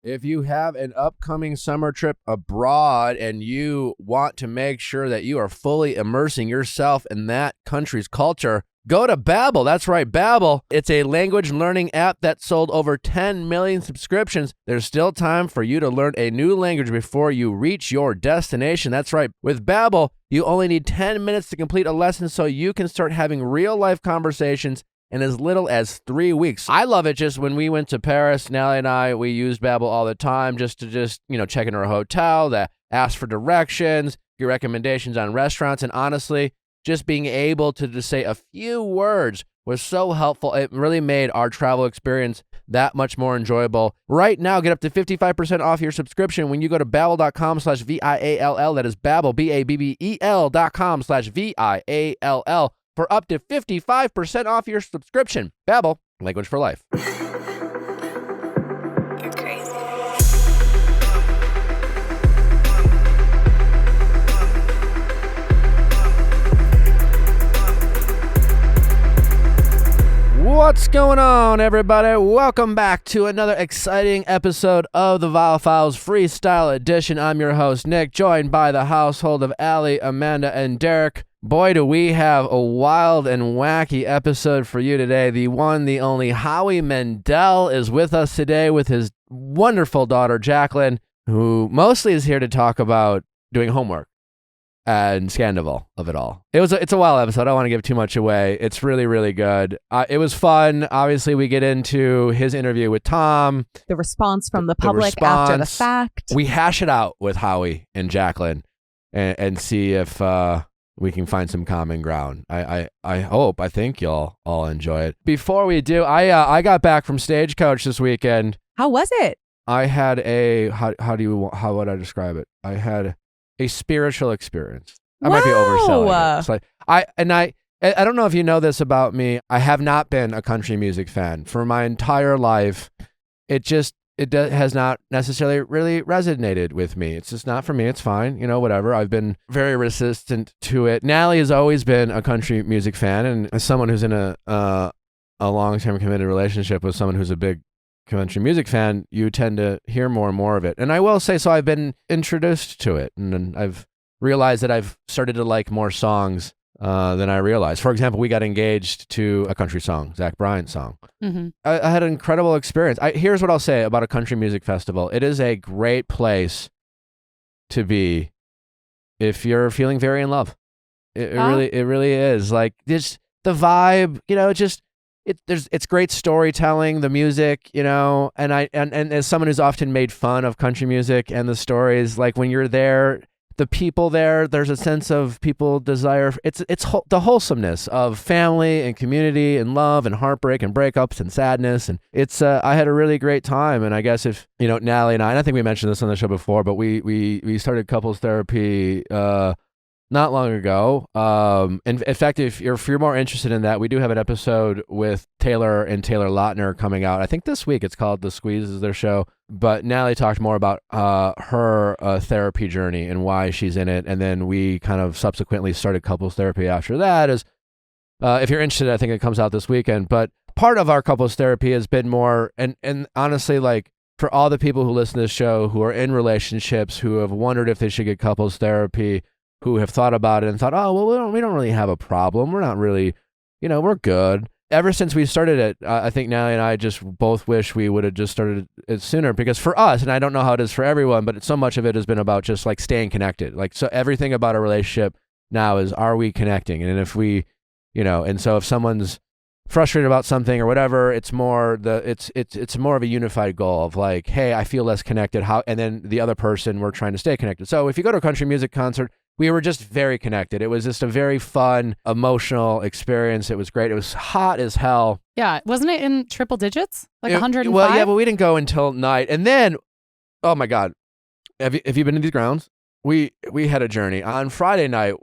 If you have an upcoming summer trip abroad and you want to make sure that you are fully immersing yourself in that country's culture, go to Babbel. That's right, Babbel. It's a language learning app that sold over 10 million subscriptions. There's still time for you to learn a new language before you reach your destination. That's right. With Babbel, you only need 10 minutes to complete a lesson so you can start having real-life conversations in as little as 3 weeks. I love it. Just when we went to Paris, Nelly and I, we used Babbel all the time just to check into our hotel, that ask for directions, get recommendations on restaurants, and honestly, just being able to just say a few words was so helpful. It really made our travel experience that much more enjoyable. Right now, get up to 55% off your subscription when you go to babbel.com/VIALL. That is Babbel, BABBEL.com/VIALL. for up to 55% off your subscription. Babbel, language for life. You're crazy. What's going on, everybody? Welcome back to another exciting episode of the Viall Files Freestyle Edition. I'm your host, Nick, joined by the household of Allie, Amanda, and Derek. Boy, do we have a wild and wacky episode for you today. The one, the only Howie Mandel is with us today with his wonderful daughter, Jackelyn, who mostly is here to talk about doing homework and Scandoval of it all. It's a wild episode. I don't want to give too much away. It's really, really good. It was fun. Obviously, we get into his interview with Tom. The response from the public after the fact. We hash it out with Howie and Jackelyn and see if we can find some common ground. I think y'all all enjoy it. Before we do, I got back from Stagecoach this weekend. How was it? I had how would I describe it? I had a spiritual experience. I might be overselling it. It's like I don't know if you know this about me. I have not been a country music fan for my entire life. It has not necessarily really resonated with me. It's just not for me. It's fine. Whatever. I've been very resistant to it. Nally has always been a country music fan, and as someone who's in a long-term committed relationship with someone who's a big country music fan, you tend to hear more and more of it. And I will say, so I've been introduced to it, and I've realized that I've started to like more songs than I realized. For example, we got engaged to a country song, Zach Bryan's song. Mm-hmm. I had an incredible experience. Here's what I'll say about a country music festival. It is a great place to be if you're feeling very in love. It really is. Like this, the vibe, it's great storytelling, the music, and as someone who's often made fun of country music and the stories, like when you're there, the people there's a sense of people desire. It's the wholesomeness of family and community and love and heartbreak and breakups and sadness. And it's, I had a really great time. And I guess if, Nally and I think we mentioned this on the show before, but we started couples therapy, not long ago. In fact, if you're more interested in that, we do have an episode with Taylor and Taylor Lautner coming out. I think this week. It's called The Squeeze is their show. But Nally talked more about her therapy journey and why she's in it. And then we kind of subsequently started couples therapy after that. If you're interested, I think it comes out this weekend. But part of our couples therapy has been more, and honestly, like for all the people who listen to this show who are in relationships, who have wondered if they should get couples therapy, who have thought about it and thought, oh, well, we don't really have a problem. We're not really, we're good. Ever since we started it, I think Nally and I just both wish we would have just started it sooner, because for us, and I don't know how it is for everyone, but so much of it has been about just like staying connected. Like, so everything about a relationship now is, are we connecting? And if we, and so if someone's frustrated about something or whatever, it's more it's more of a unified goal of like, hey, I feel less connected. How? And then the other person, we're trying to stay connected. So if you go to a country music concert, we were just very connected. It was just a very fun, emotional experience. It was great. It was hot as hell. Yeah. Wasn't it in triple digits? Like 105? Well, yeah, but we didn't go until night. And then, oh my God, have you been to these grounds? We had a journey. On Friday night,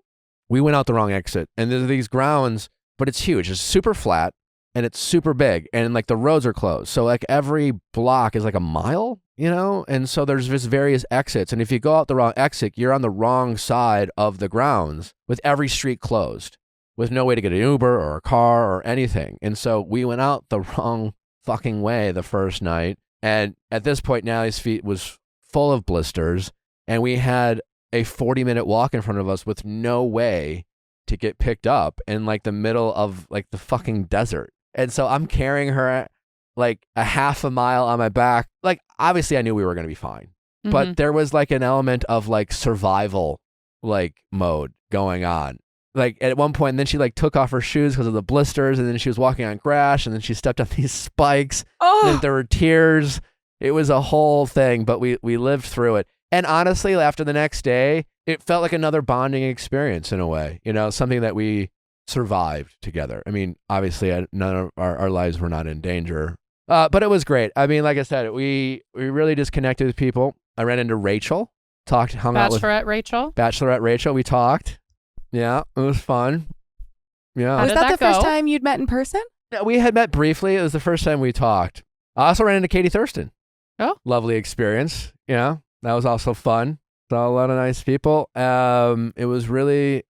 we went out the wrong exit. And there's these grounds, but it's huge. It's super flat and it's super big. And like the roads are closed. So like every block is like a mile. And so there's just various exits. And if you go out the wrong exit, you're on the wrong side of the grounds with every street closed, with no way to get an Uber or a car or anything. And so we went out the wrong fucking way the first night. And at this point, Natalie's feet was full of blisters, and we had a 40-minute walk in front of us with no way to get picked up in like the middle of like the fucking desert. And so I'm carrying her like a half a mile on my back. Like, obviously I knew we were going to be fine, but there was like an element of like survival like mode going on. Like at one point, and then she like took off her shoes because of the blisters, and then she was walking on grass, and then she stepped on these spikes. And then there were tears. It was a whole thing, but we lived through it. And honestly, after the next day, it felt like another bonding experience in a way, you know, something that we survived together. I mean, obviously none of our lives were not in danger, but it was great. I mean, like I said, we really just connected with people. I ran into Rachel, hung out with Bachelorette Rachel. We talked. Yeah, it was fun. Yeah. Was that the first time you'd met in person? Yeah, we had met briefly. It was the first time we talked. I also ran into Katie Thurston. Oh. Lovely experience. Yeah, that was also fun. Saw a lot of nice people. It was really,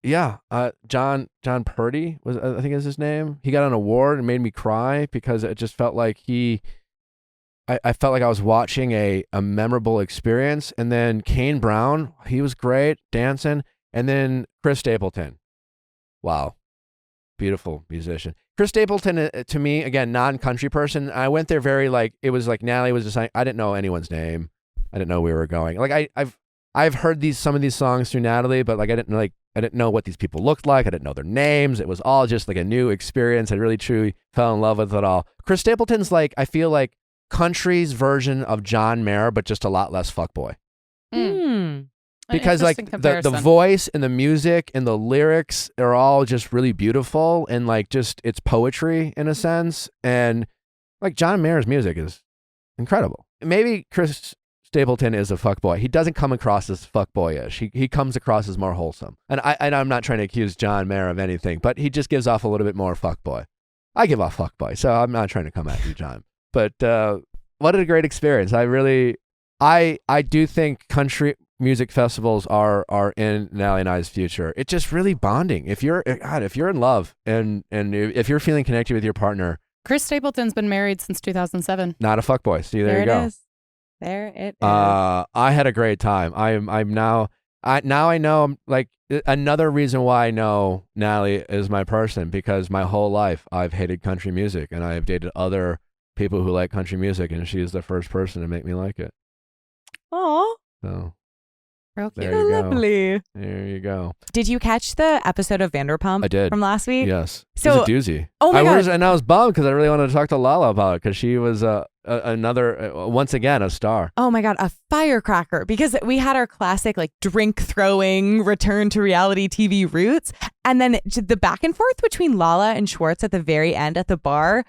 John Purdy was, I think is his name. He got an award and made me cry because it just felt like I felt like I was watching a memorable experience. And then Kane Brown, he was great dancing. And then Chris Stapleton. Wow. Beautiful musician. Chris Stapleton, to me, again, non-country person. I went there very like, it was like Natalie was just like, I didn't know anyone's name. I didn't know we were going. Like I've heard some of these songs through Natalie, but like I didn't know what these people looked like. I didn't know their names. It was all just like a new experience. I really truly fell in love with it all. Chris Stapleton's like, I feel like country's version of John Mayer, but just a lot less fuckboy. Because like the voice and the music and the lyrics are all just really beautiful, and like just it's poetry in a sense. And like John Mayer's music is incredible. Maybe Chris Stapleton is a fuckboy. He doesn't come across as fuckboyish. He comes across as more wholesome. And I'm not trying to accuse John Mayer of anything, but he just gives off a little bit more fuckboy. I give off fuckboy, so I'm not trying to come at you, John. But what a great experience. I do think country music festivals are in Natalie and I's future. It's just really bonding. If you're in love and if you're feeling connected with your partner. Chris Stapleton's been married since 2007. Not a fuckboy. See, there you go. There it is. I had a great time. I'm now I know, like, another reason why I know Natalie is my person, because my whole life I've hated country music, and I have dated other people who like country music, and she is the first person to make me like it. Aw. So real cute. there you go. Lovely. There you go. Did you catch the episode of Vanderpump? I did. From last week? Yes. So, it was a doozy. Oh my God. And I was bummed because I really wanted to talk to Lala about it, because she was another, once again, a star. Oh my God, a firecracker. Because we had our classic like drink throwing return to reality TV roots. And then the back and forth between Lala and Schwartz at the very end at the bar,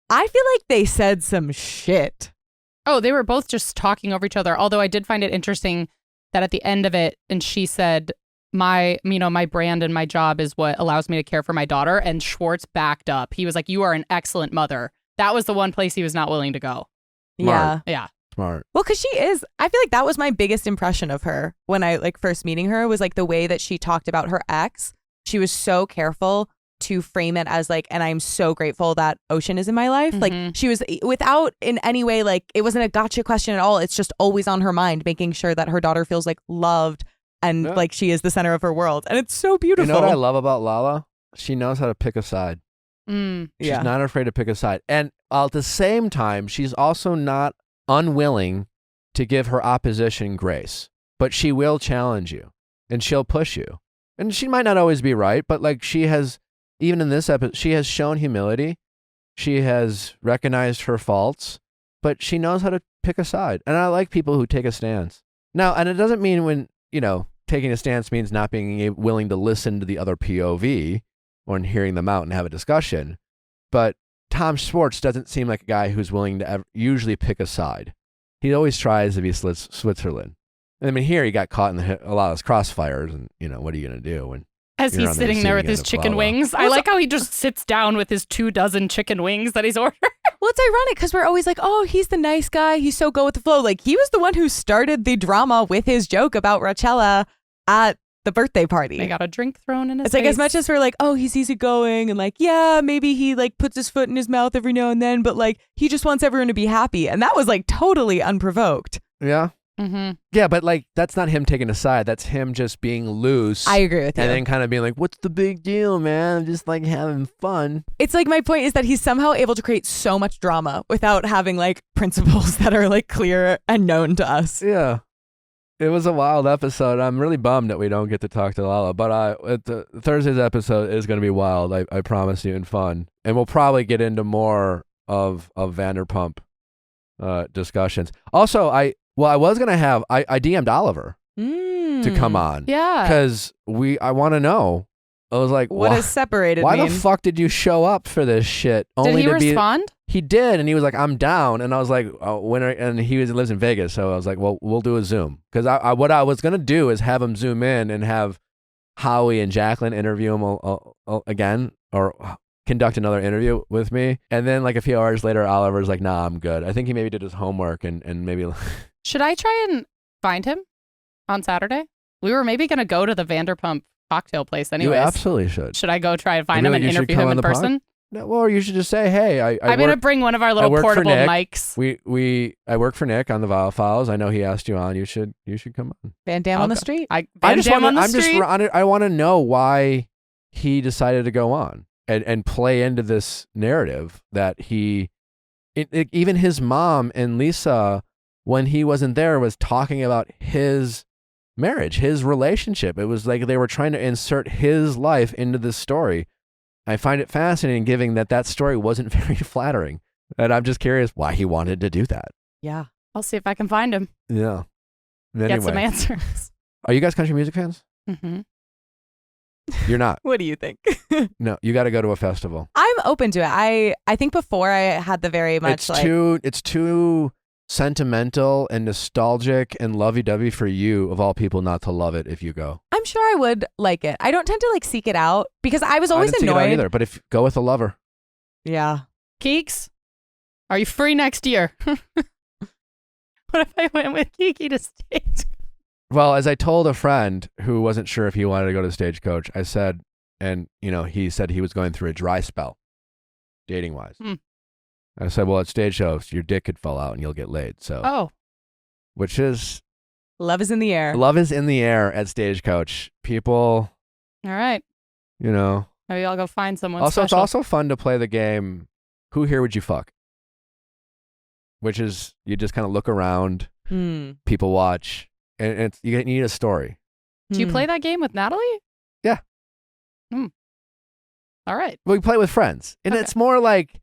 I feel like they said some shit. Oh, they were both just talking over each other. Although I did find it interesting that at the end of it, and she said, my brand and my job is what allows me to care for my daughter. And Schwartz backed up. He was like, you are an excellent mother. That was the one place he was not willing to go. Smart. Yeah. Smart. Well, because she is, I feel like that was my biggest impression of her when I like first meeting her, was like the way that she talked about her ex. She was so careful to frame it as like, and I'm so grateful that Ocean is in my life. Mm-hmm. Like, she was without in any way, like, it wasn't a gotcha question at all. It's just always on her mind, making sure that her daughter feels like loved and like she is the center of her world. And it's so beautiful. You know what I love about Lala? She knows how to pick a side. She's not afraid to pick a side. And at the same time, she's also not unwilling to give her opposition grace. But she will challenge you, and she'll push you. And she might not always be right, but like, she has, even in this episode, she has shown humility. She has recognized her faults, but she knows how to pick a side. And I like people who take a stance. Now, and it doesn't mean when, taking a stance means not being willing to listen to the other POV or hearing them out and have a discussion. But Tom Schwartz doesn't seem like a guy who's willing to usually pick a side. He always tries to be Switzerland. And I mean, here he got caught in a lot of his crossfires, and what are you going to do when as he's sitting there with his chicken wings? I like how he just sits down with his 24 chicken wings that he's ordered. Well, it's ironic because we're always like, oh, he's the nice guy. He's so go with the flow. Like, he was the one who started the drama with his joke about Rachella at the birthday party. They got a drink thrown in his It's like, face. as much as we're like, oh, he's easygoing and like, yeah, maybe he like puts his foot in his mouth every now and then, but like he just wants everyone to be happy. And that was like totally unprovoked. Yeah. Mm-hmm. Yeah, but like that's not him taking a side. That's him just being loose. I agree with you. And then kind of being like, what's the big deal, man? I'm just like having fun. It's like, my point is that he's somehow able to create so much drama without having like principles that are like clear and known to us. Yeah. It was a wild episode. I'm really bummed that we don't get to talk to Lala, but Thursday's episode is going to be wild. I promise you, and fun. And we'll probably get into more of Vanderpump discussions. Also, I was going to have, I DM'd Oliver to come on. Yeah. Because I want to know. I was like, What has separated why mean? the fuck did you show up for this shit? Did he respond? He did, and he was like, I'm down. And I was like, oh, and he lives in Vegas, so I was like, well, we'll do a Zoom. Because what I was going to do is have him Zoom in and have Howie and Jackelyn interview him again, or conduct another interview with me. And then like a few hours later, Oliver's like, nah, I'm good. I think he maybe did his homework and maybe... Should I try and find him on Saturday? We were maybe going to go to the Vanderpump cocktail place anyways. You absolutely should. Should I go try and find him and you should interview come him on in the pod? person? No, well, you should just say, hey, I'm going to bring one of our little work for portable Nick. mics. I work for Nick on the Viall Files. I know he asked you on. You should come on. Van Damme on the street. I want to know why he decided to go on and play into this narrative that even his mom and Lisa, when he wasn't there, was talking about his marriage, his relationship. It was like they were trying to insert his life into this story. I find it fascinating, given that story wasn't very flattering. And I'm just curious why he wanted to do that. Yeah. I'll see if I can find him. Yeah. Anyway, Get some answers. Are you guys country music fans? Mm-hmm. You're not. What do you think? No, you got to go to a festival. I'm open to it. I think before I had the very much it's too sentimental and nostalgic and lovey-dovey for you, of all people, not to love it if you go. I'm sure I would like it. I don't tend to like seek it out because I was always I didn't annoyed. seek it out either, but go with a lover. Yeah. Keeks, are you free next year? What if I went with Kiki to stage? Well, as I told a friend who wasn't sure if he wanted to go to Stagecoach, I said, and he said he was going through a dry spell, dating-wise. I said, well, at stage shows, your dick could fall out and you'll get laid. So, which is... Love is in the air. Love is in the air at Stagecoach. People... All right. Maybe I'll go find someone Also, special. it's also fun to play the game, Who Here Would You Fuck? Which is, you just kind of look around, people watch, and you need a story. Do you play that game with Natalie? Yeah. All right. We play with friends. And it's more like,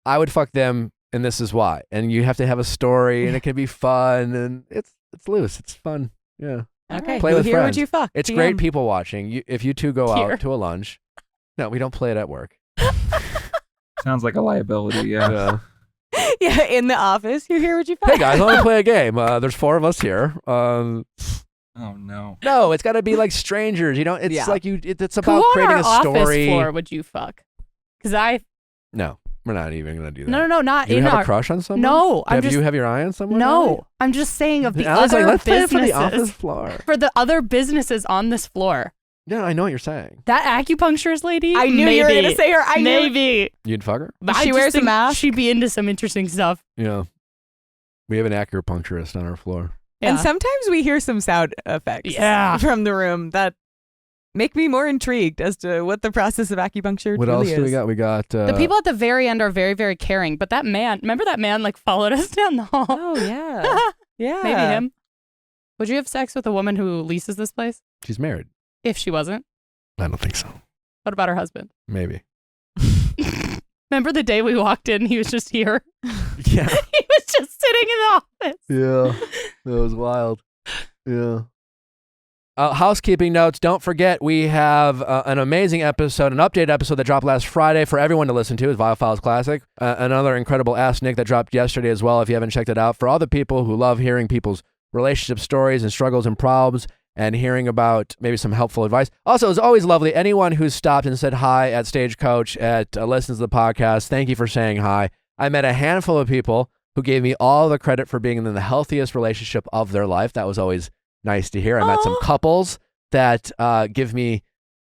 I would fuck them, and this is why. And you have to have a story, and it can be fun, and it's loose. It's fun. Yeah. Okay. Play with Here friends. would you fuck? It's DM. great people watching. If you two go Here. out to a lunch. No, we don't play it at work. Sounds like a liability, yeah. Yeah, in the office. Here would you fuck? Hey guys, I want to play a game. There's 4 of us here. Oh, no. No, it's got to be like strangers. It's like it's Who about on creating our a office story. floor would you fuck? Because No, we're not even going to do that. No, not Do you in have our... a crush on someone? No, You have your eye on someone? No, I'm just saying of the I was other like, let's play it businesses. for the office floor. For the other businesses on this floor. No, I know what you're saying. That acupuncturist lady? I knew you were going to say her. Maybe. You'd fuck her? But She I just wears a think mask? She'd be into some interesting stuff. Yeah. We have an acupuncturist on our floor. Yeah. And sometimes we hear some sound effects from the room that make me more intrigued as to what the process of acupuncture What truly else do we is. got? We got... the people at the very end are very, very caring. But that man, remember that man like followed us down the hall? Oh, yeah. Yeah. Maybe him. Would you have sex with a woman who leases this place? She's married. If she wasn't? I don't think so. What about her husband? Maybe. Remember the day we walked in, he was just here? Yeah. He was just sitting in the office. Yeah. That was wild. Yeah. Housekeeping notes. Don't forget, we have an amazing episode, an updated episode that dropped last Friday for everyone to listen to. Is Viall Files Classic. Another incredible Ask Nick that dropped yesterday as well, if you haven't checked it out. For all the people who love hearing people's relationship stories and struggles and problems and hearing about maybe some helpful advice. Also, it's always lovely. Anyone who's stopped and said hi at Stagecoach, listens to the podcast, thank you for saying hi. I met a handful of people who gave me all the credit for being in the healthiest relationship of their life. That was always nice to hear. I met some couples that give me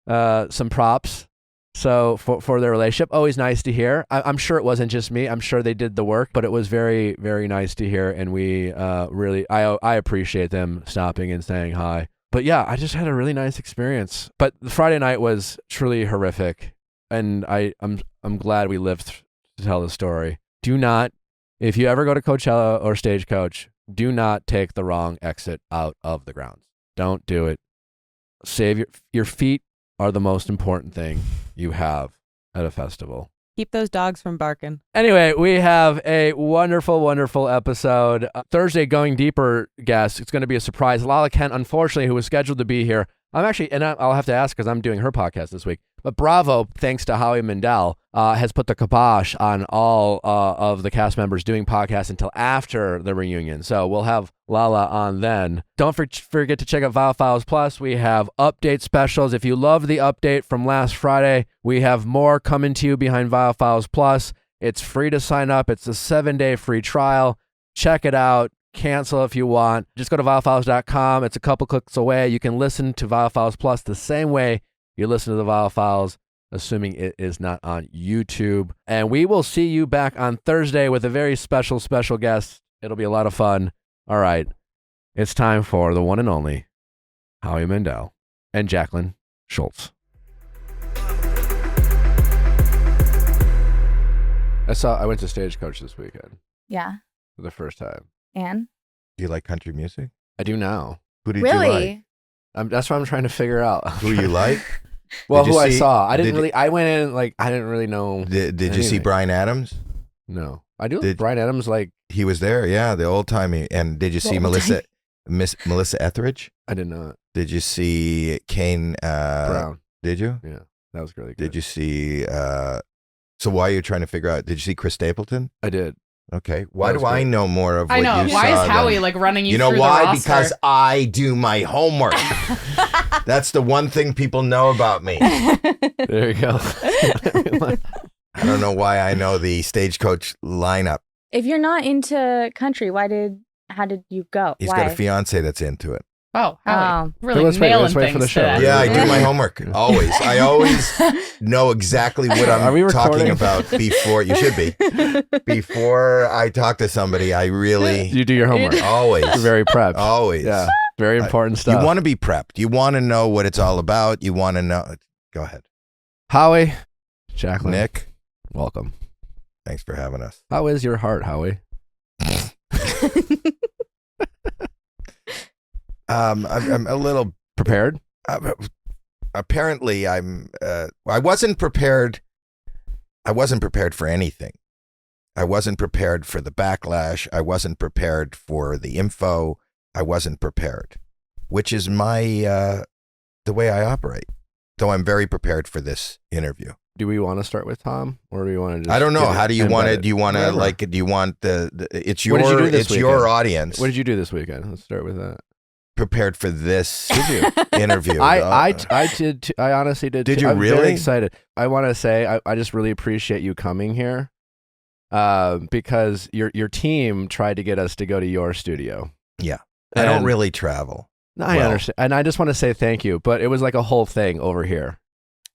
some props. So for their relationship, always nice to hear. I'm sure it wasn't just me. I'm sure they did the work, but it was very, very nice to hear. And we I appreciate them stopping and saying hi. But yeah, I just had a really nice experience. But the Friday night was truly horrific. And I'm glad we lived to tell the story. Do not, if you ever go to Coachella or Stagecoach, do not take the wrong exit out of the grounds. Don't do it. Save your feet are the most important thing you have at a festival. Keep those dogs from barking. Anyway, we have a wonderful, wonderful episode. Thursday, Going Deeper guest. It's going to be a surprise. Lala Kent, unfortunately, who was scheduled to be here. I'll have to ask because I'm doing her podcast this week. But Bravo, thanks to Howie Mandel, has put the kibosh on all of the cast members doing podcasts until after the reunion. So we'll have Lala on then. Don't forget to check out Viall Files Plus. We have update specials. If you love the update from last Friday, we have more coming to you behind Viall Files Plus. It's free to sign up. It's a 7-day free trial. Check it out. Cancel if you want. Just go to viallfiles.com. It's a couple clicks away. You can listen to Viall Files Plus the same way you listen to the Viall Files, assuming it is not on YouTube. And we will see you back on Thursday with a very special, special guest. It'll be a lot of fun. All right. It's time for the one and only Howie Mandel and Jackelyn Shultz. I went to Stagecoach this weekend Yeah. for the first time. And? Do you like country music? I do now. Who did Really? you like? That's what I'm trying to figure out. Who you like? Well, Did you who I see- saw. I did you- I went in I didn't really know. Did you see anything. Bryan Adams? No. I do. Did- Bryan Adams, He was there, yeah, the old timey. And did you see Melissa Etheridge? I did not. Did you see Kane Brown. Did you? Yeah. That was really good. Did you see so why are you trying to figure out, did you see Chris Stapleton? I did. Okay. Why was do I great. know more of what I know. you Why saw is Howie than- like running you, You know through why? the roster? Because I do my homework. That's the one thing people know about me. There you go. I don't know why I know the Stagecoach lineup. If you're not into country, how did you go? He's why? got a fiance that's into it. Oh, Howie. Oh. Really Let's nailing wait for the things show. today. Yeah, I do my homework. Always. I always know exactly what Are we I'm talking recording? about before. You should be. Before I talk to somebody, I really You do your homework. always. You're very prepped. Always. Yeah. Very important stuff. You want to be prepped. You want to know what it's all about. You want to know. Go ahead. Howie, Jackelyn, Nick, welcome. thanks for having us. How is your heart, Howie? I'm a little Prepared? apparently I wasn't prepared. I wasn't prepared for anything. I wasn't prepared for the backlash. I wasn't prepared for the info. I wasn't prepared, which is the way I operate. Though I'm very prepared for this interview. Do we want to start with Tom, or do we want to just? I don't know. get it How do you want embedded? it? Do you want to Whatever. like? Do you want it's What did you your do this it's your weekend? audience. What did you do this weekend? Let's start with that. Prepared for this Did you? interview? I did. I honestly did. Did too. you I'm very really? excited. I want to say I just really appreciate you coming here, because your team tried to get us to go to your studio. Yeah. I don't And- really travel, No, I Well- understand, and I just want to say thank you. But it was like a whole thing over here.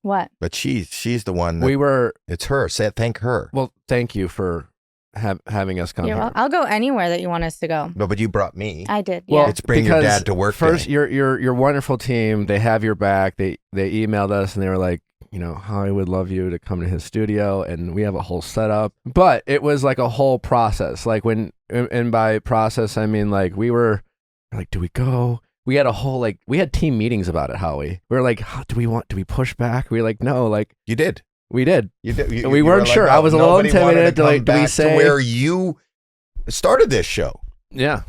What? but she's the one. That, We were it's her. Thank her. well. Thank you for having us come You're here. wel- I'll go anywhere that you want us to go. But you brought me. I did. Well, Yeah. It's bring your because dad to work First, day. your wonderful team. They have your back. They emailed us and they were like, Howie would love you to come to his studio, and we have a whole setup. But it was like a whole process. Like and by process I mean like we were like, do we go? We had a whole we had team meetings about it, Howie. We were like, do we push back? We were like, no, You did. we did. You did. We you weren't were sure. I was a little nobody wanted intimidated to, come like, do we back say- to where you started this show? Yeah.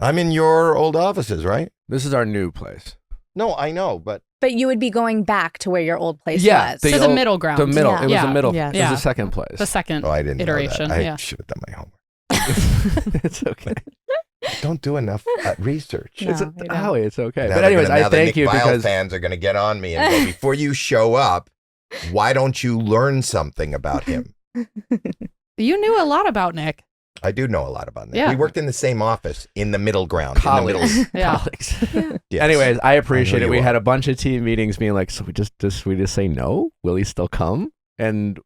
I'm in your old offices, right? This is our new place. No, I know, but But you would be going back to where your old place Yeah, was. the So the old- middle ground. The middle. Yeah. It was Yeah. the middle. Yes. It was Yeah. the second place. The second I didn't iteration. know that. I Yeah. should have done my homework. It's okay. Don't do enough research. No. It's you don't. Howie, it's okay. Now But they're anyways, gonna- now I the thank Nick you Viall because fans are going to get on me and go, before you show up, why don't you learn something about him? You knew a lot about Nick. I do know a lot about that. Yeah. We worked in the same office in the middle ground. Colleagues. In the middle. Yeah. Colleagues. Yes. Anyways, I appreciate I it. know We you had are. a bunch of team meetings being like, so we just say no? Will he still come? And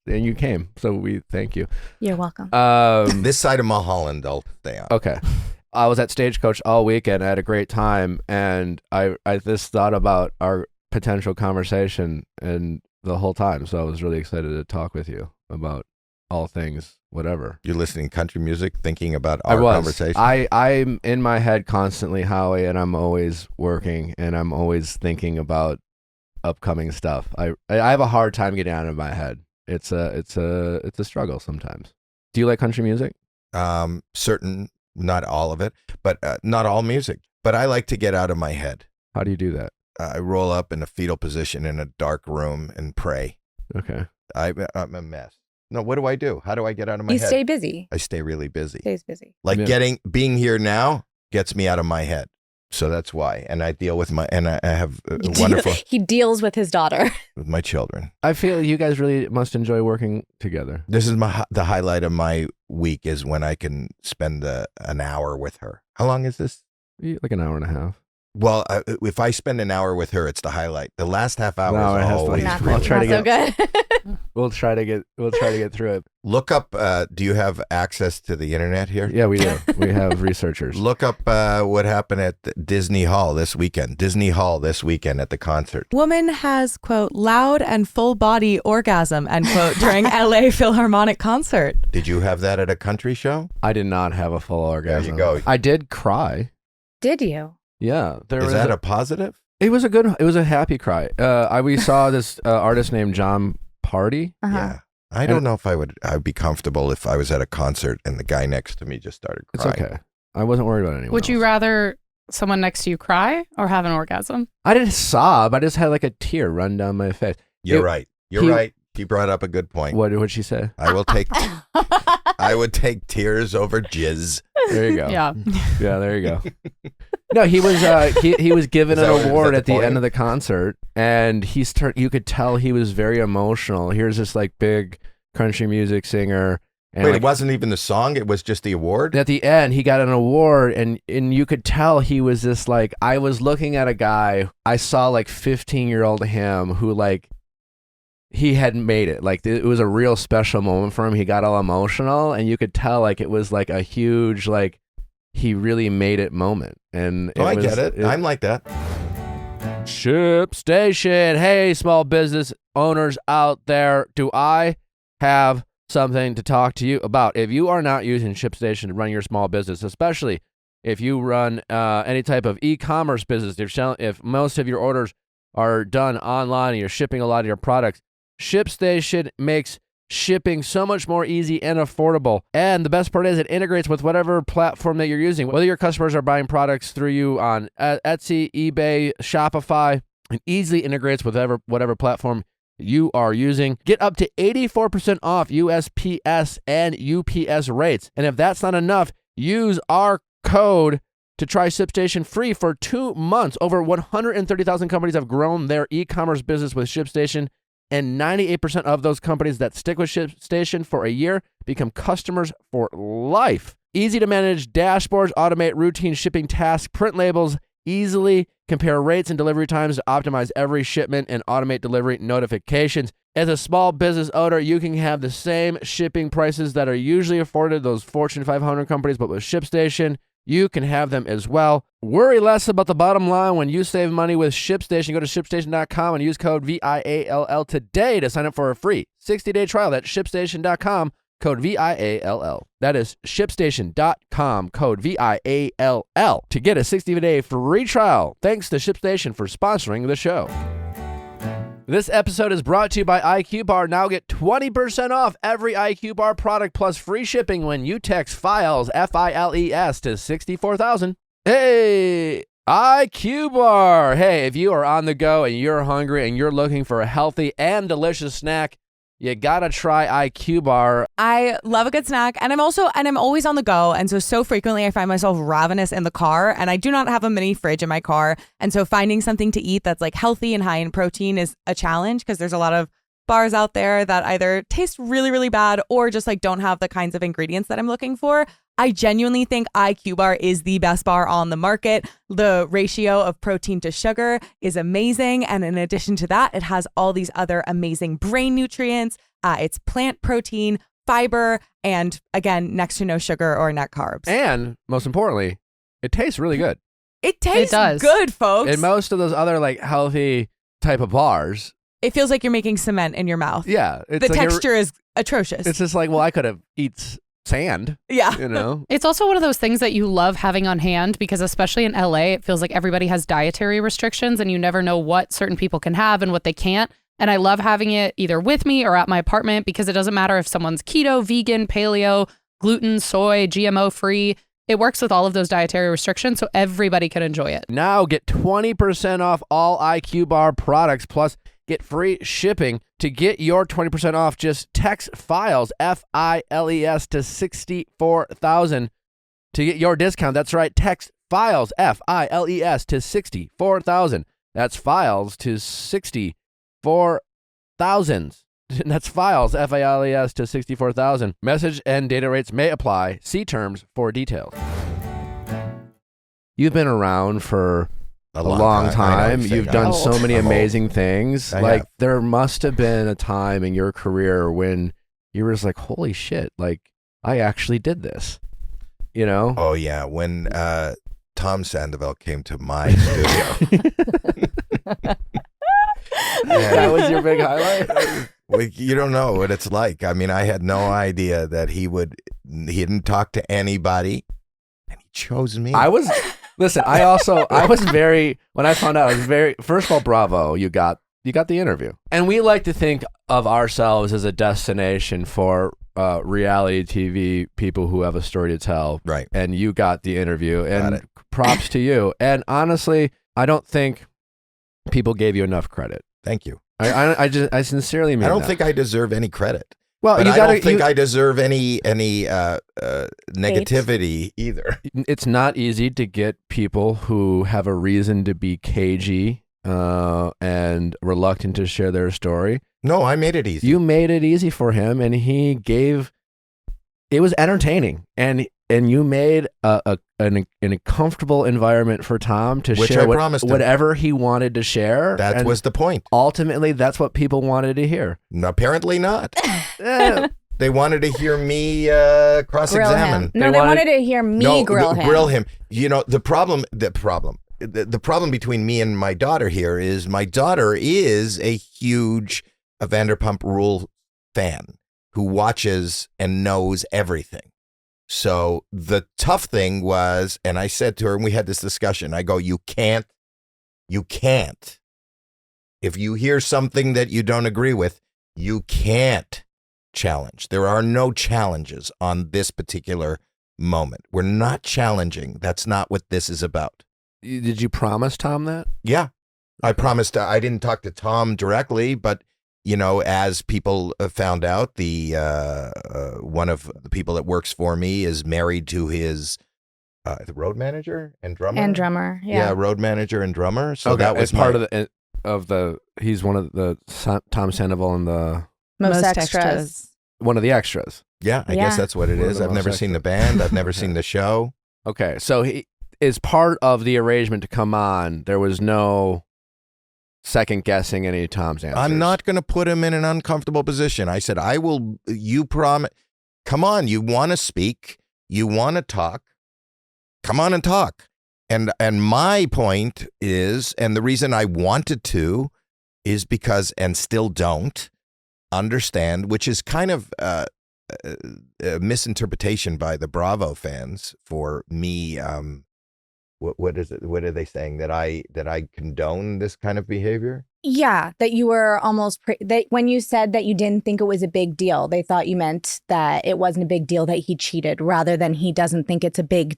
you came. So we thank you. You're welcome. This side of Mulholland, I'll stay on. Okay. I was at Stagecoach all weekend. I had a great time, and I just thought about our potential conversation and the whole time. So I was really excited to talk with you about all things, whatever. You're listening to country music, thinking about our conversation. I'm in my head constantly, Howie, and I'm always working, and I'm always thinking about upcoming stuff. I have a hard time getting out of my head. It's a struggle sometimes. Do you like country music? Certain, not all of it, but not all music. But I like to get out of my head. How do you do that? I roll up in a fetal position in a dark room and pray. Okay. I'm a mess. No, what do I do? How do I get out of my You head? stay busy. I stay really busy. Stays busy. Like Yeah. being here now gets me out of my head. So that's why. And I deal with I have a wonderful He deals with his daughter. with my children. I feel you guys really must enjoy working together. This is the highlight of my week is when I can spend an hour with her. How long is this? Like an hour and a half. Well, if I spend an hour with her, it's the highlight. The last half hour No, it is has to always be- Not, I'll really. try to not so good. We'll try to get through it. Look up. Do you have access to the internet here? Yeah, we do. We have researchers. Look up what happened at Disney Hall this weekend. Disney Hall this weekend at the concert. Woman has, quote, loud and full body orgasm, end quote, during LA Philharmonic concert. Did you have that at a country show? I did not have a full orgasm. you go. I did cry. Did you? Yeah, Is that a positive? It was a happy cry. We saw this artist named John Party. Uh-huh. Yeah. I don't know if I'd be comfortable if I was at a concert and the guy next to me just started It's crying. okay. I wasn't worried about anyone. Would you else. rather someone next to you cry or have an orgasm? I didn't sob. I just had like a tear run down my face. You're right. You're he- right. He brought up a good point. What would she say? I would take tears over jizz. There you go. Yeah. Yeah, there you go. No, he was he was given Is an that what- is award that at the the point? end of the concert, and you could tell he was very emotional. Here's this like big country music singer, and Wait, like, it wasn't even the song. It was just the award. at the end he got an award, and you could tell he was this like, I was looking at a guy, I saw like 15-year-old him who like he hadn't made it. Like it was a real special moment for him. He got all emotional, and you could tell like it was like a huge like he really made it moment. And I get it. I'm like that. ShipStation. Hey, small business owners out there, do I have something to talk to you about? If you are not using ShipStation to run your small business, especially if you run any type of e-commerce business, if most of your orders are done online and you're shipping a lot of your products, ShipStation makes shipping so much more easy and affordable. And the best part is it integrates with whatever platform that you're using. Whether your customers are buying products through you on Etsy, eBay, Shopify, it easily integrates with whatever platform you are using. Get up to 84% off USPS and UPS rates. And if that's not enough, use our code to try ShipStation free for 2 months. Over 130,000 companies have grown their e-commerce business with ShipStation, and 98% of those companies that stick with ShipStation for a year become customers for life. Easy to manage dashboards, automate routine shipping tasks, print labels, easily compare rates and delivery times to optimize every shipment, and automate delivery notifications. As a small business owner, you can have the same shipping prices that are usually afforded those Fortune 500 companies, but with ShipStation, you can have them as well. Worry less about the bottom line when you save money with ShipStation. Go to ShipStation.com and use code VIALL today to sign up for a free 60-day trial. That's ShipStation.com, code VIALL. That is ShipStation.com, code VIALL, to get a 60-day free trial. Thanks to ShipStation for sponsoring the show. This episode is brought to you by IQBAR. Now get 20% off every IQBAR product plus free shipping when you text FILES, FILES, to 64,000. Hey, IQBAR. Hey, if you are on the go and you're hungry and you're looking for a healthy and delicious snack, you gotta try IQBAR. I love a good snack, and I'm always on the go, and so frequently I find myself ravenous in the car, and I do not have a mini fridge in my car, and so finding something to eat that's like healthy and high in protein is a challenge because there's a lot of bars out there that either taste really, really bad or just like don't have the kinds of ingredients that I'm looking for. I genuinely think IQBAR is the best bar on the market. The ratio of protein to sugar is amazing. And in addition to that, it has all these other amazing brain nutrients. It's plant protein, fiber, and again, next to no sugar or net carbs. And most importantly, it tastes really good. It tastes does. good, folks. In most of those other like healthy type of bars, it feels like you're making cement in your mouth. yeah, it's The like texture is atrocious. it's just like, well, I could have eat sand, yeah. you know. It's also one of those things that you love having on hand because especially in LA, it feels like everybody has dietary restrictions and you never know what certain people can have and what they can't. And I love having it either with me or at my apartment because it doesn't matter if someone's keto, vegan, paleo, gluten, soy, GMO free. It works with all of those dietary restrictions so everybody can enjoy it. Now get 20% off all IQBAR products plus get free shipping. To get your 20% off, just text FILES, FILES to 64,000 to get your discount. That's right, text FILES, FILES to 64,000. That's FILES to 64,000. That's FILES, FILES to 64,000. Message and data rates may apply. See terms for details. You've been around for a long time. You've done so many amazing things. Like there must have been a time in your career when you were just like, holy shit, like I actually did this, you know? Oh yeah. When Tom Sandoval came to my studio. That was your big highlight? Well, you don't know what it's like. I mean, I had no idea that he didn't talk to anybody and he chose me. Listen, when I found out, I was very, first of all, bravo, you got the interview. And we like to think of ourselves as a destination for reality TV people who have a story to tell. Right. And you got the interview and props to you. And honestly, I don't think people gave you enough credit. Thank you. I sincerely mean I don't that. think I deserve any credit. Well, but I don't think I deserve any negativity either. It's not easy to get people who have a reason to be cagey and reluctant to share their story. No, I made it easy. You made it easy for him, and it was entertaining, and you made a comfortable environment for Tom to share whatever he wanted to share. That was the point. Ultimately, that's what people wanted to hear. Apparently not. They wanted to hear me cross-examine. No, they wanted to hear me grill him. You know, the problem between me and my daughter here is my daughter is a huge Vanderpump Rules fan who watches and knows everything. So the tough thing was, and I said to her, and we had this discussion, I go, you can't. If you hear something that you don't agree with, you can't challenge. There are no challenges on this particular moment. We're not challenging. That's not what this is about. Did you promise Tom that? Yeah, I promised. I didn't talk to Tom directly, but you know, as people found out, the one of the people that works for me is married to his the road manager and drummer. Yeah, road manager and drummer. So that was part of the. He's one of the Tom Sandoval and the most extras. One of the extras. Yeah, I guess that's what it is. I've never seen the band. I've never seen the show. Okay, so he is part of the arrangement to come on. There was no second guessing any of Tom's answers. I'm not going to put him in an uncomfortable position. I said, I will, you promise, come on, you want to speak, you want to talk, come on and talk. And my point is, and the reason I wanted to is because, and still don't understand, which is kind of a misinterpretation by the Bravo fans for me, what is it? What are they saying? That I condone this kind of behavior? Yeah, that you were almost that when you said that you didn't think it was a big deal, they thought you meant that it wasn't a big deal that he cheated, rather than he doesn't think it's a big.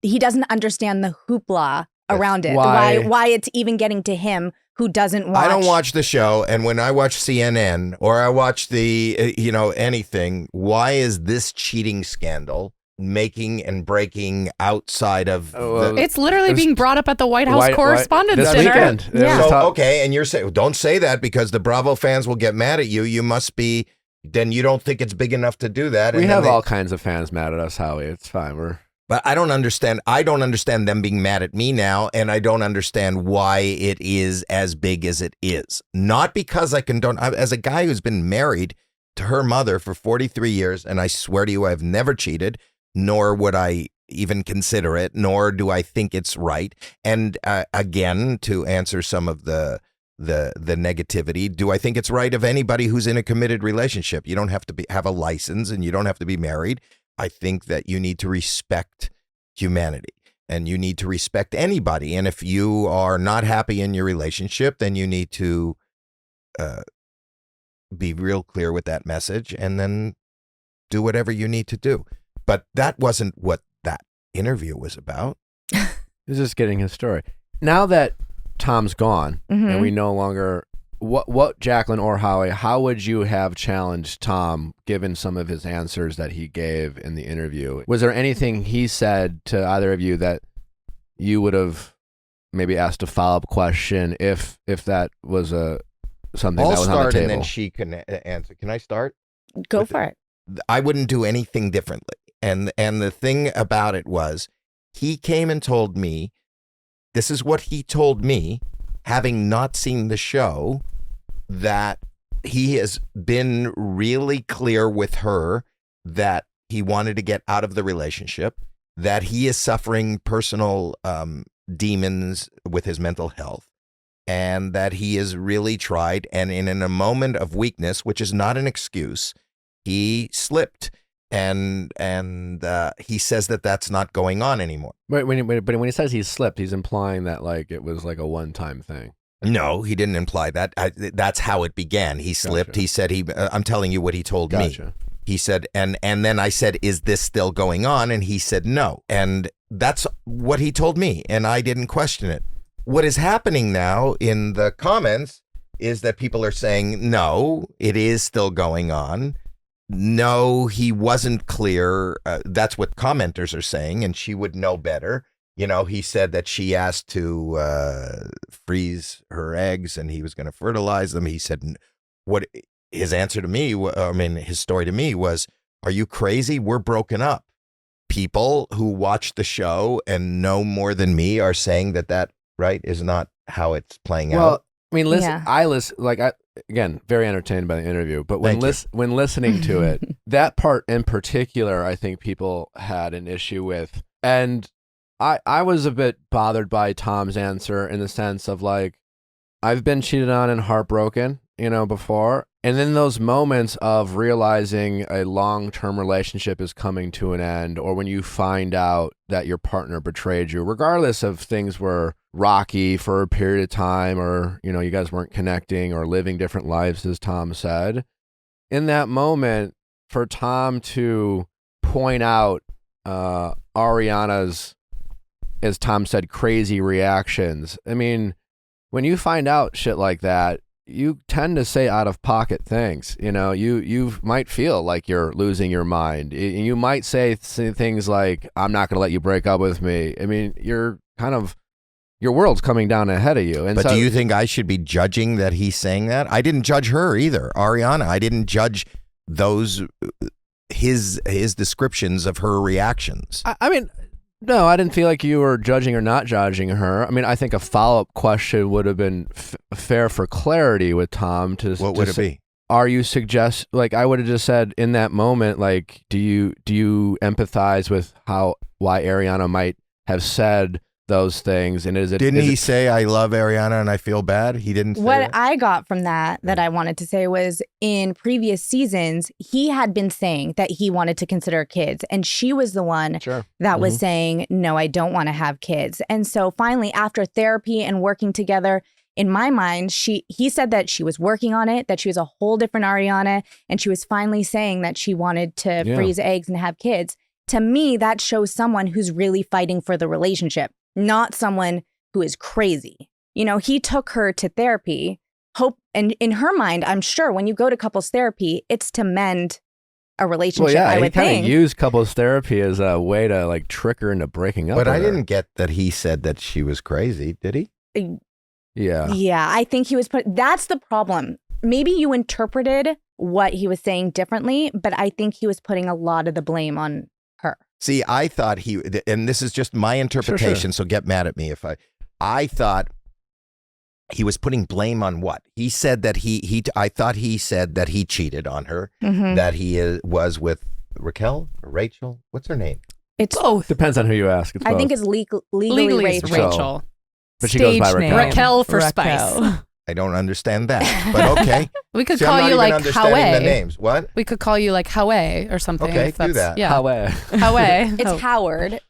He doesn't understand the hoopla around it. Why it's even getting to him who doesn't watch. I don't watch the show, and when I watch CNN or I watch the anything, why is this cheating scandal making and breaking outside of It's literally being brought up at the White House White- Correspondents' this Dinner. weekend. Yeah. It was So, top- okay, and you're saying, don't say that because the Bravo fans will get mad at you. You must be, then you don't think it's big enough to do that. We And have then all kinds of fans mad at us, Howie. It's fine. But I don't understand. I don't understand them being mad at me now, and I don't understand why it is as big as it is. Not because I condone. As a guy who's been married to her mother for 43 years, and I swear to you, I've never cheated, nor would I even consider it, nor do I think it's right. And again, to answer some of the negativity, do I think it's right of anybody who's in a committed relationship? You don't have to have a license, and you don't have to be married. I think that you need to respect humanity, and you need to respect anybody. And if you are not happy in your relationship, then you need to be real clear with that message and then do whatever you need to do. But that wasn't what that interview was about. He's just getting his story. Now that Tom's gone and we no longer... What Jackelyn or Howie, how would you have challenged Tom given some of his answers that he gave in the interview? Was there anything he said to either of you that you would have maybe asked a follow-up question if that was something I'll that was on the start table? and then she can answer. Can I start? Go for it. I wouldn't do anything differently. And the thing about it was, he came and told me, this is what he told me, having not seen the show, that he has been really clear with her that he wanted to get out of the relationship, that he is suffering personal demons with his mental health, and that he has really tried, and in a moment of weakness, which is not an excuse, he slipped. And he says that that's not going on anymore. But when he says he slipped, he's implying that like it was like a one-time thing. No, he didn't imply that. That's how it began. He slipped. Gotcha. He said I'm telling you what he told me. Gotcha. He said, and then I said, is this still going on? And he said, no. And that's what he told me. And I didn't question it. What is happening now in the comments is that people are saying, no, it is still going on. No, he wasn't clear. That's what commenters are saying, and she would know better. You know, he said that she asked to freeze her eggs and he was going to fertilize them. He said, what his answer to me, his story to me was, are you crazy? We're broken up. People who watch the show and know more than me are saying that right is not how it's playing out. Well, I mean, listen, Yeah. Again, very entertained by the interview, but when Thank you. when listening to it, that part in particular, I think people had an issue with. And I was a bit bothered by Tom's answer in the sense of like, I've been cheated on and heartbroken, before. And then those moments of realizing a long-term relationship is coming to an end, or when you find out that your partner betrayed you, regardless of things were rocky for a period of time, or, you guys weren't connecting or living different lives, as Tom said. In that moment, for Tom to point out Ariana's, as Tom said, crazy reactions. I mean, when you find out shit like that, you tend to say out of pocket things. You might feel like you're losing your mind. You might say things like, I'm not going to let you break up with me. I mean, your world's coming down ahead of you. And but so, do you think I should be judging that he's saying that? I didn't judge her either, Ariana. I didn't judge his descriptions of her reactions. I mean, no, I didn't feel like you were judging or not judging her. I mean, I think a follow-up question would have been fair for clarity with Tom. What would it be? Are you I would have just said in that moment, like, do you empathize with why Ariana might have said those things? And Didn't he say, I love Ariana and I feel bad? He didn't say What that? I got from that I wanted to say was, in previous seasons, he had been saying that he wanted to consider kids. And she was the one that was saying, no, I don't want to have kids. And so finally, after therapy and working together, in my mind, he said that she was working on it, that she was a whole different Ariana. And she was finally saying that she wanted to freeze eggs and have kids. To me, that shows someone who's really fighting for the relationship, not someone who is crazy. He took her to therapy, and in her mind, I'm sure when you go to couples therapy, it's to mend a relationship. Well, yeah, I he would kind think. of used couples therapy as a way to like trick her into breaking up. But with I her. didn't get that he said that she was crazy, did he? Yeah. Yeah, I think he was that's the problem. Maybe you interpreted what he was saying differently, but I think he was putting a lot of the blame on her. See, I thought and this is just my interpretation, so get mad at me if I thought he was putting blame on what? He said that I thought he said that he cheated on her, that he was with Raquel or Rachel. What's her name? It's both. Depends on who you ask. It's I think both. it's legally Legally, it's Rachel. Rachel. But she goes by Stage Raquel. name. Raquel for Raquel. spice. I don't understand that, but okay. We could See, I'm call not you even like understanding the Howie. names. What? We could call you like Howie or something. Okay, if do that's- that. Yeah. Howie. Howie. It's Oh. Howard.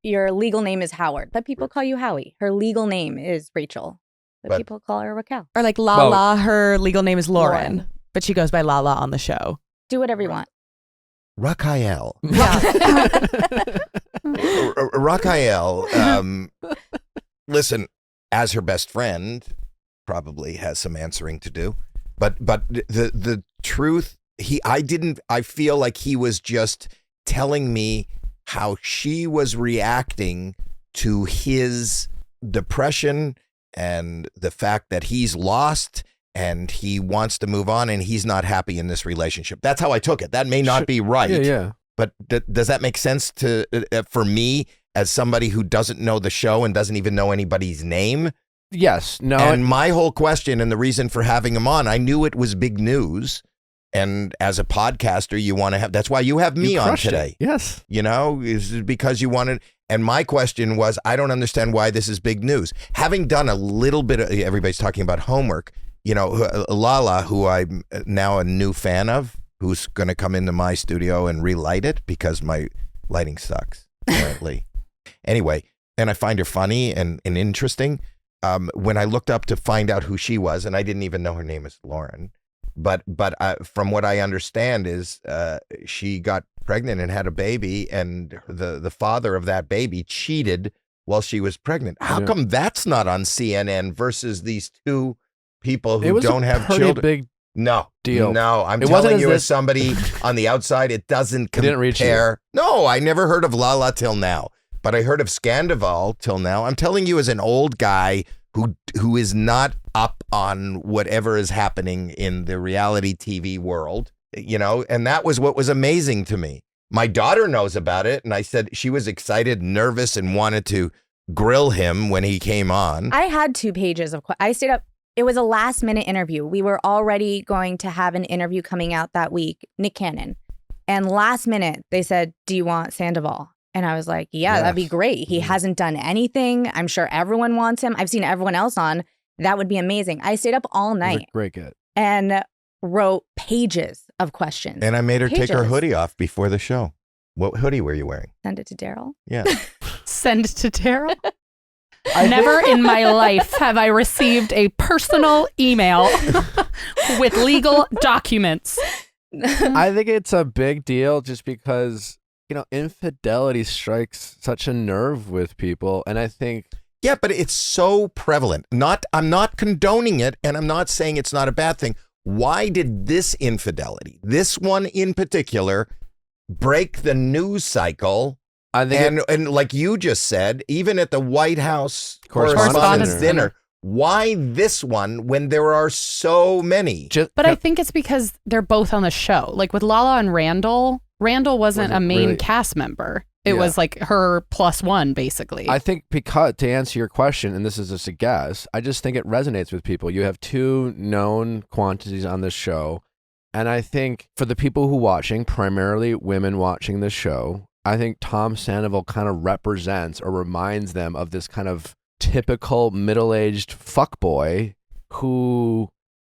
Your legal name is Howard, but people call you Howie. Her legal name is Rachel, but people call her Raquel. Or like Lala, her legal name is Lauren, but she goes by Lala on the show. Do whatever you want. Raquel. Yeah. Raquel, listen, as her best friend, probably has some answering to do. But the truth, I feel like he was just telling me how she was reacting to his depression and the fact that he's lost and he wants to move on and he's not happy in this relationship. That's how I took it. That may not be right. Yeah. But does that make sense to for me as somebody who doesn't know the show and doesn't even know anybody's name? Yes. No. And my whole question and the reason for having him on, I knew it was big news. And as a podcaster, you want to have, that's why you have me on today. Yes. You know, is because you wanted, and my question was, I don't understand why this is big news. Having done a little bit of, everybody's talking about homework, you know, Lala, who I'm now a new fan of, who's going to come into my studio and relight it because my lighting sucks, apparently. Anyway, and I find her funny and interesting. When I looked up to find out who she was, and I didn't even know her name is Lauren, but from what I understand is she got pregnant and had a baby, and the father of that baby cheated while she was pregnant. How come that's not on CNN versus these two people who don't have children? Big no deal. No, I'm It telling wasn't you as as somebody on the outside, it doesn't compare. Didn't reach you. No, I never heard of Lala till now, but I heard of Scandoval till now. I'm telling you as an old guy who is not up on whatever is happening in the reality TV world, you know, and that was what was amazing to me. My daughter knows about it, and I said she was excited, nervous, and wanted to grill him when he came on. I had 2 pages of I stayed up. It was a last minute interview. We were already going to have an interview coming out that week, Nick Cannon. And last minute, they said, do you want Sandoval? And I was like, yeah, that'd be great. He hasn't done anything. I'm sure everyone wants him. I've seen everyone else on. That would be amazing. I stayed up all night. Great get. And wrote pages of questions. And I made her take her Pages. hoodie off before the show. What hoodie were you wearing? Send it to Daryl. Yeah. Send to Daryl. Never in my life have I received a personal email with legal documents. I think it's a big deal just because, you know, infidelity strikes such a nerve with people. And I think. Yeah, but it's so prevalent. I'm not condoning it, and I'm not saying it's not a bad thing. Why did this infidelity, this one in particular, break the news cycle? I think and like you just said, even at the White House Correspondents' Correspondents' dinner. dinner, why this one when there are so many? But I think it's because they're both on the show. Like with Lala and Randall wasn't a main really- cast member. It Yeah. was like her +1, basically. I think because, to answer your question, and this is just a guess, I just think it resonates with people. You have 2 known quantities on this show. And I think for the people who watching, primarily women watching the show, I think Tom Sandoval kind of represents or reminds them of this kind of typical middle-aged fuckboy who,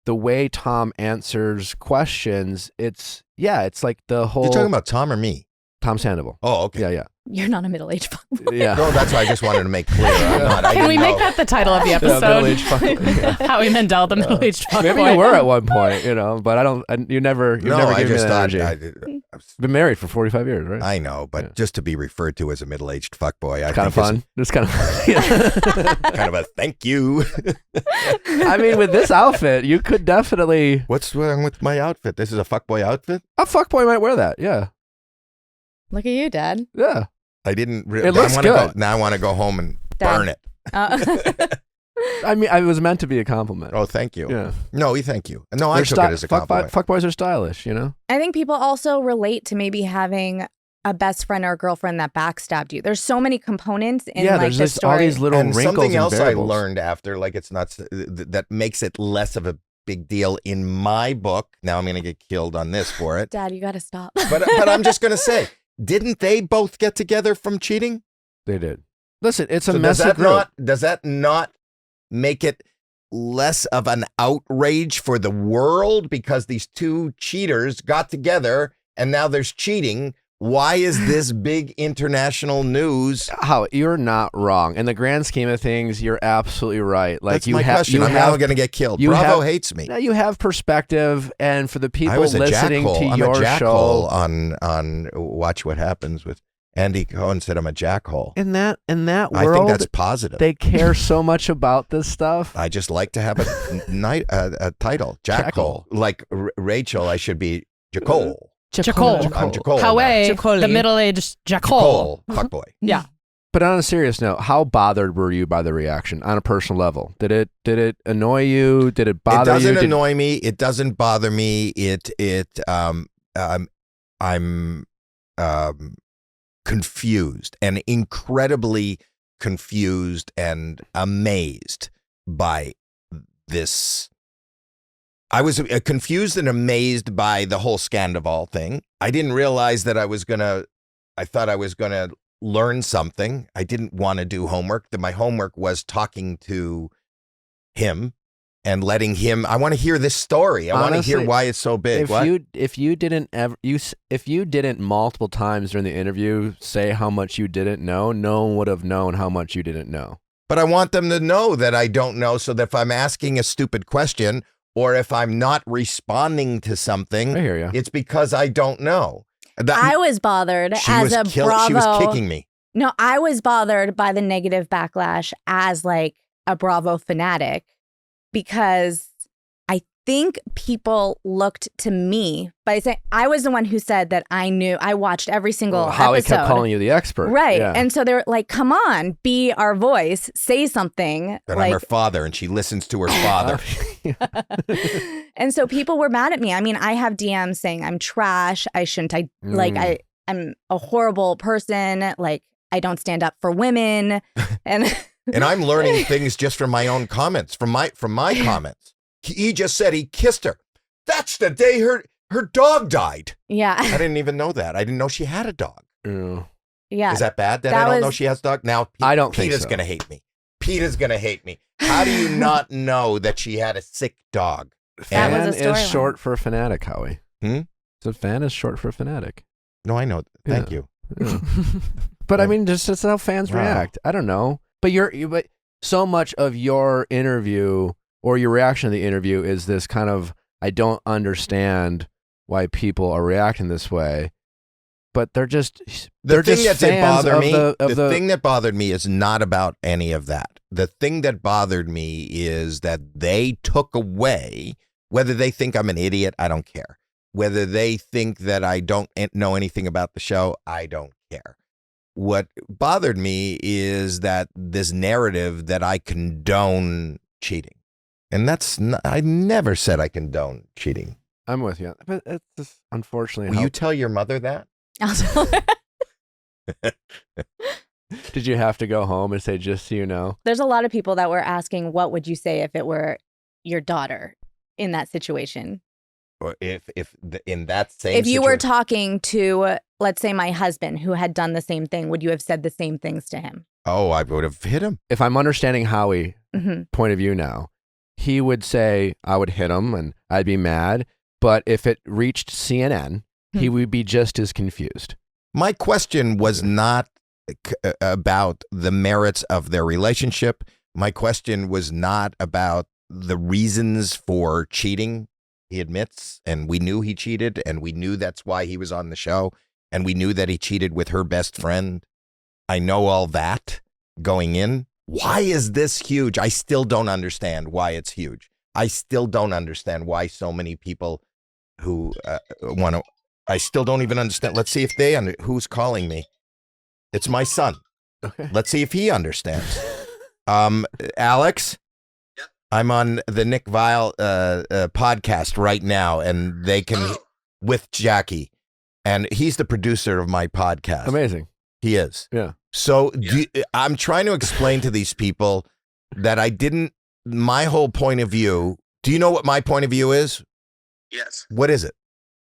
the way Tom answers questions, it's like the whole... You're talking about Tom or me? Tom Sandoval. Oh, okay. Yeah. You're not a middle-aged fuckboy. Yeah. No, that's why I just wanted to make clear. I'm not. I Can we didn't make know. that the title of the episode? middle-aged fuckboy. Howie Mandel, the middle-aged fuckboy. Maybe you were at one point, but I don't. You never. You've No, never I given just me that thought. energy. Been married for 45 years, right? I know, but just to be referred to as a middle-aged fuckboy, I Kind of think fun. It's kind of is kind of a thank you. I mean, with this outfit, you could definitely. What's wrong with my outfit? This is a fuckboy outfit? A fuckboy might wear that. Yeah. Look at you, Dad. Yeah. I didn't really. It looks good. Now I want to go home and Dad. burn it. I mean, it was meant to be a compliment. Oh, thank you. Yeah. No, thank you. No, I They're took it as a compliment. Fuckboys are stylish, I think people also relate to maybe having a best friend or a girlfriend that backstabbed you. There's so many components in Yeah, like there's the just story. all these little And wrinkles something and else variables. I learned after, like it's not that makes it less of a big deal in my book. Now I'm going to get killed on this for it. Dad, you got to stop. But I'm just going to say, didn't they both get together from cheating? They did. Listen, it's a So messy group. does that not make it less of an outrage for the world because these two cheaters got together and now there's cheating? Why is this big international news? How you're not wrong. In the grand scheme of things, you're absolutely right. Like That's you my have, question. you I'm have, now going to get killed. you Bravo have- hates me. now you have perspective, and for the I people was a listening jackhole. to I'm your a jackhole show, on Watch What Happens with Andy Cohen said I'm a jackhole. in that I world, think that's positive. they care so much about this stuff. I just like to have a title, jackhole. Like Rachel, I should be Jacole. Jacole. I'm Jacole. Howie, Jacoli. the middle-aged Jacole. Fuckboy. Yeah. But on a serious note, how bothered were you by the reaction on a personal level? Did it annoy you? Did it bother you? It doesn't annoy me. It doesn't bother me. I'm confused and incredibly confused and amazed by this. I was confused and amazed by the whole Scandoval thing. I didn't realize that I thought I was going to learn something. I didn't want to do homework. That my homework was talking to him and letting him. I want to hear this story. I want to hear Honestly, why it's so big. If you didn't multiple times during the interview say how much you didn't know, no one would have known how much you didn't know. But I want them to know that I don't know, so that if I'm asking a stupid question or if I'm not responding to something, I hear you. it's because I don't know. I was bothered as a Bravo. She was kicking me. No, I was bothered by the negative backlash as like a Bravo fanatic because I think people looked to me by saying I was the one who said that I knew. I watched every single Howie episode. kept calling you the expert. Right. Yeah. And so they're like, come on, be our voice, say something. That like, I'm her father and she listens to her father. and so people were mad at me. I mean, I have DMs saying I'm trash. I shouldn't. I'm a horrible person. Like I don't stand up for women. And And I'm learning things just from my own comments, from my comments. He just said he kissed her. That's the day her dog died. yeah. I didn't even know that. I didn't know she had a dog. Yeah. Yeah. Is that bad that That I don't know was- she has a dog? Now I don't think Peter's so. going to hate me. Peter's going to hate me. How do you not know that she had a sick dog? That was Fan a is storyline. short for fanatic, Howie. Hmm? So fan is short for fanatic. No, I know. Thank Yeah. you. Yeah. But I mean, just that's how fans Wow. react. I don't know. But but so much of your interview or your reaction to the interview is this kind of, I don't understand why people are reacting this way. But they're just The thing just that did fans bother of me, the thing that bothered me is not about any of that. The thing that bothered me is that they took away, whether they think I'm an idiot, I don't care. Whether they think that I don't know anything about the show, I don't care. What bothered me is that this narrative that I condone cheating. And I never said I condone cheating. I'm with you. But it's just unfortunately Will you tell your mother that? Did you have to go home and say, just so you know? There's a lot of people that were asking, what would you say if it were your daughter in that situation? Or in that same If you were situation- talking to, let's say, my husband who had done the same thing, would you have said the same things to him? Oh, I would have hit him. If I'm understanding Howie's Mm-hmm. point of view now, he would say I would hit him and I'd be mad. But if it reached CNN, he would be just as confused. My question was not about the merits of their relationship. My question was not about the reasons for cheating. He admits, and we knew he cheated, and we knew that's why he was on the show, and we knew that he cheated with her best friend. I know all that going in. Why is this huge? I still don't understand why it's huge. I still don't understand why so many people who want to. I still don't even understand. Let's see if who's calling me. It's my son. Okay. Let's see if he understands. Alex, yeah. I'm on the Nick Viall podcast right now, and they can with Jackie, and he's the producer of my podcast. Amazing. He is. Yeah. So I'm trying to explain to these people that my whole point of view. Do you know what my point of view is? Yes. What is it?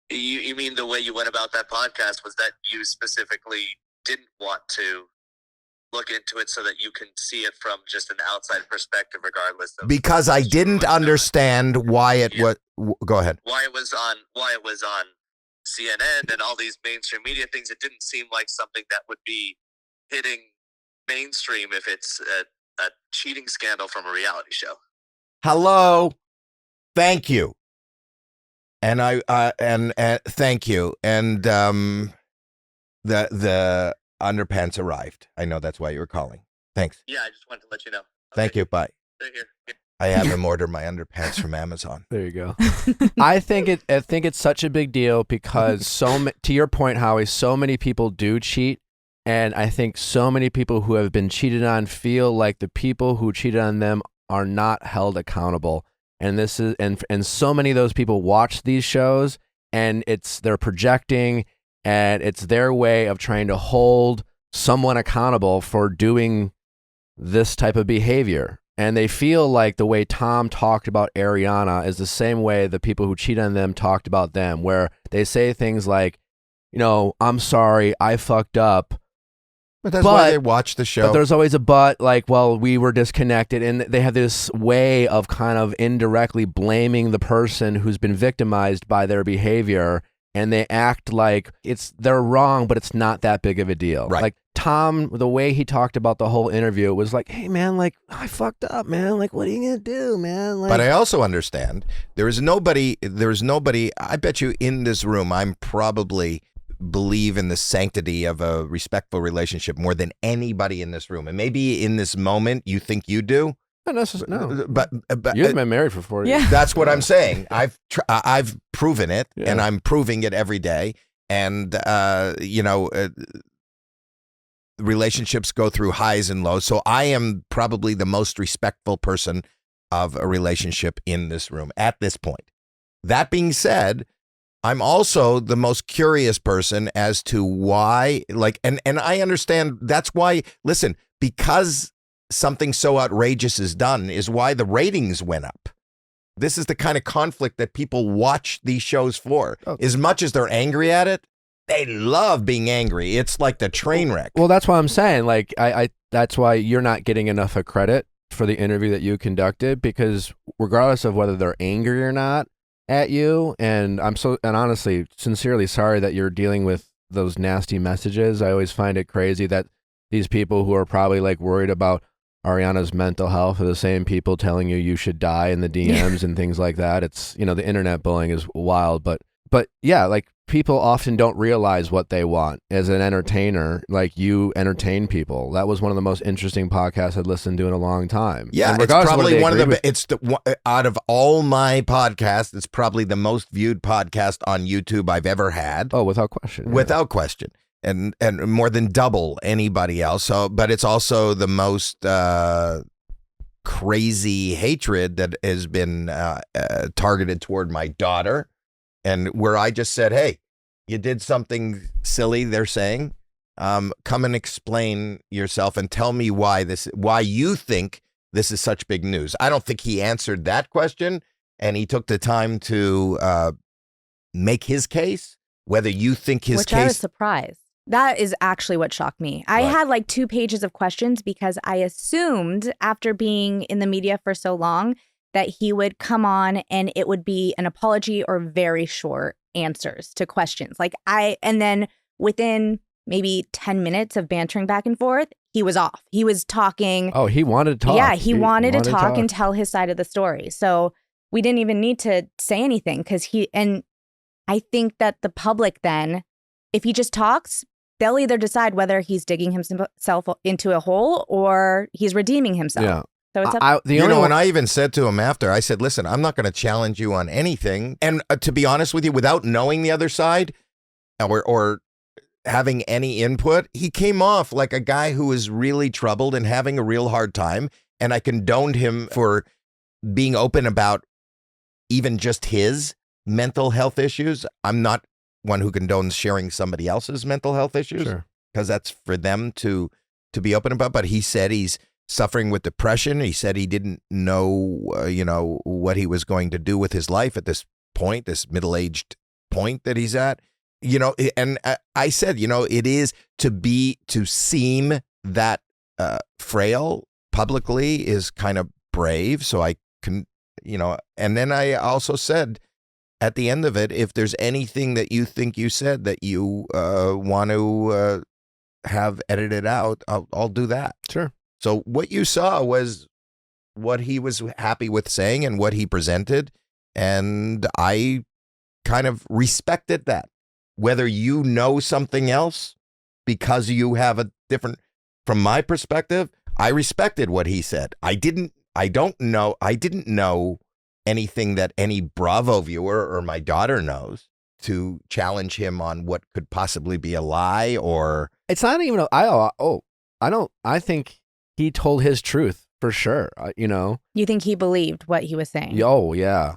You mean the way you went about that podcast was that you specifically didn't want to look into it so that you can see it from just an outside perspective, regardless of Because I didn't understand why it was. Go ahead. Why it was on CNN and all these mainstream media things. It didn't seem like something that would be hitting mainstream if it's a cheating scandal from a reality show. Hello. Thank you. And thank you. And the underpants arrived. I know that's why you were calling. Thanks. Yeah, I just wanted to let you know. Okay. Thank you. Bye. Stay here. I have him order my underpants from Amazon. There you go. I think it's such a big deal because to your point, Howie, so many people do cheat. And I think so many people who have been cheated on feel like the people who cheated on them are not held accountable. And this is and so many of those people watch these shows, and they're projecting, and it's their way of trying to hold someone accountable for doing this type of behavior. And they feel like the way Tom talked about Ariana is the same way the people who cheat on them talked about them, where they say things like, I'm sorry, I fucked up. But that's why they watch the show. But there's always a but, like, well, we were disconnected. And they have this way of kind of indirectly blaming the person who's been victimized by their behavior. And they act like they're wrong, but it's not that big of a deal. Right. Like Tom, the way he talked about the whole interview, it was like, hey, man, like, I fucked up, man. Like, what are you going to do, man? Like, but I also understand there is nobody, I bet you in this room, I'm probably believe in the sanctity of a respectful relationship more than anybody in this room. And maybe in this moment you think you do. Not necessarily, no. But you've been married for 4 years. Yeah. That's what I'm saying. I've proven it, and I'm proving it every day. And relationships go through highs and lows. So I am probably the most respectful person of a relationship in this room at this point. That being said, I'm also the most curious person as to why, and I understand that's why, listen, because something so outrageous is done is why the ratings went up. This is the kind of conflict that people watch these shows for. Okay. As much as they're angry at it, they love being angry. It's like the train wreck. Well, that's why I'm saying, like, that's why you're not getting enough of credit for the interview that you conducted, because regardless of whether they're angry or not at you, and honestly, sincerely sorry that you're dealing with those nasty messages. I always find it crazy that these people who are probably like worried about Ariana's mental health are the same people telling you should die in the DMs and things like that. It's, the internet bullying is wild, but yeah, like people often don't realize what they want as an entertainer. Like, you entertain people. That was one of the most interesting podcasts I'd listened to in a long time. Yeah, it's probably one of the, out of all my podcasts, it's probably the most viewed podcast on YouTube I've ever had. Oh, without question. Without question. And more than double anybody else. So, but it's also the most crazy hatred that has been targeted toward my daughter. And where I just said, hey, you did something silly, they're saying. Come and explain yourself and tell me why you think this is such big news. I don't think he answered that question, and he took the time to make his case. Whether you think his case, I was surprised. That is actually what shocked me. I had like 2 pages of questions because I assumed after being in the media for so long that he would come on and it would be an apology or very short answers to questions. And then within maybe 10 minutes of bantering back and forth, he was off. He was talking. Oh, he wanted to talk. Yeah, he wanted to talk and tell his side of the story. So we didn't even need to say anything because and I think that the public then, if he just talks, they'll either decide whether he's digging himself into a hole or he's redeeming himself. Yeah. So it's up. And I even said to him after, I said, listen, I'm not going to challenge you on anything. And to be honest with you, without knowing the other side or having any input, he came off like a guy who was really troubled and having a real hard time. And I condoned him for being open about even just his mental health issues. I'm not one who condones sharing somebody else's mental health issues because that's for them to be open about. But he said he's suffering with depression. He said he didn't know, what he was going to do with his life at this point, this middle-aged point that he's at. And I said, it is to seem that frail publicly is kind of brave. So I can, and then I also said at the end of it, if there's anything that you think you said that you want to have edited out, I'll do that. Sure. So what you saw was what he was happy with saying and what he presented. And I kind of respected that. Whether you know something else because you have a different, from my perspective, I respected what he said. I didn't know anything that any Bravo viewer or my daughter knows to challenge him on what could possibly be a lie or. It's not even, I think he told his truth for sure. You think he believed what he was saying? Oh, yeah.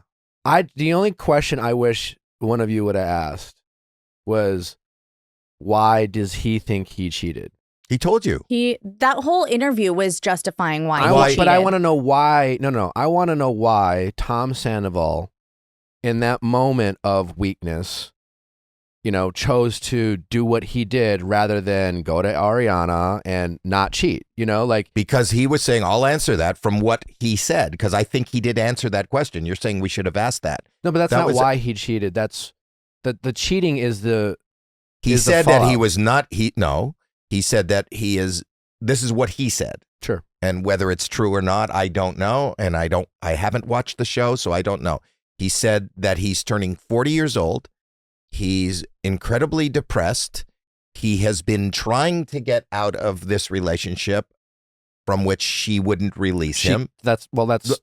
The only question I wish one of you would have asked was, why does he think he cheated? He told you. That whole interview was justifying why he cheated. But I want to know why. No. I want to know why Tom Sandoval, in that moment of weakness, chose to do what he did rather than go to Ariana and not cheat, because he was saying, I'll answer that from what he said, because I think he did answer that question. You're saying we should have asked that. No, but that's not why he cheated. That's the cheating is the. He said that he was not. He said that this is what he said. Sure. And whether it's true or not, I don't know. And I haven't watched the show, so I don't know. He said that he's turning 40 years old. He's incredibly depressed. He has been trying to get out of this relationship from which she wouldn't release him. That's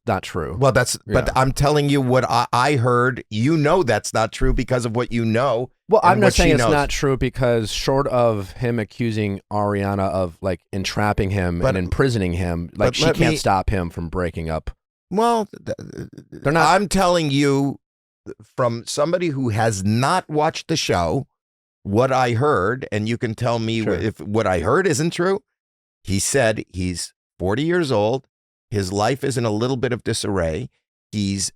not true. Well, but I'm telling you what I heard. That's not true because of what you know. Well, I'm not saying it's not true because short of him accusing Ariana of entrapping him and imprisoning him, she can't stop him from breaking up. Well, they're not. I'm telling you from somebody who has not watched the show what I heard, and you can tell me if what I heard isn't true. He said he's 40 years old. His life is in a little bit of disarray. He's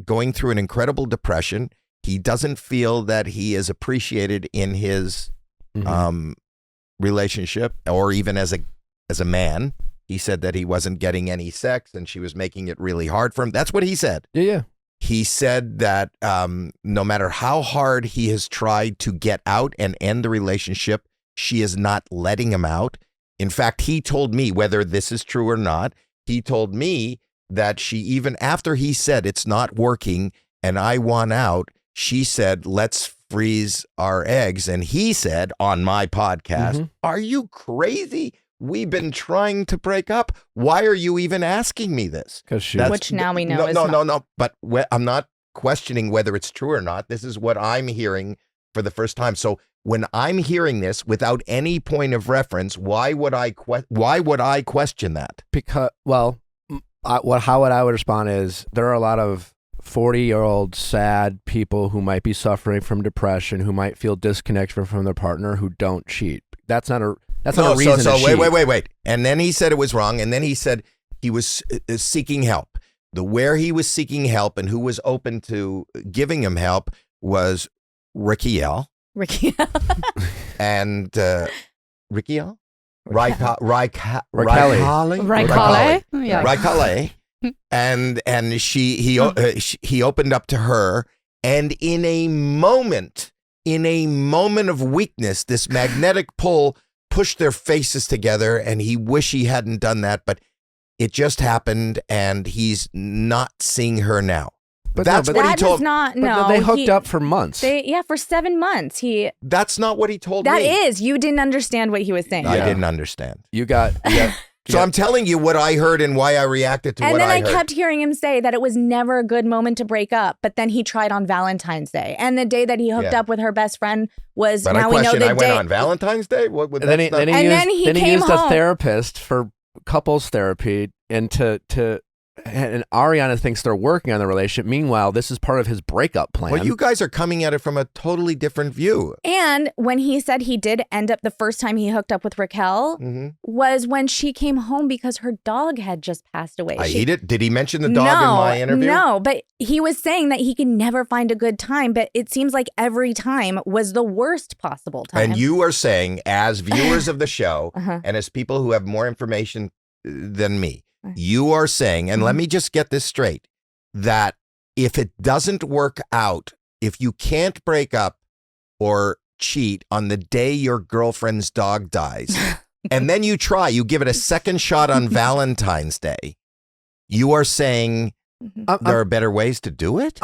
going through an incredible depression. He doesn't feel that he is appreciated in his relationship or even as a man. He said that he wasn't getting any sex and she was making it really hard for him. That's what he said. Yeah. He said that no matter how hard he has tried to get out and end the relationship, she is not letting him out. In fact, he told me, whether this is true or not, he told me that she, even after he said it's not working and I want out, she said, let's freeze our eggs. And he said on my podcast, are you crazy? We've been trying to break up. Why are you even asking me this? Which now we know is no. But I'm not questioning whether it's true or not. This is what I'm hearing for the first time. So when I'm hearing this without any point of reference, why would I question that? Because, how I would respond is there are a lot of 40-year-old sad people who might be suffering from depression, who might feel disconnected from their partner, who don't cheat. That's not a reason to cheat. Wait. And then he said it was wrong. And then he said he was seeking help. Where he was seeking help and who was open to giving him help was Viall. And Viall? Raikale. And he opened up to her, and in a moment in a moment of weakness, this magnetic pull pushed their faces together, and he wish he hadn't done that, but it just happened, and he's not seeing her now. But that's no, what he That told. does not. But No, they hooked up for months. For 7 months. That's not what he told That me. is. You didn't understand what he was saying. I Yeah. didn't understand. You got So I'm telling you what I heard and why I reacted to And what then I heard. kept hearing him say that it was never a good moment to break up, but then he tried on Valentine's Day. And the day that he hooked Yeah. up with her best friend was But now I we know question, the I day. went on Valentine's Day? What would then he And then he came used a home. therapist for couples therapy and and Ariana thinks they're working on the relationship. Meanwhile, this is part of his breakup plan. Well, you guys are coming at it from a totally different view. And when he said he did end up the first time he hooked up with Raquel was when she came home because her dog had just passed away. Did he mention the dog in my interview? No, but he was saying that he can never find a good time, but it seems like every time was the worst possible time. And you are saying, as viewers of the show Uh-huh. and as people who have more information than me, you are saying, and let me just get this straight, that if it doesn't work out, if you can't break up or cheat on the day your girlfriend's dog dies, and then you give it a second shot on Valentine's Day, you are saying there are better ways to do it?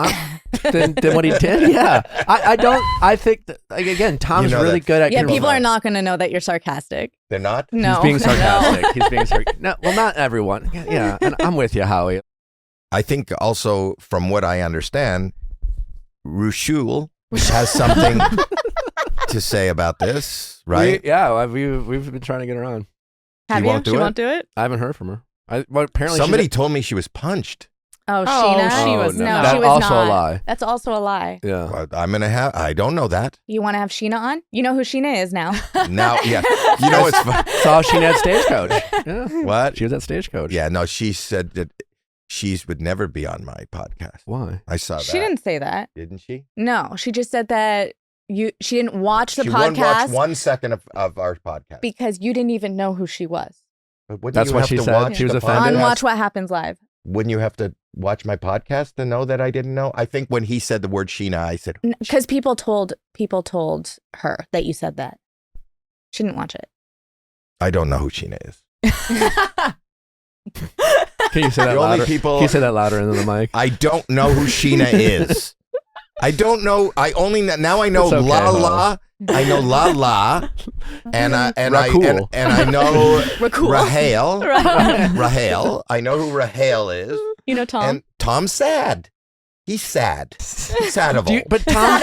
than what he did. Yeah, I think that, like, again, Tom's really good at. Yeah, people are not going to know that you're sarcastic. They're not? No. He's being sarcastic. He's being sarcastic. No, well, not everyone. Yeah, and I'm with you, Howie. I think also, from what I understand, Rushul has something to say about this, right? We've been trying to get her on. Have She you? won't do She it? won't do it? I haven't heard from her. Apparently Somebody told me she was punched. Oh, Oh, Sheena? she was no, not. That's she was also not. a lie. That's also a lie. Yeah. Well, I don't know that. You want to have Sheena on? You know who Sheena is now. Now, yeah. You know what's fun? Saw she had Stagecoach. Yeah. What? She was at Stagecoach. Yeah, no, she said that she would never be on my podcast. Why? I saw that. She didn't say that. Didn't she? No, she just said that she didn't watch the She wouldn't watch podcast 1 second of our podcast. because you didn't even know who she was. But wouldn't That's you what have she to said. watch She was the offended. On podcast? Watch What Happens Live. Wouldn't you have to watch my podcast to know that I didn't know? I think when he said the word Sheena, I said, Because people told her that you said that. She didn't watch it. I don't know who Sheena is. Can you say that The only louder? people- Can you say that louder into the mic? I don't know who Sheena is. I don't know. I only now I know It's okay, La Ho. La. I know La La, and Rakul. I know Rakul. Rahel. Rahel. I know who Rahel is. You know Tom? And Tom's sad. He's sad. Sadable. But Tom,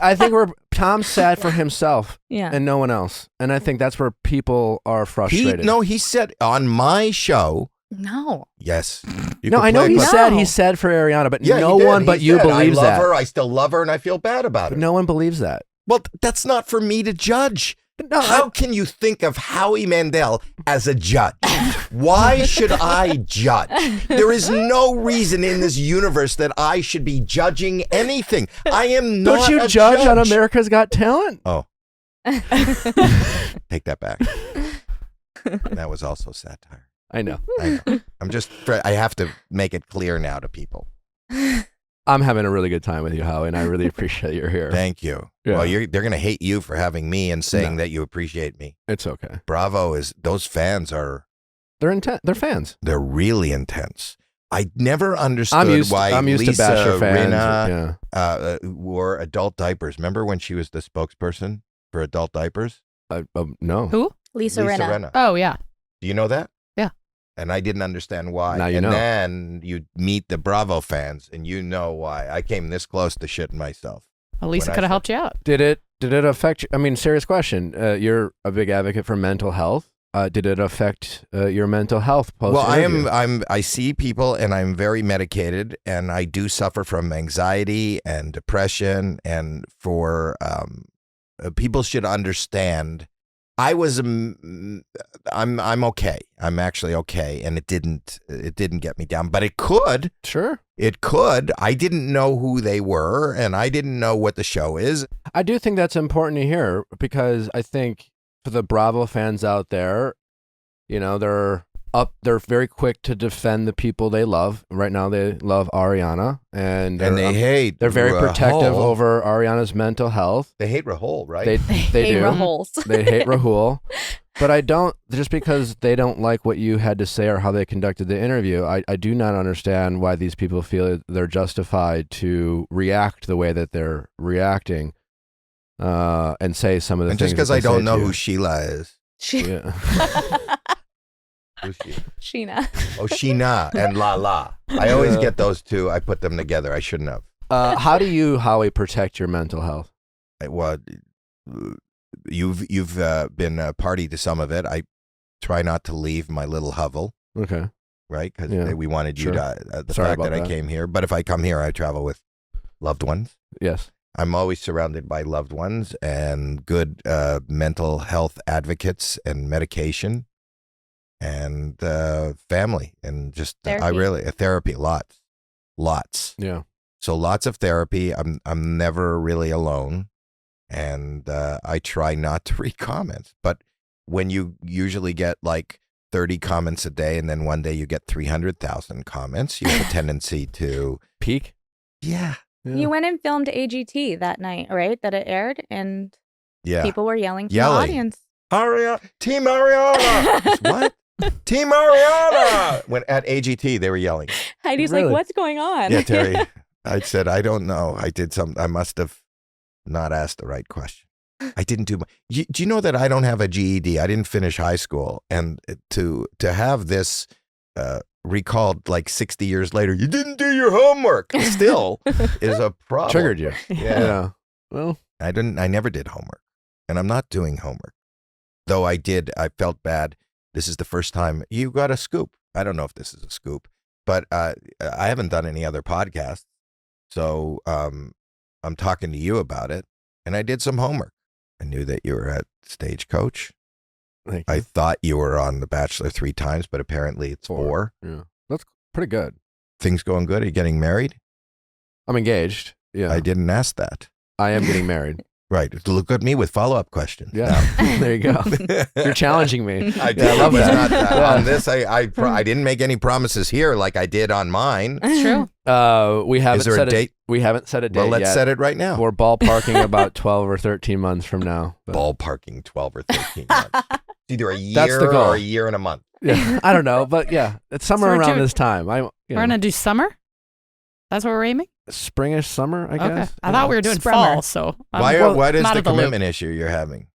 I think Tom's sad for himself Yeah. and no one else, and I think that's where people are frustrated. He said on my show. No. Yes. You No, can I know play he clip. said No. he's sad for Ariana, but Yeah, no he did. one He but you said, believes I love that. her. I still love her, and I feel bad about But it. no one believes that. Well, that's not for me to judge. No, How can you think of Howie Mandel as a judge? Why should I judge? There is no reason in this universe that I should be judging anything. I am not Don't you a judge on America's Got Talent? Oh. Take that back. That was also satire. I know. I know. I have to make it clear now to people. I'm having a really good time with you, Howie, and I really appreciate you're here. Thank you. Yeah. Well, they're going to hate you for having me and saying No. that you appreciate me. It's okay. Bravo those fans They're intense. They're fans. they're really intense. I never understood why I'm used Lisa to Basher fans. Rinna wore adult diapers. Remember when she was the spokesperson for adult diapers? No. Who? Lisa Rinna. Oh, yeah. Do you know that? Yeah. And I didn't understand why. Now you and know. then you meet the Bravo fans and you know why. I came this close to shitting myself. Well, Lisa When I could have said- helped you out. Did it affect you? I mean, serious question. You're a big advocate for mental health. Did it affect your mental health post? Well, I see people and I'm very medicated and I do suffer from anxiety and depression, and for people should understand I'm okay. I'm actually okay, and it didn't get me down, but it could. Sure. It could. I didn't know who they were, and I didn't know what the show is. I do think that's important to hear, because I think for the Bravo fans out there, you know, they're they're very quick to defend the people they love. Right now, they love Ariana, and they hate. They're very protective Rahul. over Ariana's mental health. They hate Rahul, right? They hate do. Rahuls. They hate Rahul. But I don't, just because they don't like what you had to say or how they conducted the interview, I do not understand why these people feel they're justified to react the way that they're reacting and say some of the and things. just because that I they say don't know to who you. Sheila is. Yeah. Who's she? Sheena. Oh, Sheena and La. I always get those two. I put them together. I shouldn't have. How do you, Howie, protect your mental health? Well, you've been a party to some of it. I try not to leave my little hovel, Okay. right? Because Yeah, we wanted you sure. to. The Sorry fact about that I that. came here, but if I come here, I travel with loved ones. Yes. I'm always surrounded by loved ones and good mental health advocates and medication and family and just therapy, lots. Yeah. So lots of therapy. I'm never really alone, and I try not to read comments. But when you usually get like 30 comments a day, and then one day you get 300,000 comments, you have a tendency to Peak? yeah. You went and filmed AGT that night, right? That it aired, and people were yelling from the audience. Team Ariana! What? Team Ariana! When at AGT, they were yelling. Heidi's Really? like, what's going on? Yeah, Terry. I said, I don't know. I must have not asked the right question. I didn't do. Do you know that I don't have a GED? I didn't finish high school, and to have this recalled like 60 years later, you didn't do your homework. Still is a problem. Triggered you. Yeah. Well, I never did homework, and I'm not doing homework. Though I did. I felt bad. This is the first time you got a scoop. I don't know if this is a scoop, but I haven't done any other podcasts, so I'm talking to you about it. And I did some homework. I knew that you were at Stagecoach. thank you. I thought you were on The Bachelor 3 times, but apparently it's 4. Yeah. That's pretty good. Things going good? Are you getting married? I'm engaged. Yeah. I didn't ask that. I am getting married. Right. Look at me with follow-up questions. Yeah. There you go. You're challenging me. I did. Yeah, I love He's that. not that. Yeah. On this, I didn't make any promises here like I did on mine. It's true. We haven't Is there set a date? We haven't set a date Well, let's yet. set it right now. We're ballparking about 12 or 13 months from now. but- Ballparking 12 or 13 months. It's either a That's year the goal. or a year and a month. Yeah, I don't know, but yeah, it's somewhere So we're around doing- this time. We're going to do summer? That's what we're aiming? Springish summer, I Okay. guess. I thought we were doing Sprummer. fall, so. What is not the at the loop. commitment issue you're having?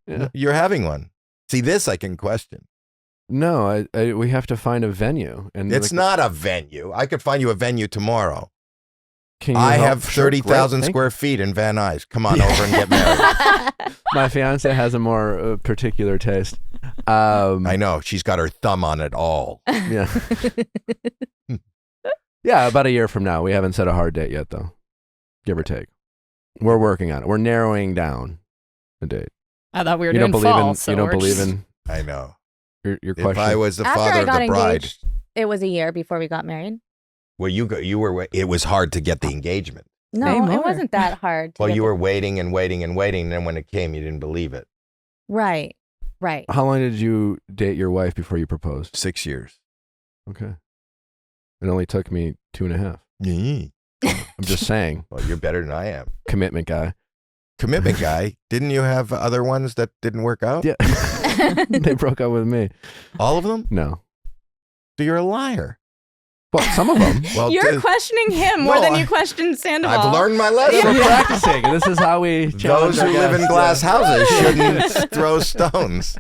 Yeah. You're having one. See, this I can question. No, we have to find a venue, and It's like, not a venue. I could find you a venue tomorrow. Can you I help? have Sure, 30,000 great, thank square feet in Van Nuys. Come on over and get married. you. My fiance has a more particular taste. I know. She's got her thumb on it all. Yeah. Yeah, about a year from now. We haven't set a hard date yet, though. Give or take. We're working on it. We're narrowing down a date. I thought we were You doing don't believe fall, in. so You don't we're believe just- in I know. your If question. I was the After father I of got the bride, engaged, it was a year before we got married. well, you were. It was hard to get the engagement. No, Name it more. wasn't that hard. Well, you were waiting and waiting and waiting, and then when it came, you didn't believe it. Right. How long did you date your wife before you proposed? 6 years. Okay. It only took me 2.5. I'm just saying. Well, you're better than I am. Commitment guy. Commitment guy. Didn't you have other ones that didn't work out? Yeah. They broke up with me. All of them? No. So you're a liar. Well, some of them. Well, You're questioning him more No, than I- you questioned Sandoval. I've learned my lesson. We're practicing. This is how we Those challenge who our live in guests. glass Yeah. houses shouldn't throw stones.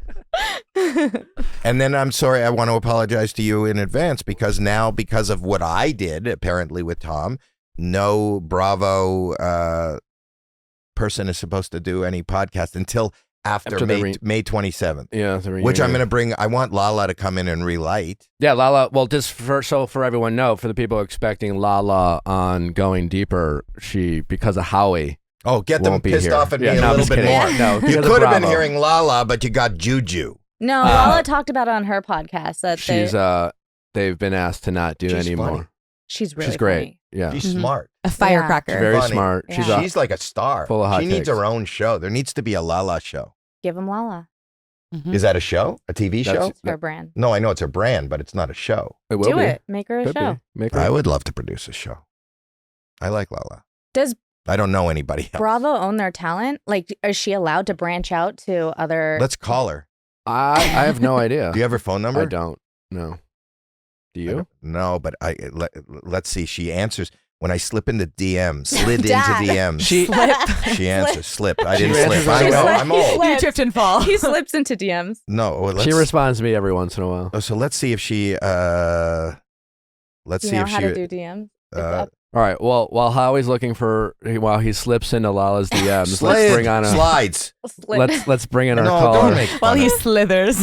And then I'm sorry, I want to apologize to you in advance because now, because of what I did, apparently with Tom, no Bravo person is supposed to do any podcast until after After the May 27th. Yeah, the Which I'm reunion. going to bring. I want Lala to come in and relight. Yeah, Lala. Well, just for everyone know, for the people expecting Lala on Going Deeper, because of Howie. Oh, get them Won't be pissed here. off at Yeah, me no, a I'm little just bit kidding. more. No, You because of could have been Bravo. hearing Lala, but you got Juju. No, Lala talked about it on her podcast that She's they've been asked to not do She's anymore. funny. she's really She's great. funny. Yeah, She's Mhm. smart. A firecracker. very funny. smart. Yeah. She's She's like a star. full of hot She needs takes. her own show. There needs to be a Lala show. Give him Lala. Is that a show? A TV show? It's her brand. No, I know it's a brand, but it's not a show. It will Do be. it. Make her a Could show. be. Make her. I would love to produce a show. I like Lala. Does I don't know anybody else. Bravo own their talent? Like, is she allowed to branch out to other? Let's call her. I have no idea. Do you have her phone number? I don't. No. Do you? No, but let's see. She answers when I slip into DMs. Slid Dad. into DMs. She answers. Slip. I didn't She slip. answers I right know. away. I'm old. You tripped and fall. He slips into DMs. No. Well, She responds to me every once in a while. So let's see if she. Let's You see know if how she. to do DMs? It's up. All right. Well, while Howie's looking for, while he slips into Lala's DMs, let's bring on a slides. let's bring in our No, caller. don't make fun While of he it. slithers.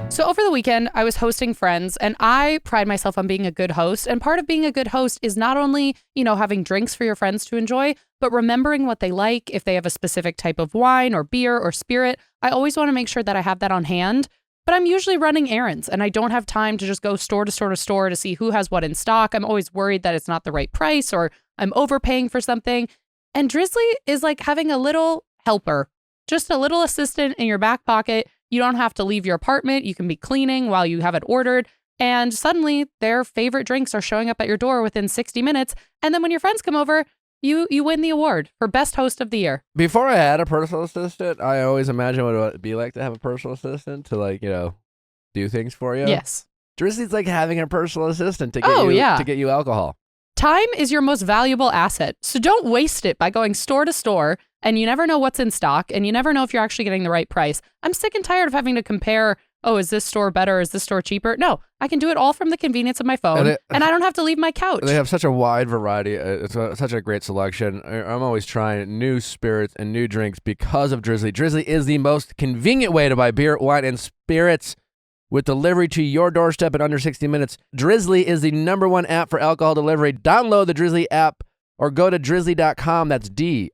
So over the weekend, I was hosting friends, and I pride myself on being a good host. And part of being a good host is not only, having drinks for your friends to enjoy, but remembering what they like. If they have a specific type of wine or beer or spirit, I always want to make sure that I have that on hand. But I'm usually running errands, and I don't have time to just go store to store to store to see who has what in stock. I'm always worried that it's not the right price or I'm overpaying for something. And Drizly is like having a little helper, just a little assistant in your back pocket. You don't have to leave your apartment. You can be cleaning while you have it ordered. And suddenly their favorite drinks are showing up at your door within 60 minutes. And then when your friends come over, you win the award for best host of the year. Before I had a personal assistant, I always imagined what it would be like to have a personal assistant to do things for you. Yes. Drizly's like having a personal assistant to get you alcohol. Time is your most valuable asset. So don't waste it by going store to store, and you never know what's in stock, and you never know if you're actually getting the right price. I'm sick and tired of having to compare, is this store better? Is this store cheaper? No, I can do it all from the convenience of my phone, and I don't have to leave my couch. They have such a wide variety. It's such a great selection. I'm always trying new spirits and new drinks because of Drizly. Drizly is the most convenient way to buy beer, wine, and spirits with delivery to your doorstep in under 60 minutes. Drizly is the #1 app for alcohol delivery. Download the Drizly app or go to drizly.com. That's DRIZLY.com.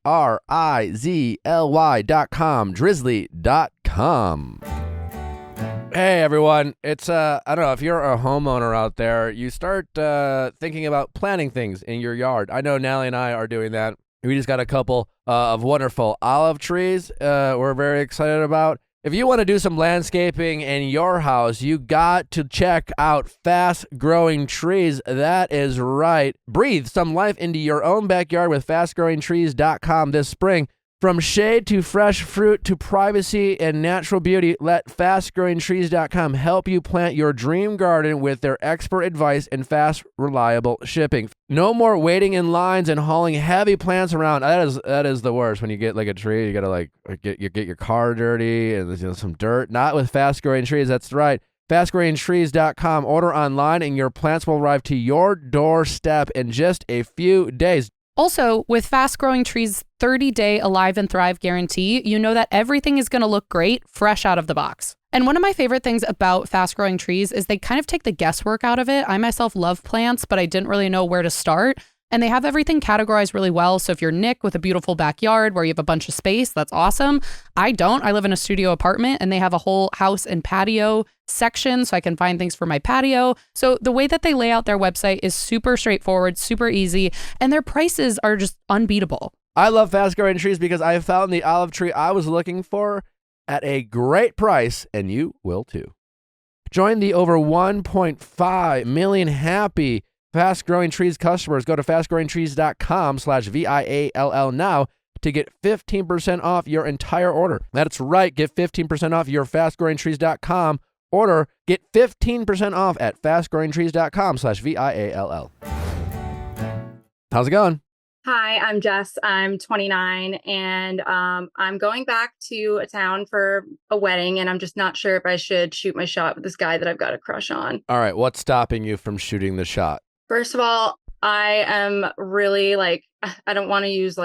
Drizly.com. Hey, everyone. It's, I don't know, if you're a homeowner out there, you start thinking about planting things in your yard. I know Nally and I are doing that. We just got a couple of wonderful olive trees we're very excited about. If you want to do some landscaping in your house, you got to check out Fast Growing Trees. That is right. Breathe some life into your own backyard with fastgrowingtrees.com this spring. From shade to fresh fruit to privacy and natural beauty, let fastgrowingtrees.com help you plant your dream garden with their expert advice and fast, reliable shipping. No more waiting in lines and hauling heavy plants around. That is the worst. When you get like a tree, you gotta get your car dirty and there's some dirt. Not with Fast Growing Trees. That's right. Fastgrowingtrees.com. Order online and your plants will arrive to your doorstep in just a few days. Also, with Fast Growing Trees' 30-day Alive and Thrive guarantee, you know that everything is going to look great fresh out of the box. And one of my favorite things about Fast Growing Trees is they kind of take the guesswork out of it. I myself love plants, but I didn't really know where to start. And they have everything categorized really well. So if you're Nick with a beautiful backyard where you have a bunch of space, that's awesome. I don't. I live in a studio apartment and they have a whole house and patio section so I can find things for my patio. So the way that they lay out their website is super straightforward, super easy, and their prices are just unbeatable. I love Fast Growing Trees because I found the olive tree I was looking for at a great price, and you will too. Join the over 1.5 million happy Fast Growing Trees customers. Go to fastgrowingtrees.com/VIALL now to get 15% off your entire order. That's right. Get 15% off your fastgrowingtrees.com order. Get 15% off at fastgrowingtrees.com/VIALL. How's it going? Hi, I'm Jess. I'm 29 and I'm going back to a town for a wedding and I'm just not sure if I should shoot my shot with this guy that I've got a crush on. All right. What's stopping you from shooting the shot? First of all, I am really I don't want to use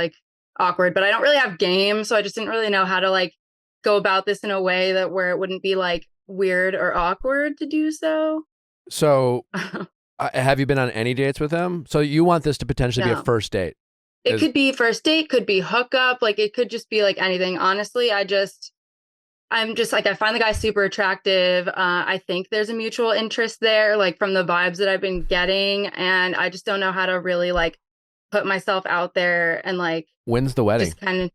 awkward, but I don't really have game. So I just didn't really know how to go about this in a way that where it wouldn't be weird or awkward to do so. So have you been on any dates with him? So you want this to potentially be a first date? It could be first date, could be hookup. It could just be anything. Honestly, I'm just I find the guy super attractive. I think there's a mutual interest there, from the vibes that I've been getting. And I just don't know how to really put myself out there and When's the wedding? Just kind of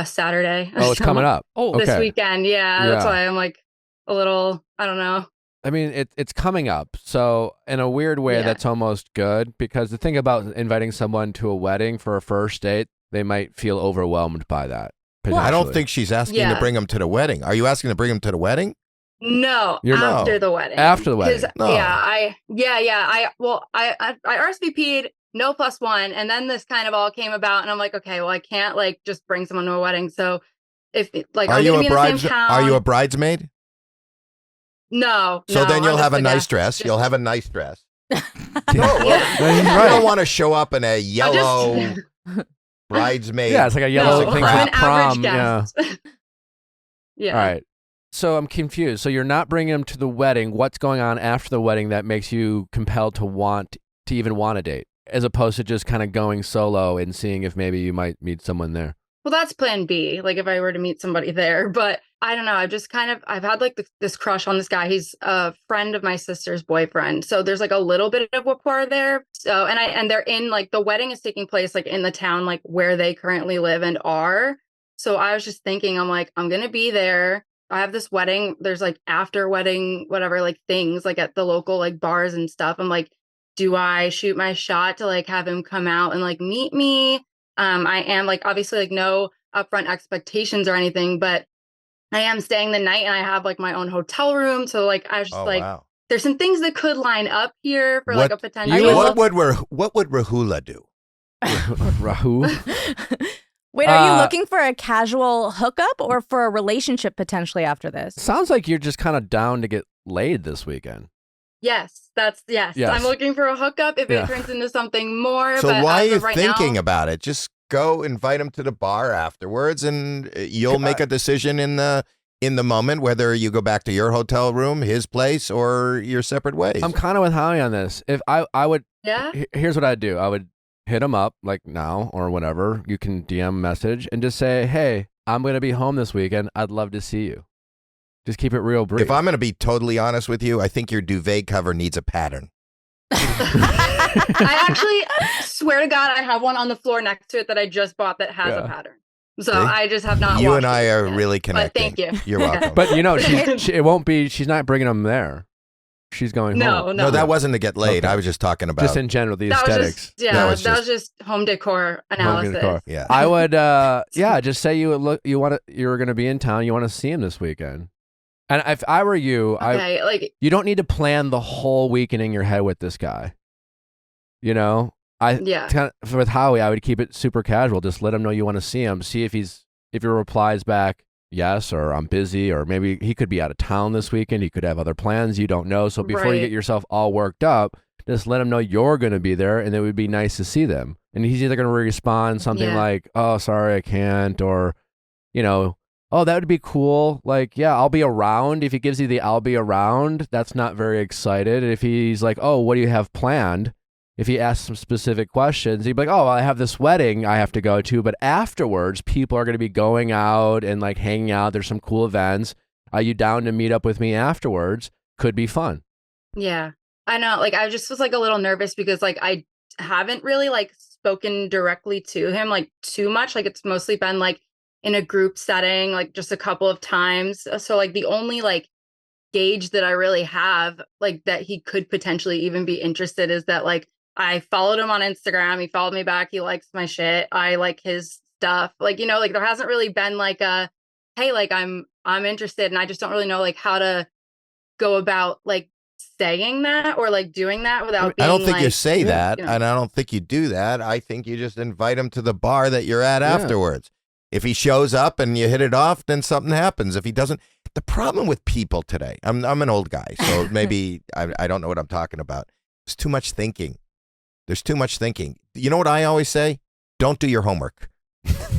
Saturday. Oh, it's coming up. Oh, This okay. weekend. Yeah, that's Yeah. why I'm like a little, I don't know. I mean, it's coming up. So in a weird way, Yeah. that's almost good, because the thing about inviting someone to a wedding for a first date, they might feel overwhelmed by that. Well, I don't potentially. think she's asking to Yeah. bring him to the wedding. Are you asking to bring him to the wedding? No, You're after not. the wedding. After the wedding. 'Cause, No. Yeah, I RSVP'd no +1, and then this kind of all came about, and I'm like, okay, well, I can't like just bring someone to a wedding. So if like Are I'm you gonna a be in the bride? same town. Are you a bridesmaid? No. So no, then you'll I'm have just a the nice guest. dress. Just- You'll have a nice dress. Yeah. Well, he's You right. don't want to show up in a I yellow just- bridesmaid. Yeah, it's like a yellow no, thing I'm for an the prom. average Yeah. guest. Yeah. All right. So I'm confused. So you're not bringing him to the wedding. What's going on after the wedding that makes you compelled to even want a date, as opposed to just kind of going solo and seeing if maybe you might meet someone there? Well, that's plan B, like if I were to meet somebody there. But I don't know. I've had like this crush on this guy. He's a friend of my sister's boyfriend. So there's like a little bit of rapport there. So, and they're in like, the wedding is taking place like in the town, like where they currently live and are. So I was just thinking, I'm like, I'm going to be there. I have this wedding. There's like after wedding, whatever, like things like at the local like bars and stuff. I'm like, do I shoot my shot to like have him come out and like meet me? I am like, obviously like no upfront expectations or anything, but I am staying the night and I have like my own hotel room. So like, I was just wow. there's some things that could line up here for like a potential. What would Rahula do? Rahu? Wait, are you looking for a casual hookup or for a relationship potentially after this? Sounds like you're just kind of down to get laid this weekend. Yes, yes. Yes. I'm looking for a hookup if Yeah. it turns into something more. So but why are as you of right thinking now, about it? Just go invite him to the bar afterwards, and you'll make a decision in the moment whether you go back to your hotel room, his place, or your separate ways. I'm kind of with Howie on this. If I would, Yeah. Here's what I'd do. I would hit him up like now or whatever. You can DM message and just say, hey, I'm going to be home this weekend. I'd love to see you. Just keep it real brief. If I'm going to be totally honest with you, I think your duvet cover needs a pattern. I actually swear to God, I have one on the floor next to it that I just bought that has a pattern. So See? I just have not. You washed and I it are yet. really But connecting. thank you. You're welcome. But you know, it won't be. She's not bringing him there. She's going home. No, that wasn't to get laid. Okay. I was just talking about Just in general, the That was aesthetics. just, that was just home decor analysis. decor. Yeah. I would, just say you were going to be in town. You want to see him this weekend. And if I were you, Okay, you don't need to plan the whole weekend in your head with this guy. You know, with Howie, I would keep it super casual. Just let him know you want to see him. See if he replies back yes, or I'm busy, or maybe he could be out of town this weekend. He could have other plans you don't know. So before you get yourself all worked up, just let him know you're going to be there, and it would be nice to see them. And he's either going to respond something like, "Oh, sorry, I can't," or, you know, "Oh, that would be cool. Like, yeah, I'll be around." If he gives you the "I'll be around," that's not very excited. If he's like, "Oh, what do you have planned?" If he asks some specific questions, he'd be like, "Oh, I have this wedding I have to go to, but afterwards, people are going to be going out and like hanging out. There's some cool events. Are you down to meet up with me afterwards? Could be fun." Yeah, I know. Like, I just was like a little nervous because like I haven't really like spoken directly to him like too much. Like, it's mostly been like in a group setting, like just a couple of times. So like the only like gauge that I really have like that he could potentially even be interested is that like I followed him on Instagram. He followed me back. He likes my shit. I like his stuff. Like, you know, like there hasn't really been like a, hey, like I'm interested, and I just don't really know like how to go about like saying that or like doing that without being I don't think you like, say that, you know. and I don't think you do that. I think you just invite him to the bar that you're at afterwards. If he shows up and you hit it off, then something happens. If he doesn't, the problem with people today, I'm an old guy, so maybe I don't know what I'm talking about. There's too much thinking. There's too much thinking. You know what I always say? Don't do your homework.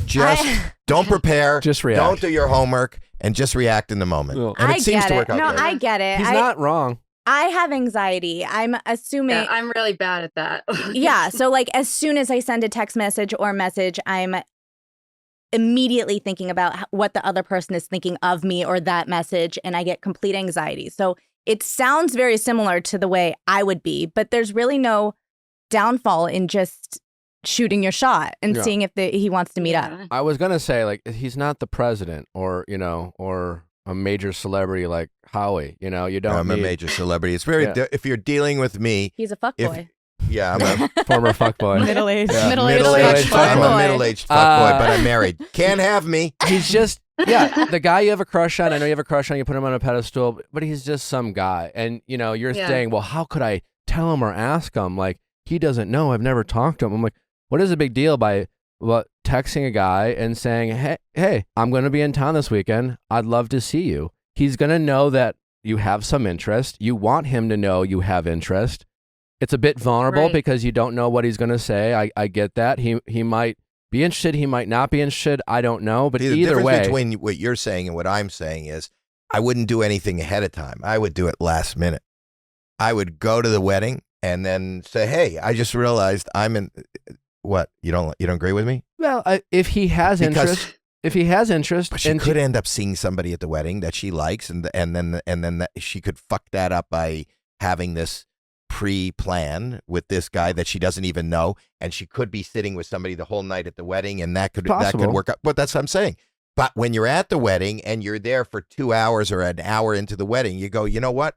Just don't prepare. Just react. Don't do your homework and just react in the moment. Well, and it I seems get to work it. out. No, good. I get it. He's not wrong. I have anxiety. I'm assuming. Yeah, I'm really bad at that. Yeah. So like as soon as I send a text message or message, I'm immediately thinking about what the other person is thinking of me or that message, and I get complete anxiety. So it sounds very similar to the way I would be, but there's really no downfall in just shooting your shot and Yeah. seeing if he wants to meet up. I was gonna say like he's not the president or or a major celebrity like Howie. You don't. I'm a need- major celebrity. It's very Yeah. if you're dealing with me. He's a fuckboy. Yeah, I'm a former fuckboy. Middle-aged. Yeah. Middle-aged I'm a fuckboy. middle-aged fuckboy, but I'm married. Can't have me. He's just the guy you have a crush on. I know you have a crush on. You put him on a pedestal, but he's just some guy. And you're Yeah. saying, well, how could I tell him or ask him? Like he doesn't know. I've never talked to him. I'm like, what is the big deal by texting a guy and saying, hey, I'm going to be in town this weekend. I'd love to see you. He's going to know that you have some interest. You want him to know you have interest. It's a bit vulnerable Right. because you don't know what he's going to say. I get that. He might be interested. He might not be interested. I don't know. But See, the either difference way, between what you're saying and what I'm saying is I wouldn't do anything ahead of time. I would do it last minute. I would go to the wedding and then say, hey, I just realized I'm in. What? You don't agree with me? well, if he has interest, But she could end up seeing somebody at the wedding that she likes, and then she could fuck that up by having this pre-plan with this guy that she doesn't even know, and she could be sitting with somebody the whole night at the wedding, and that could Possible. work out. But that's what I'm saying. But when you're at the wedding and you're there for 2 hours or an hour into the wedding, you go, you know what?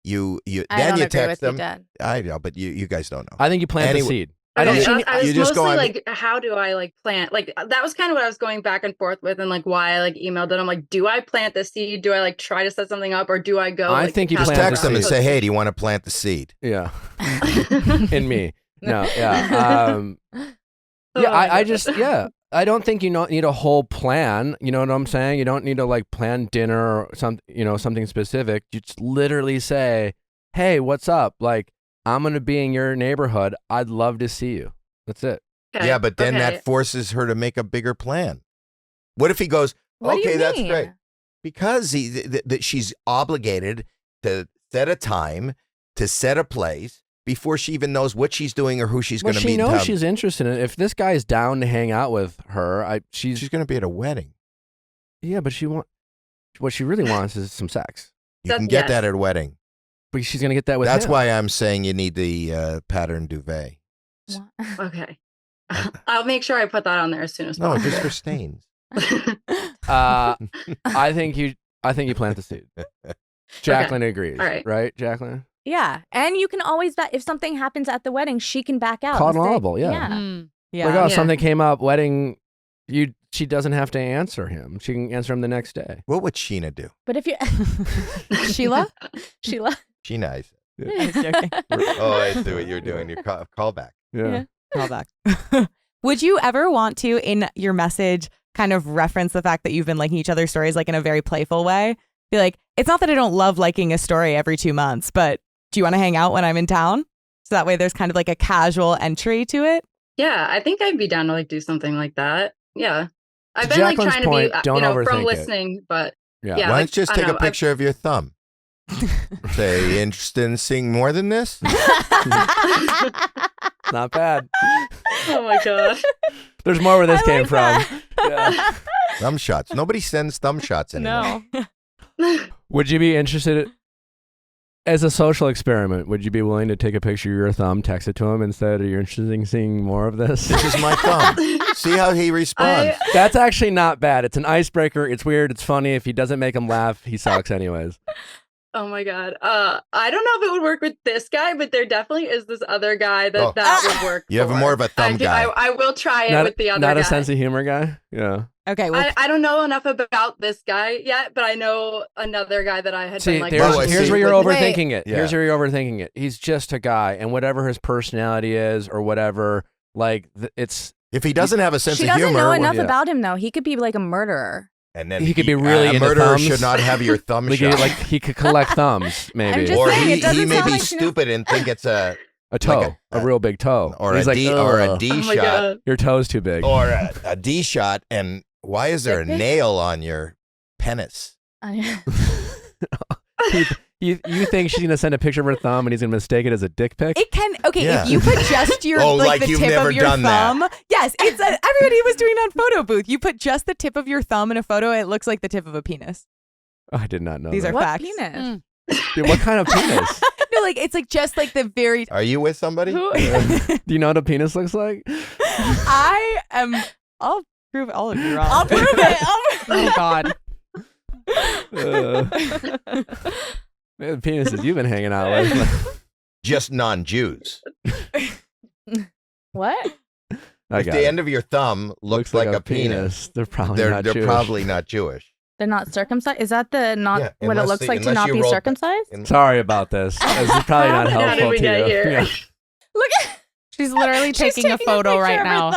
You I then don't you agree text with you, them. Dad. I know, but you guys don't know. I think you plant the Anyway. seed. I Okay, don't- I was you just go mostly on- like, how do I like plant? Like that was kind of what I was going back and forth with, and like why I like emailed it. I'm like, do I plant the seed? Do I like try to set something up, or do I go? I like, think you Just plant the text them and seed. say, hey, do you want to plant the seed? Yeah, in me. No, yeah. Oh Yeah, my I goodness. just I don't think you need a whole plan. You know what I'm saying? You don't need to like plan dinner or something specific. You just literally say, "Hey, what's up? Like, I'm gonna be in your neighborhood. I'd love to see you." That's it. Okay, Yeah, but then okay. that forces her to make a bigger plan. What if he goes, What do you okay, that's mean? great. Because that she's obligated to set a time, to set a place before she even knows what she's doing or who she's Well, going to she meet. in knows town. she's interested in it. If this guy's down to hang out with her, She's going to be at a wedding. yeah, but what she really wants is some sex. You That's- can get yes. that at a wedding. But she's gonna get that with That's him. why I'm saying you need the pattern duvet. Okay, I'll make sure I put that on there as soon as No, possible. just for stains. I think you plant the seed. Jackelyn agrees. All right. Right, Jackelyn? Yeah, and you can always if something happens at the wedding, she can back out. Call and an say- audible, yeah. Yeah. Like, oh, Yeah. something came up, wedding. She doesn't have to answer him. She can answer him the next day. What would Sheena do? But if you, Sheila? Sheila, Sheena, I said. I was joking. Oh, I see what you're doing. Your call back. Yeah. Call back. Would you ever want to, in your message, kind of reference the fact that you've been liking each other's stories like in a very playful way? Be like, it's not that I don't love liking a story every 2 months, but do you want to hang out when I'm in town? So that way there's kind of like a casual entry to it. Yeah, I think I'd be down to like do something like that. Yeah, I've To been like Jacqueline's trying to point, be, don't overthink from it. listening, but Yeah. Yeah, Why like, don't you just I take know, a picture of your thumb? Say, interested in seeing more than this? Not bad. oh my gosh. There's more where this I came like from. that. Yeah. Thumb shots. Nobody sends thumb shots anymore. No. Would you be interested as a social experiment? Would you be willing to take a picture of your thumb, text it to him, and say, "Are you interested in seeing more of this?" This is my thumb. See how he responds. That's actually not bad. It's an icebreaker. It's weird. It's funny. If he doesn't make him laugh, he sucks anyways. Oh my god. I don't know if it would work with this guy, but there definitely is this other guy that Oh. that would work. You have for. more of a thumb guy. I will try it with the other not guy. a sense of humor guy. Yeah. Okay. Well, I don't know enough about this guy yet, but I know another guy that I had See, been like. Oh, I here's see. where you're Wait. overthinking it. Yeah. Here's where you're overthinking it. He's just a guy, and whatever his personality is, or whatever, like it's. If he doesn't have a sense she of doesn't humor, know enough yeah. about him though. He could be like a murderer. and then He could be really a into murderer thumbs. should not have your thumb Like, shot. he could collect thumbs, maybe, just or saying, it he doesn't may sound be like she knows- stupid and think it's a a toe, like a real big toe, or He's a like, D or a "Ugh, D Oh my shot god. your toe's too big. or a D shot. And why is there a Dick pic? nail on your penis? You think she's gonna send a picture of her thumb and he's gonna mistake it as a dick pic? it can. Okay. Yeah. If you put just your Oh, like like the you've tip never of your done that. thumb. Yes. It's everybody was doing it on photo booth. You put just the tip of your thumb in a photo. It looks like the tip of a penis. I did not know. These that. are What facts. penis? Dude, what kind of penis? No, like it's like just like the very. Are you with somebody? Who? Do you know what a penis looks like? I'll prove all of you wrong. I'll prove it. Oh God. Man, the penises you've been hanging out with. Just non-Jews. What? If the end of your thumb looks like a penis, they're probably not they're Jewish. probably not Jewish. They're not circumcised? Is that the not Yeah, what it unless looks the- like to unless not you be roll- circumcised? Sorry about this. This is probably not How did helpful we to get you. here? Yeah. Look at She's literally taking a photo right now.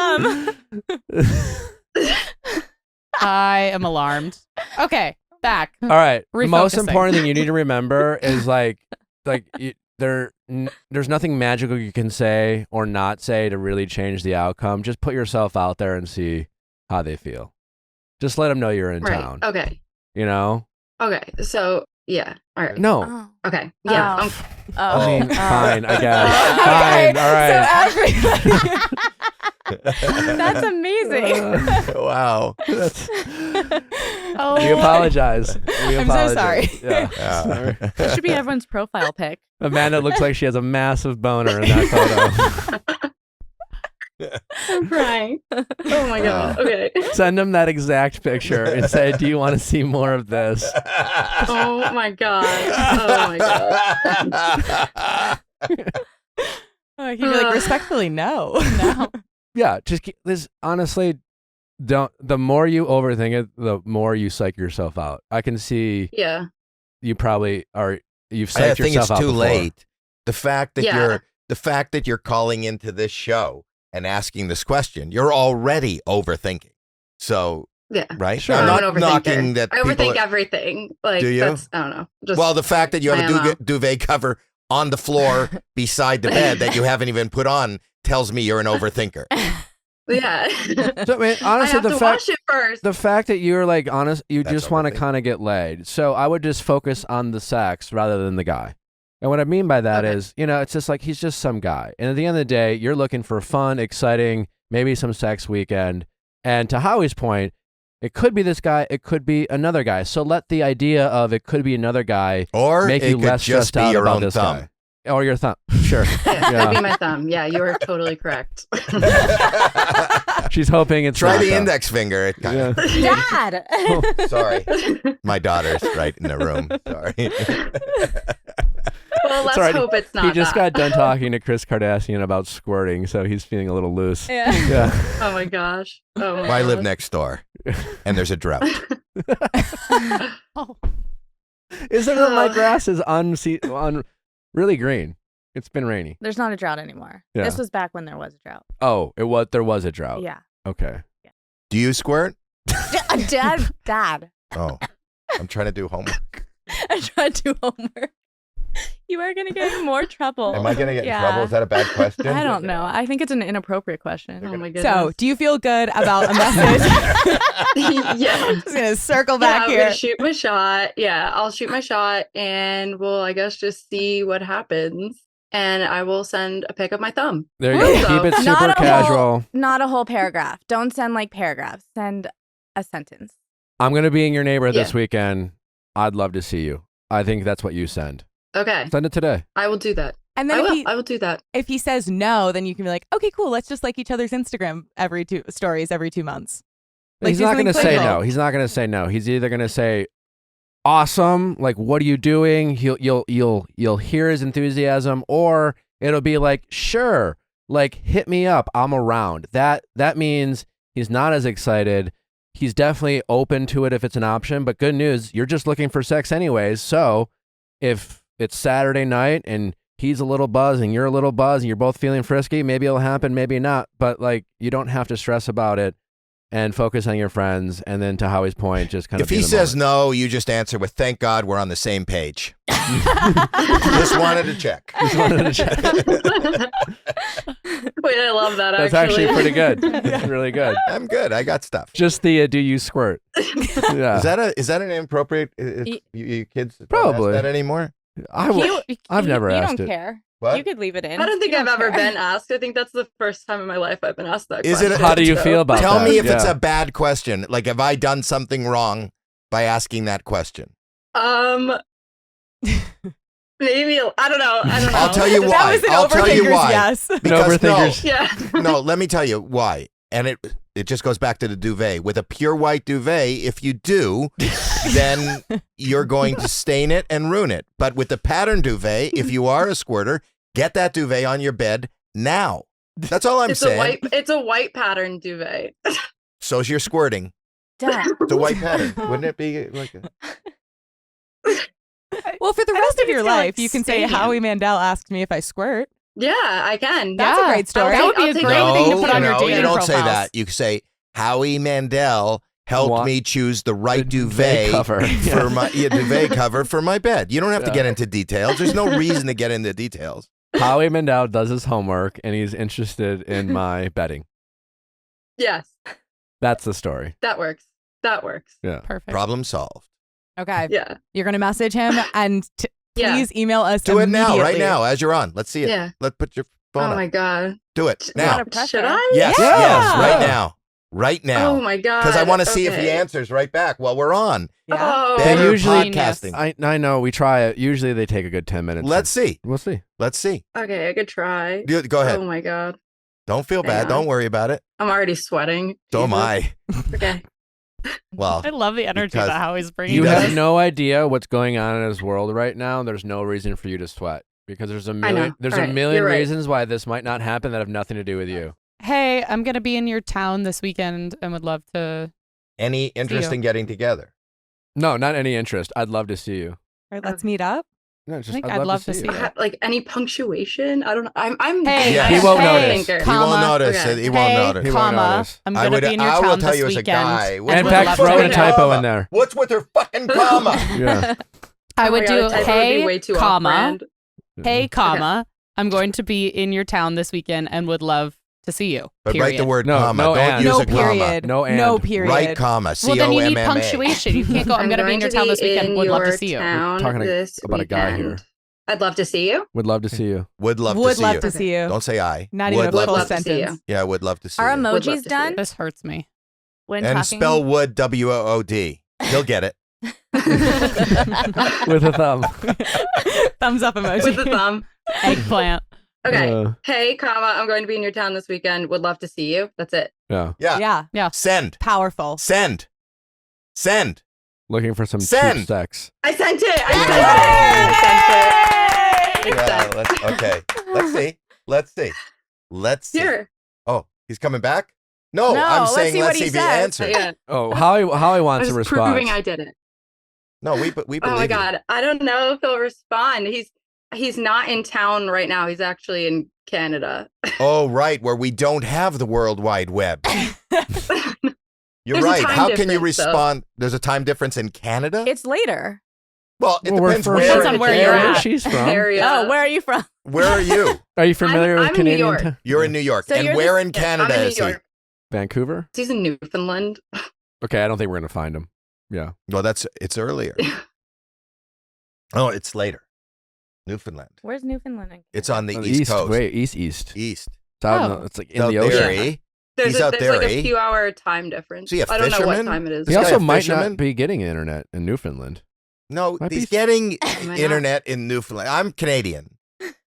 I am alarmed. Okay, back. All right. The most Refocusing. important thing you need to remember is there's nothing magical you can say or not say to really change the outcome. Just put yourself out there and see how they feel. Just let them know you're in Right. town. Okay. You know? Okay. So yeah. All right. No. Oh. Okay. Yeah. I mean, fine, I guess. Okay, Fine. All right. So everybody, that's amazing. Wow. That's- Oh, we apologize. We I'm so apologize. sorry. Yeah. Yeah. This should be everyone's profile pic. Amanda looks like she has a massive boner in that photo. I'm crying. Oh my god. Okay. Send him that exact picture and say, "Do you want to see more of this?" Oh my god. Oh my god. He'd be like, respectfully, no. No. Yeah, just this. Honestly, don't. The more you overthink it, the more you psych yourself out. I can see Yeah. you probably are. You've I psyched think yourself it's out too before. late. The fact that Yeah. you're calling into this show and asking this question, you're already overthinking. So, Yeah. right? Sure. I'm I'm not an overthinker. knocking that I people overthink are- everything. Like, Do you? That's, I don't know. Just, Well, the fact that you have a IMO. duvet cover on the floor beside the bed that you haven't even put on tells me you're an overthinker. yeah. So, I mean, I honestly, have the to fact wash it first. the fact that you're like honest, you That's just want to overthinking. kind of get laid. So I would just focus on the sex rather than the guy. And what I mean by that Okay. is, it's just like he's just some guy. And at the end of the day, you're looking for fun, exciting, maybe some sex weekend. And to Howie's point, it could be this guy, it could be another guy. So let the idea of it could be another guy Or make it you could less just stressed be out your about own this thumb. guy. Or your thumb. Sure. Yeah, Yeah. It'd be my thumb. Yeah, you are totally correct. She's hoping it's Try not, the though. index finger. It kinda, Yeah. Dad. Sorry. My daughter's right in the room. Sorry. Well, let's all right. hope it's not. He just that. got done talking to Chris Kardashian about squirting, so he's feeling a little loose. Yeah. Yeah. Oh my gosh. Oh my Well, I live gosh. next door, and there's a drought. Oh. Isn't it my grass is on really green? It's been rainy. There's not a drought anymore. Yeah. This was back when there was a drought. Oh, there was a drought. Yeah. Okay. Do you squirt? Dad. Oh, I'm trying to do homework. I tried to do homework. You are going to get in more trouble. Am I going to get Yeah. in trouble? Is that a bad question? I don't know. I think it's an inappropriate question. Oh my goodness. So, do you feel good about a message? yeah. Just gonna circle Yeah, back I'm here. gonna shoot my shot. Yeah, I'll shoot my shot, and we'll, I guess, just see what happens. And I will send a pic of my thumb. There you go. So- Keep it super Not a casual. whole- Not a whole paragraph. Don't send like paragraphs. Send a sentence. I'm going to be in your neighborhood this Yeah. weekend. I'd love to see you. I think that's what you send. Okay, Send it today. I will do that. And I then will. I will do that. if he says no, then you can be like, okay, cool. Let's just like each other's Instagram stories every 2 months. Like, He's do not going to something say playful. no. He's not going to say no. He's either going to say, "Awesome!" Like, "What are you doing?" You'll hear his enthusiasm, or it'll be like, "Sure, like hit me up. I'm around." That means he's not as excited. He's definitely open to it if it's an option. But good news, you're just looking for sex anyways. So if it's Saturday night and he's a little buzzed and you're a little buzzed and you're both feeling frisky, maybe it'll happen, maybe not. But like, you don't have to stress about it and focus on your friends. And then to Howie's point, just kind of If he says no, you just answer with "Thank God we're on the same page." Just wanted to check. Wait, I love that. That's actually pretty good. It's really good. I'm good. I got stuff. Just the do you squirt? Yeah, Is that an inappropriate? You kids don't Probably. ask that anymore. I've never asked You don't it. care. What? You could leave it in. I don't think You I've ever care. been asked. I think that's the first time in my life I've been asked that. Is it- question. How do you So- feel about Tell that? me if it's Yeah. a bad question. Like, have I done something wrong by asking that question? Maybe I don't know. I'll tell you why. That was an I'll tell you overthinker's why. yes. Because Overthinkers. Yeah. no, let me tell you why. And it just goes back to the duvet. With a pure white duvet, if you do, then you're going to stain it and ruin it. But with the pattern duvet, if you are a squirter, get that duvet on your bed now. That's all I'm saying. It's a white pattern duvet. So's your squirting. Done. It's a white pattern. Wouldn't it be like a... Well, for the I don't rest of think your it's gonna, life, like, you can say stain. Howie Mandel asked me if I squirt. Yeah, I can. That's a great story. That would be I'll a take great it. thing to put on your no, dating you don't profiles. say that. You say Howie Mandel helped me choose the right duvet cover for my duvet cover for my bed. You don't have to get into details. There's no reason to get into details. Howie Mandel does his homework and he's interested in my bedding. Yes, That's the story. that works. That works. Yeah. Perfect. Problem solved. Okay. Yeah. You're going to message him and Yeah. please email us Do it now, right immediately. now, as you're on. Let's see it. Yeah. Let's put your phone Oh up. my god. Do it now. Should I? Yes, Yeah. yes, right Yeah. now. Right now. Oh my god. Because I want to see if he Okay. answers right back while we're on. Yeah. Oh. They Better usually- podcasting. I know we try it. Usually they take a good 10 minutes. Let's see. We'll see. Let's see. Okay, I could try. Go ahead. Oh my god. Don't feel Hang bad. on. Don't worry about it. I'm already sweating. So am Jesus. I. Okay. Well, I love the energy Because that Howie's bringing. You He have does. no idea what's going on in his world right now. There's no reason for you to sweat because there's a know. million. There's All a right. million You're right. reasons why this might not happen that have nothing to do with you. Hey, I'm gonna be in your town this weekend and would love to. any interest you. in getting together? No, not any interest. I'd love to see you. All right, let's meet up. No, just, think I'd love to see you. Like any punctuation? I don't know. I'm Hey, Yeah. I'm He a won't head notice. thinker. He won't Comma. notice Okay. it. He won't Hey, notice. He won't comma. notice. I'm I gonna would- be in your I will town tell this you as a weekend. guy. and What's In would fact, love throw to in a know. typo in there. What's with her fucking comma? Yeah. I Oh would my do God, a typo would be way hey, too comma, off-brand. hey, comma. I'm going to be in your town this weekend and would love to see you. But write the period. word No, comma. no Don't and. use No a comma. period. No and. No period. Write comma. Well, then you need COMMA. punctuation. You can't go. I'm going to be in your town this weekend. Would love to see you. We're talking this about a guy here. weekend. I'd love to see you. Would love to see you. Would love Would to see love you. to see you. Don't say I. Not would even a love full love to see sentence. you. Yeah, would love to see Are you. Would love emojis to see done? This hurts me. When And talking? spell wood WOOD. He'll get it. With a thumb. Thumbs up emoji. With the thumb. Eggplant. Okay. Hey, comma. I'm going to be in your town this weekend. Would love to see you. That's it. Yeah. Yeah. Yeah. Send. Powerful. Send. Send. Looking for some Send. cheap sex. I sent it. I sent it. It's Yeah, done. okay. Let's see. Let's see. Let's see. Here. Oh, he's coming back? No, No, I'm let's saying see let's what see he if he says. answers. Yeah. Oh, Howie I wants was a response. proving I did it. No, we believe Oh my you. god. I don't know if he'll respond. He's not in town right now. He's actually in Canada. Oh, right, where we don't have the World Wide Web. You're There's a right. time How can you difference, though. respond? There's a time difference in Canada? It's later. Well, it Well, we're depends from- where. Depends on in where Canada. you're Where at. she's from. Area. Oh, where are you from? Where are you? Are you familiar I'm with in New Canadian? York. You're in New York. So and you're where the- in Canada I'm in New is he? York. Vancouver? He's in Newfoundland. Okay, I don't think we're gonna find him. Yeah. Well, it's earlier. Oh, it's later. Newfoundland. Where's Newfoundland? It's on the Oh, East Coast. Wait, east. East. It's out in Oh. the, it's like in Out the there, ocean. eh? There's, He's out there's there, like eh? a few hour time difference. Is he a I don't know what fisherman? time it is. He This guy also a might fisherman? not be getting internet in Newfoundland. No, Might he's be- getting Might not. internet in Newfoundland. I'm Canadian.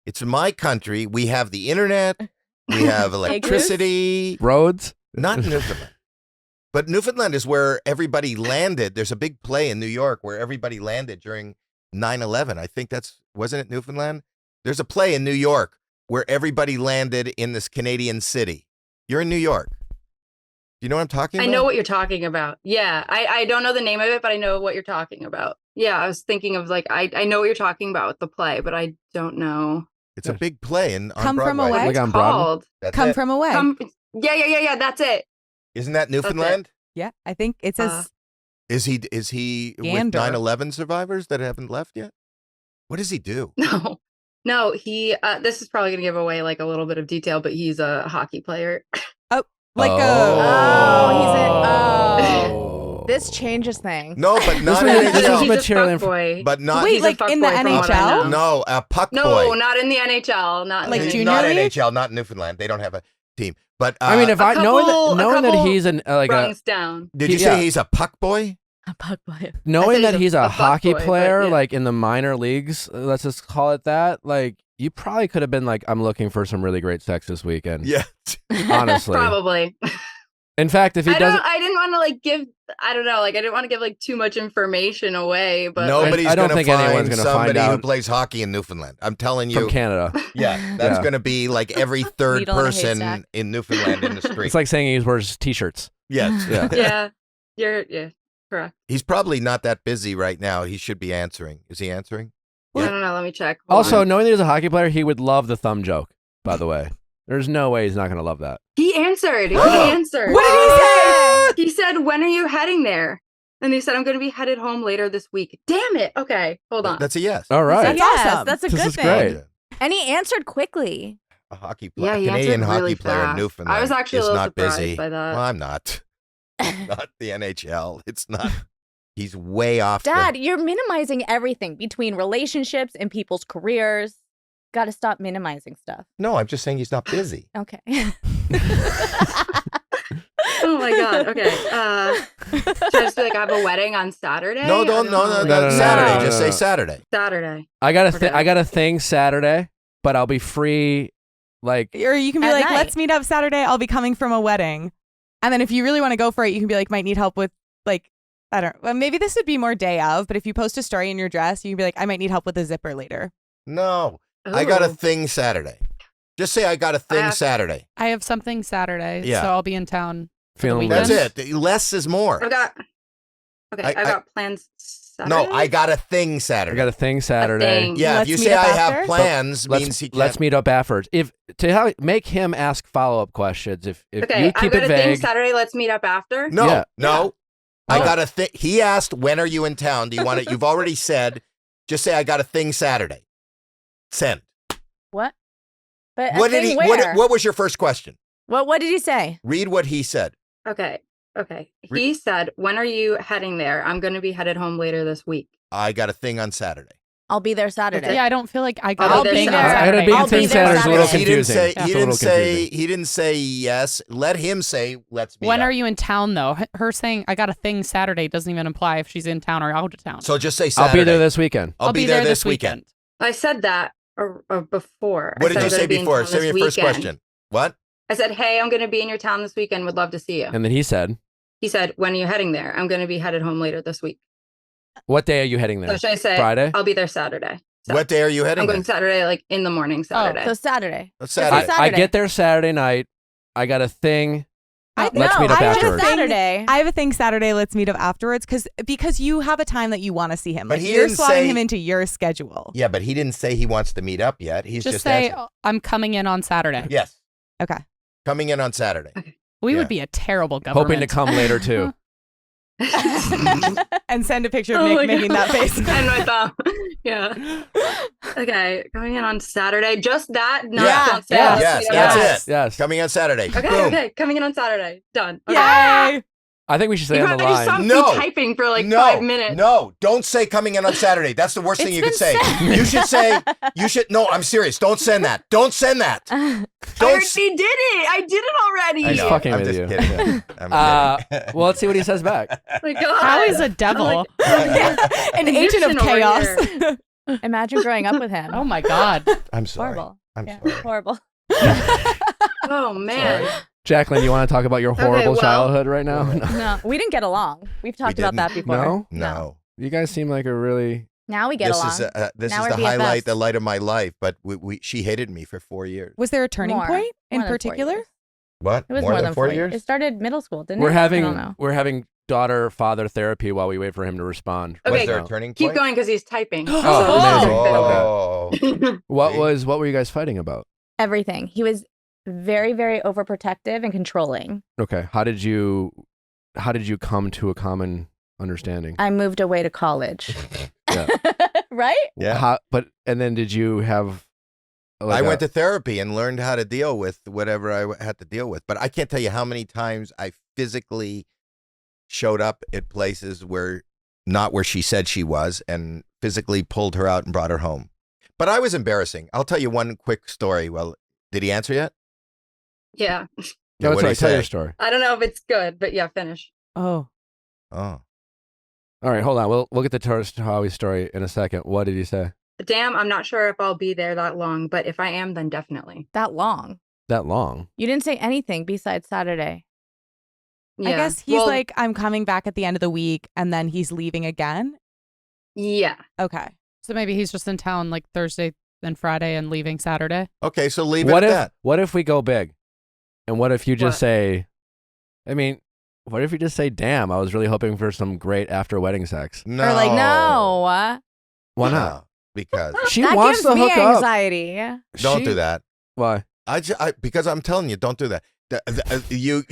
It's my country. We have the internet. We have electricity. Roads? Not Newfoundland. But Newfoundland is where everybody landed. There's a big play in New York where everybody landed during 9/11. I think wasn't it Newfoundland? There's a play in New York where everybody landed in this Canadian city. You're in New York. You know what I'm talking about? I know what you're talking about. Yeah. I don't know the name of it, but I know what you're talking about. Yeah. I was thinking of like, I know what you're talking about with the play, but I don't know. It's a big play on Come from Broadway. away? Like on It's Broadway? called. That's Come it. from away. Yeah. That's it. Isn't that Newfoundland? Yeah, I think it says Is he with Gander. 9/11 survivors that haven't left yet? What does he do? No, he, this is probably going to give away like a little bit of detail, but he's a hockey player. like Oh, this changes things. No, but not was- in this was He's NHL. a material inf- fuckboy. But not Wait, He's a like in the fuckboy from what I NHL? know. no, a puck No, boy. not in the NHL. Not in Like the junior not league? NHL, not Newfoundland. They don't have a team. But I mean, if a knowing couple- that a knowing that couple he's an like a rungs down. did you yeah. say he's a puck boy? A puck player. Knowing that he's a fuck hockey boy, but player, yeah. like in the minor leagues, let's just call it that. Like you probably could have been like, I'm looking for some really great sex this weekend. Yeah. Honestly. Probably. In fact, if he doesn't, I didn't want to like give. I don't know. Like I didn't want to give like too much information away. But Nobody's I don't going to think anyone's find gonna find somebody who out. plays hockey in Newfoundland. I'm telling you. from Canada. Yeah, that's Yeah. going to be like every third Needle in a person haystack. in Newfoundland in the street. It's like saying he wears t-shirts. yes. Yeah. yeah, correct. He's probably not that busy right now. He should be answering. Is he answering? I Yeah. don't know. Let me check. Hold Also, on. knowing that he's a hockey player, he would love the thumb joke, by the way. There's no way he's not going to love that. He answered. He answered. What did he say? He said, "When are you heading there?" And he said, "I'm going to be headed home later this week." Damn it. Okay, hold on. That's a yes. All right. That's Yes, awesome. that's a This good is thing. great. And he answered quickly. A hockey player, Yeah, he Canadian answered hockey really player in fast. Newfoundland. I was actually a is little not surprised busy. by that. Well, I'm not. Not the NHL. It's not. He's way off. Dad, you're minimizing everything between relationships and people's careers. Got to stop minimizing stuff. No, I'm just saying he's not busy. Okay. Oh my god. Okay. Should I just be like, I have a wedding on Saturday? No, I don't. No, know. no, no, Saturday. no, Just no, say no. Saturday. Saturday. I got Okay. I got a thing Saturday, but I'll be free. Like, Or you can be At like, night. let's meet up Saturday. I'll be coming from a wedding. And then if you really want to go for it, you can be like, might need help with like, I don't well, maybe this would be more day of, but if you post a story in your dress, you can be like, I might need help with a zipper later. No, I got a Ooh. thing Saturday. Just say I got a thing Saturday. I have something Saturday, Yeah. so I'll be in town. feeling That's weekend. it. Less is more. I got. Okay, I- I got plans. Saturday? No, I got a thing I Saturday. got a thing Saturday. thing. Yeah, Let's if you meet say up I have after? plans, means Let's he can't. let's meet up afterwards. If make him ask follow-up questions. If Okay, you I keep got it a thing vague. Saturday. Let's meet up after. No, Yeah. no. I Oh. got a thing. He asked, when are you in town? Do you want it? You've already said, just say, I got a thing Saturday. Send. What? But What did he, what was your first question? What did he say? Read what he said. Okay. He said, "When are you heading there? I'm going to be headed home later this week." I got a thing on Saturday. I'll be there Saturday. Yeah, I don't feel like I got I'll a be thing there on Saturday. I had a big I'll be thing there Saturday. It's a little Saturday. He didn't confusing. say. It's He a didn't little say. confusing. He didn't say yes. Let him say. Let's meet When up. are you in town, though? Her saying I got a thing Saturday doesn't even imply if she's in town or out of town. So just say Saturday. I'll be there this weekend. I'll be there this weekend. I said that or before. What I did said you I'm say gonna be in before? town Say this your first weekend. question. What? I said, "Hey, I'm going to be in your town this weekend. Would love to see you." And then he said, He said, "When are you heading there? I'm going to be headed home later this week." "What day are you heading So there? should I say Friday? I'll be there Saturday. So What day are you heading? I'm going there? Saturday, like in the morning. Saturday. So Saturday. That's Just Saturday. say I Saturday. get there Saturday night. I got a thing. Let's no, meet up I have a afterwards. thing- Saturday. I have a thing Saturday. Let's meet up afterwards because you have a time that you want to see him. But Like, he you're didn't slotting say- him into your schedule. Yeah, but he didn't say he wants to meet up yet. He's just just say asking. I'm coming in on Saturday. Yes, Okay. coming in on Saturday. We Yeah. would be a terrible government. Hoping to come later too. And send a picture of Oh Nick my making God. that face. And my thumb. Yeah. Okay, coming in on Saturday. Just that. No, Yeah. don't say Yeah. let's Yes, meet up that's after. it. Yes. Coming on Saturday. Okay, Boom. okay, coming in on Saturday. Done. Okay. Yay! I think we should say You on the just saw line. me No. typing for like no, 5 minutes. No, don't say coming in on Saturday. That's the worst thing It's you could been say. said. You should say, no, I'm serious. Don't send that. Don't send that. I Don't. already did it. I did it already. I He's know. fucking I'm with just you. kidding. I'm kidding. Well, let's see what he says back. Oh my God. Howie's a devil. An agent of Egyptian over chaos. here. Imagine growing up with him. Oh my God. I'm sorry. Horrible. I'm Yeah, sorry. horrible. Oh man. Jackelyn, you want to talk about your horrible well- childhood right now? No, we didn't get along. We've talked about that didn't? before. No? No. You guys seem like a really. Now we get This along. is this Now is we're the highlight, BFFs. the light of my life. But she hated me for 4 years. Was there a turning More. point in More than 4 particular? years. What? It was more than 4 years. years? It started middle school, didn't We're it? I don't know. having daughter-father therapy while we wait for him to respond. Okay. Was there No. a turning point? Keep going because he's typing. Oh, amazing. Oh. What See? were you guys fighting about? Everything. He was very, very overprotective and controlling. Okay. How did you come to a common understanding? I moved away to college. Yeah. Right? Yeah. And then did you have I went to therapy and learned how to deal with whatever I had to deal with. But I can't tell you how many times I physically showed up at places not where she said she was, and physically pulled her out and brought her home. But I was embarrassing. I'll tell you one quick story. Well, did he answer yet? Yeah. No, What'd sorry, he tell say? your story. I don't know if it's good, but yeah, finish. Oh. Oh. All right, hold on. We'll get to Howie story in a second. What did he say? Damn, I'm not sure if I'll be there that long, but if I am, then definitely. That long. That long? You didn't say anything besides Saturday. Yeah. I guess he's like, I'm coming back at the end of the week, and then he's leaving again. Yeah. Okay. So maybe he's just in town like Thursday and Friday and leaving Saturday. Okay, so leave it What at if that. what if we go big? And what if you just What? say, I mean, what if you just say, damn, I was really hoping for some great after wedding sex? No. Or like, no. Why not? No, because She that wants gives to me hook up. anxiety. don't She- do that. Why? Because I'm telling you, don't do that. You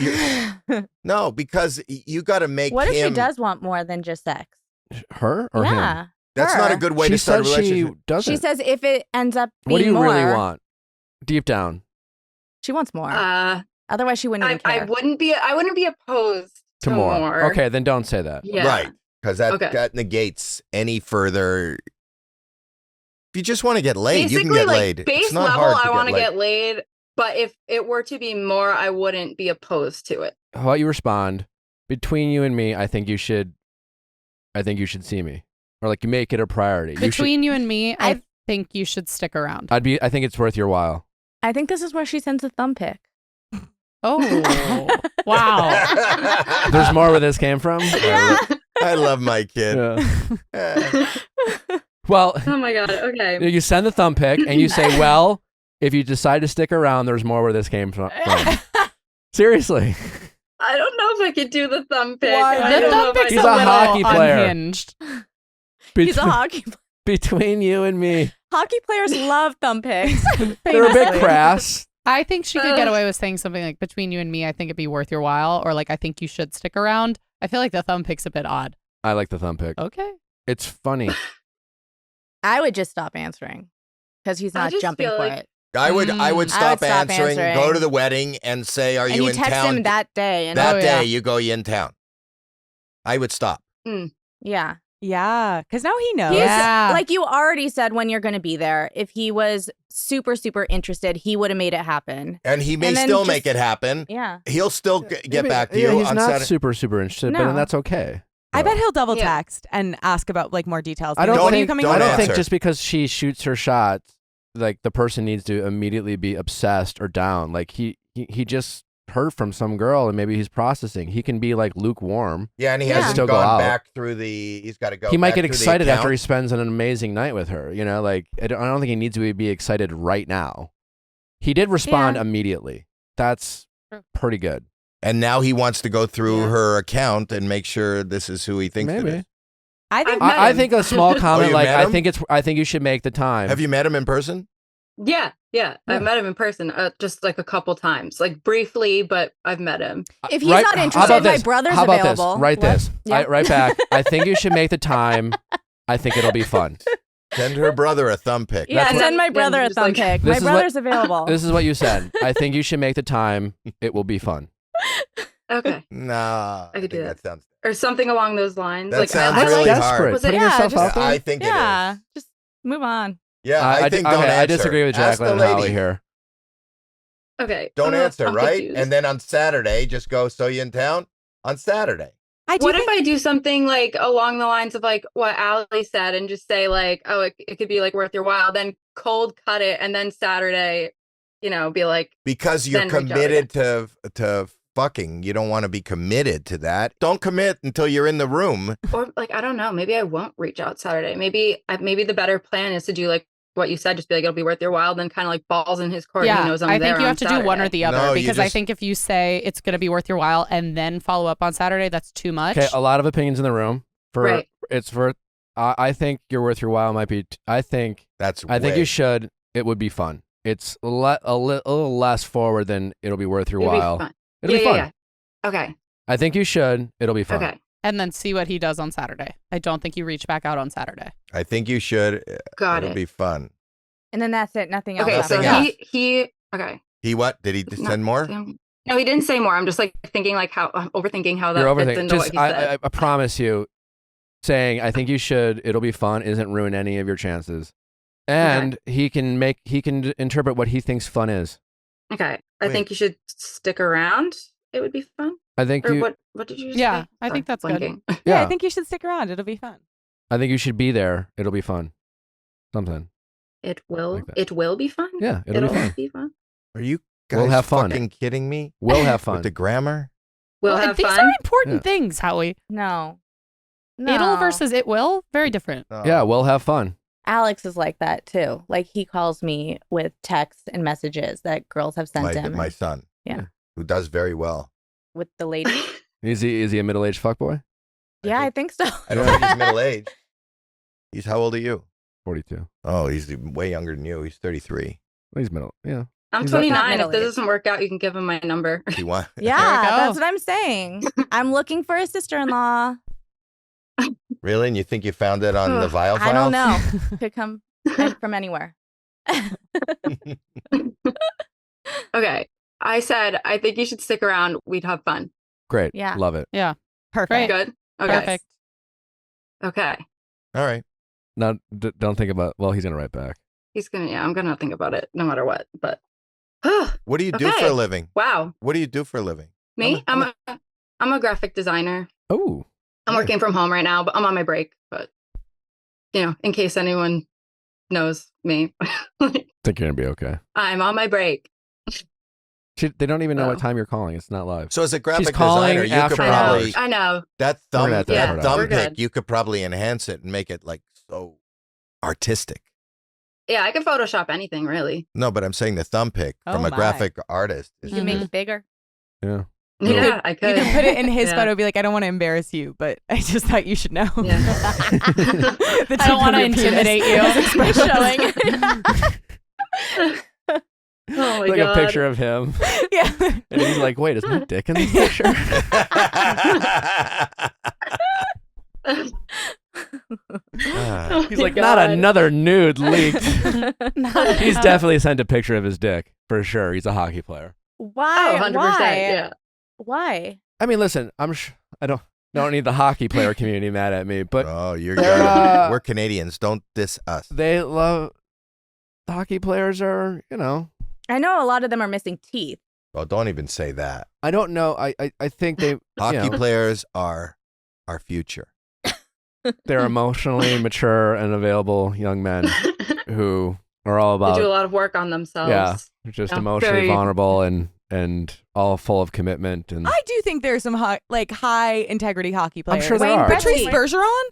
no, because you got to make What if him. she does want more than just sex? Her or him? Yeah. That's her. not a good way She to start a said she relationship. doesn't. She says if it ends up being What do you more, really want? Deep down. she wants more. Uh, Otherwise, she wouldn't even I care. wouldn't be opposed To more. Okay, then don't say that. Yeah. Right. Because Okay. that negates any further. If you just want to get laid, Basically, you can get like laid. base It's not level, hard I to want to laid. get laid. But if it were to be more, I wouldn't be opposed to it. How about you respond? Between you and me, I think you should see me. Or like you make it a priority. Between you and me, I I've- think you should stick around. I think it's worth your while. I think this is where she sends a thumb pic. Oh, wow. There's more where this came from? I love my kid. Yeah. Well, Oh my god. Okay. you send the thumb pic and you say, well, if you decide to stick around, there's more where this came from. Seriously. I don't know if I could do the thumb pic. Why? I The don't know thumb if I pic's He's a a little hockey player. unhinged. He's a hockey. Between you and me, Hockey players love thumb pics. they're a bit famously. crass. I think she could get away with saying something like, between you and me, I think it'd be worth your while. Or like, I think you should stick around. I feel like the thumb pic's a bit odd. I like the thumb pic. Okay. It's funny. I would just stop answering because he's I not just jumping feel for like- it. I would I would stop stop answering, go answering. to the wedding, and say, "Are And you you in text town?" him that day, and That Oh, day, yeah. you go, "You in town?" I would stop. yeah, Yeah, because now he knows. He's- Yeah. like you already said when you're going to be there. If he was super interested, he would have made it happen. And he may And then still just- make it happen. Yeah, He'll still get back to Yeah, you he's on not Saturday. super interested, but No. that's okay. I bet he'll double Yeah. text and ask about like more details. I Like, don't when are you think, coming I over? don't think answer. just because she shoots her shots, like the person needs to immediately be obsessed or down. Like he just heard from some girl and maybe he's processing. He can be like lukewarm. Yeah, and he Yeah. hasn't Still go gone out. back through the. He's got to go. He might back get through the excited after he account. spends an amazing night with her. You know, like I don't think he needs to be excited right now. He did respond Yeah. immediately. That's pretty good. And now he wants to go through Yeah. her account and make sure this is who he thinks it Maybe. is. I think I've met I him. think a small comment you like met him? I think you should make the time. Have you met him in person? Yeah. Yeah. I've met him in person just like a couple times, like briefly, but I've met him. if he's Right- not how interested, about my this? brother's How about available. this? Write What? this. Yeah. Right back. I think you should make the time. I think it'll be fun. Send her brother a thumb pic. Yeah, That's what- send my brother a just thumb like- pic. This My is what- brother's available. This is what you said. I think you should make the time. It will be fun. Okay. Nah, I could do think that. sounds. Or something along those lines. That like sounds I really like, hard. Was it- Putting yeah, yourself just- out there. I think yeah, it is. just move on. Yeah, I think don't okay, answer. I disagree with Ask the Jackelyn and lady. Howie here. Okay. Don't answer, I'm right? confused. And then on Saturday, just go. So you in town on Saturday? I do What think if I do something like along the lines of like what Allie said and just say like, oh, it could be like worth your while, then cold cut it, and then Saturday, be like, Because you're Then reach out committed to fucking. You don't want to be committed to that. Don't commit until you're in the room. or like I don't know, maybe I won't reach out Saturday. Maybe the better plan is to do like what you said, just be like it'll be worth your while, then kind of like balls in his court. Yeah, he knows I'm I there think you on have to do one or Saturday. the other No, you because I just- think if you say it's going to be worth your while and then follow up on Saturday, that's too much. Okay, a lot of opinions in the room. Right. It's for. I think you're worth your while. Might be. I think That's you should. It would be fun. It's a little less forward than it'll be worth your It'll be while. fun. It'll be fun. Yeah. Okay. I think you should. It'll be fun. Okay. And then see what he does on Saturday. I don't think you reach back out on Saturday. I think you should. Got It'll it. be fun. And then that's it. Nothing else. Okay, so Nothing happens. else. he okay. He what? Did he No, send more? No, he didn't say more. I'm just like thinking like how I'm overthinking how that You're fits overthinking. into what Just he said. I promise you, saying I think you should. It'll be fun. Isn't ruin any of your chances. And he can interpret what he thinks fun is. Okay. I Wait. think you should stick around. it would be fun. I think Or you. what did you just Yeah, say? I think that's good. blinking. Yeah, I think you should stick around. It'll be fun. I think you should be there. It'll be fun. Something. It will. Like that. It will be fun. Yeah, it'll be fun. Are you guys We'll have fun. fucking kidding me? We'll have fun. With the grammar? We'll have these fun. are important Yeah. things, Howie. No. It'll versus it will, very different. No. Yeah, we'll have fun. Alex is like that too. Like he calls me with texts and messages that girls have sent him My son. Yeah. Who does very well. with the lady. Is he a middle-aged fuckboy? Yeah, I think so. I don't think he's middle-aged. He's how old are you? 42. Oh, he's way younger than you. He's 33. Well, he's middle. Yeah. I'm He's 29. If middle-aged. this doesn't work out, you can give him my number. Do you want? Yeah, go. that's what I'm saying. I'm looking for a sister-in-law. Really? And you think you found it on the Viall Files? I don't know. Could come from anywhere. Okay. I said, I think you should stick around. We'd have fun. Great. Yeah. Love it. Perfect. Great. Good? Okay. Perfect. Okay. All right. Now, don't think about. Well, he's gonna write back. I'm going to think about it no matter what. But What do you do for Okay. a living? wow. What do you do for a living? Me? I'm a graphic designer. Oh, I'm working from home right now, but I'm on my break. But, in case anyone knows me, think you're gonna be okay. I'm on my break. They don't even know Oh. what time you're calling. It's not live. So as a graphic calling designer, you after could I know. probably I know. that We're thumb gonna have to Yeah, edit it that out. thumb we're pick, good. you could probably enhance it and make it like so artistic. Yeah, I can Photoshop anything, really. No, but I'm saying the thumb pick Oh from a my. graphic artist. You Is, can make it bigger. Yeah. Yeah, I You could. can put it in his Yeah. photo, be like, I don't want to embarrass you, but I just thought you should know. Yeah. The I don't tip want of to your penis intimidate you. is exposed. Oh my Like God. a picture of him, Yeah. and he's like, "Wait, is my dick in this picture?" Ah. He's my like, "Not God. another nude leaked." He's definitely sent a picture of his dick for sure. He's a hockey player. Why? Oh, 100%. Why? Yeah. Why? I mean, listen, I don't need the hockey player community mad at me, but Oh, you're They're, we're Canadians. Don't diss us. they love hockey players are, I know a lot of them are missing teeth. Well, don't even say that. I don't know. I think they Hockey players are our future. they're emotionally mature and available young men who are all They do a about lot of work on themselves. just Yeah, emotionally very- vulnerable and all full of commitment and I do think there's some high integrity hockey players. sure there Wayne are. Patrice Gretzky. Bergeron?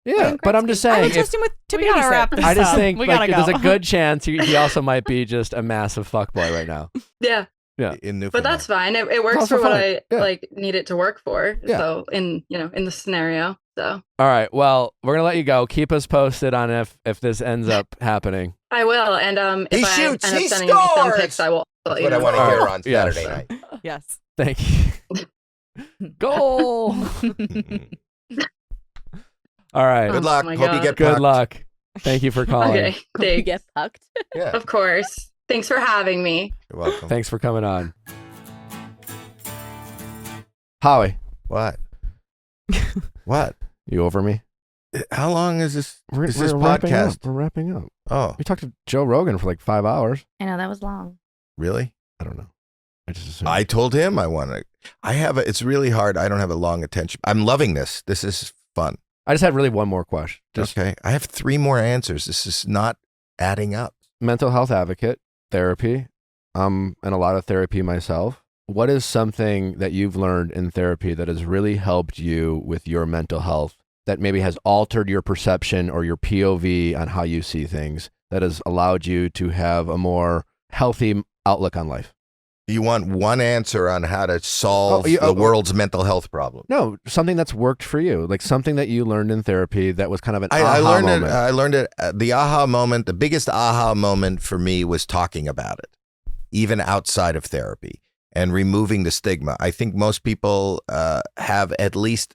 yeah. Wayne But I'm just Gretzky. I saying, would if, trust him with to We gotta babysit. wrap this I just up. think We like gotta there's a go. good chance he also might be just a massive fuckboy right now. Yeah. Yeah. In Newfoundland. But that's fine. It works Also for what fine. I Yeah. need it to work for. Yeah. So in the scenario. So All right. Well, we're gonna let you go. Keep us posted on if this ends up happening. I will. And He if I shoots, end up he sending any thumb scores! pics, I will let That's you what I know. want to All hear right. on Yes. Saturday night. Yes. Thank you. Goal. All right. Good luck. my Hope you God. get Good pucked. luck. Thank you for calling. Okay. You Thanks. get fucked. Yeah, Of course. Thanks for having me. you're welcome. Thanks for coming on. Howie, What? What? you over me? How long is this? We're, Is we're this wrapping podcast? up. We're wrapping up. Oh, We talked to Joe Rogan for like 5 hours. I know that was long. really? I don't know. I just assumed. I told him I want to. It's really hard. I don't have a long attention. I'm loving this. This is fun. I just had really one more question. Just Okay. I have 3 more answers. This is not adding up. mental health advocate, therapy. And a lot of therapy myself. What is something that you've learned in therapy that has really helped you with your mental health that maybe has altered your perception or your POV on how you see things that has allowed you to have a more healthy outlook on life? You want one answer on how to solve Oh, the world's mental health problem. No, something that's worked for you, like something that you learned in therapy that was kind of an I aha learned moment. it. I learned it. The aha moment, the biggest aha moment for me was talking about it, even outside of therapy, and removing the stigma. I think most people have at least,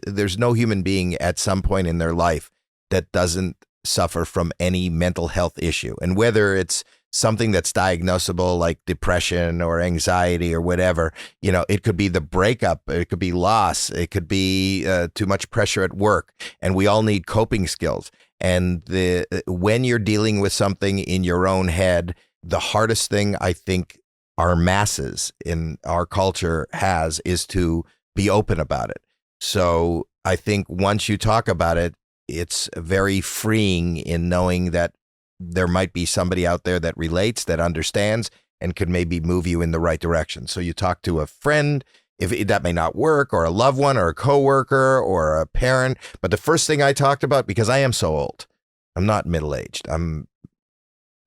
there's no human being at some point in their life that doesn't suffer from any mental health issue. And whether it's something that's diagnosable like depression or anxiety or whatever, it could be the breakup, it could be loss, it could be too much pressure at work. And we all need coping skills. And when you're dealing with something in your own head, the hardest thing I think our masses in our culture is to be open about it. So I think once you talk about it, it's very freeing in knowing that there might be somebody out there that relates, that understands, and could maybe move you in the right direction. So you talk to a friend, if that may not work, or a loved one, or a coworker, or a parent. But the first thing I talked about, because I am so old, I'm not middle-aged. I'm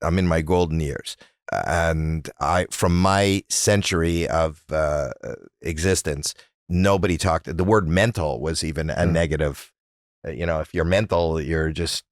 in my golden years. And from my century of existence, nobody talked. The word mental was even a negative. If you're mental, you're just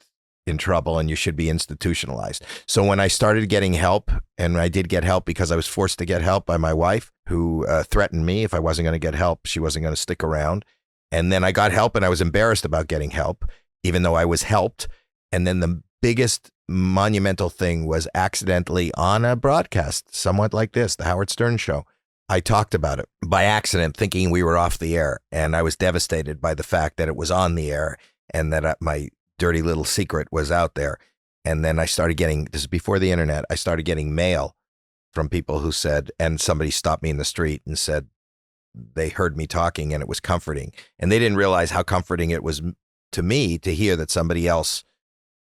in trouble and you should be institutionalized. So when I started getting help, and I did get help because I was forced to get help by my wife, who threatened me if I wasn't going to get help, she wasn't going to stick around. And then I got help, and I was embarrassed about getting help, even though I was helped. And then the biggest monumental thing was accidentally on a broadcast, somewhat like this, the Howard Stern Show. I talked about it by accident, thinking we were off the air. And I was devastated by the fact that it was on the air and that my dirty little secret was out there. And then I started getting, this is before the internet, I started getting mail from people who said, and somebody stopped me in the street and said they heard me talking and it was comforting. And they didn't realize how comforting it was to me to hear that somebody else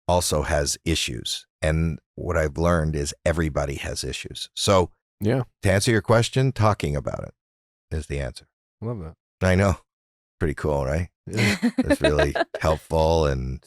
also has issues. And what I've learned is everybody has issues. So to answer your question, talking about it is the answer. Love that. I know. Pretty cool, right? Yeah. It's really helpful, and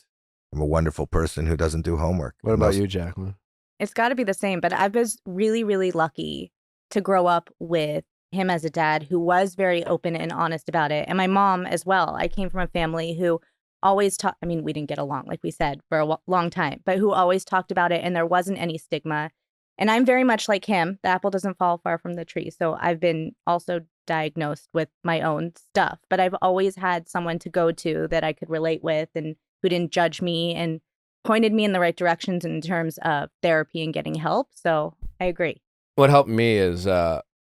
I'm a wonderful person who doesn't do homework. What about you, Jackelyn? It's got to be the same, but I was really, really lucky to grow up with him as a dad who was very open and honest about it. And my mom as well. I came from a family who always talked, I mean, we didn't get along, like we said, for a long time, but who always talked about it, and there wasn't any stigma. And I'm very much like him. The apple doesn't fall far from the tree. So I've been also diagnosed with my own stuff, but I've always had someone to go to that I could relate with and who didn't judge me and pointed me in the right directions in terms of therapy and getting help. So I agree. What helped me is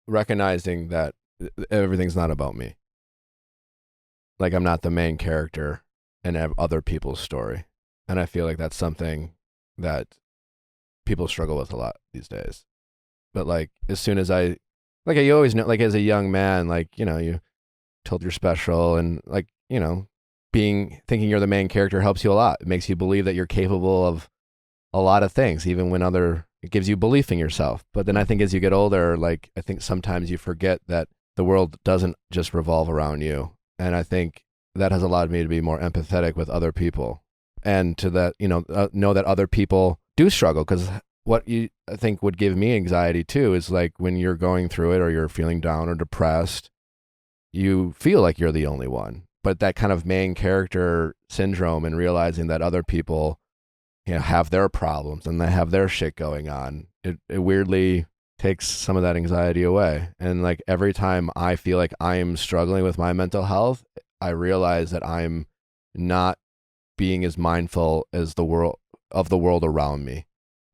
recognizing that everything's not about me. Like, I'm not the main character in other people's story. And I feel like that's something that people struggle with a lot these days. But like, as soon as you always know, like as a young man, like, you told you're special, and like, thinking you're the main character helps you a lot. It makes you believe that you're capable of a lot of things, even when it gives you belief in yourself. But then I think as you get older, like, I think sometimes you forget that the world doesn't just revolve around you. And I think that has allowed me to be more empathetic with other people, and to that, know that other people do struggle. Because what I think would give me anxiety too is like when you're going through it, or you're feeling down or depressed, you feel like you're the only one. But that kind of main character syndrome, and realizing that other people, have their problems and they have their shit going on, it weirdly takes some of that anxiety away. And like every time I feel like I'm struggling with my mental health, I realize that I'm not being as mindful as the world around me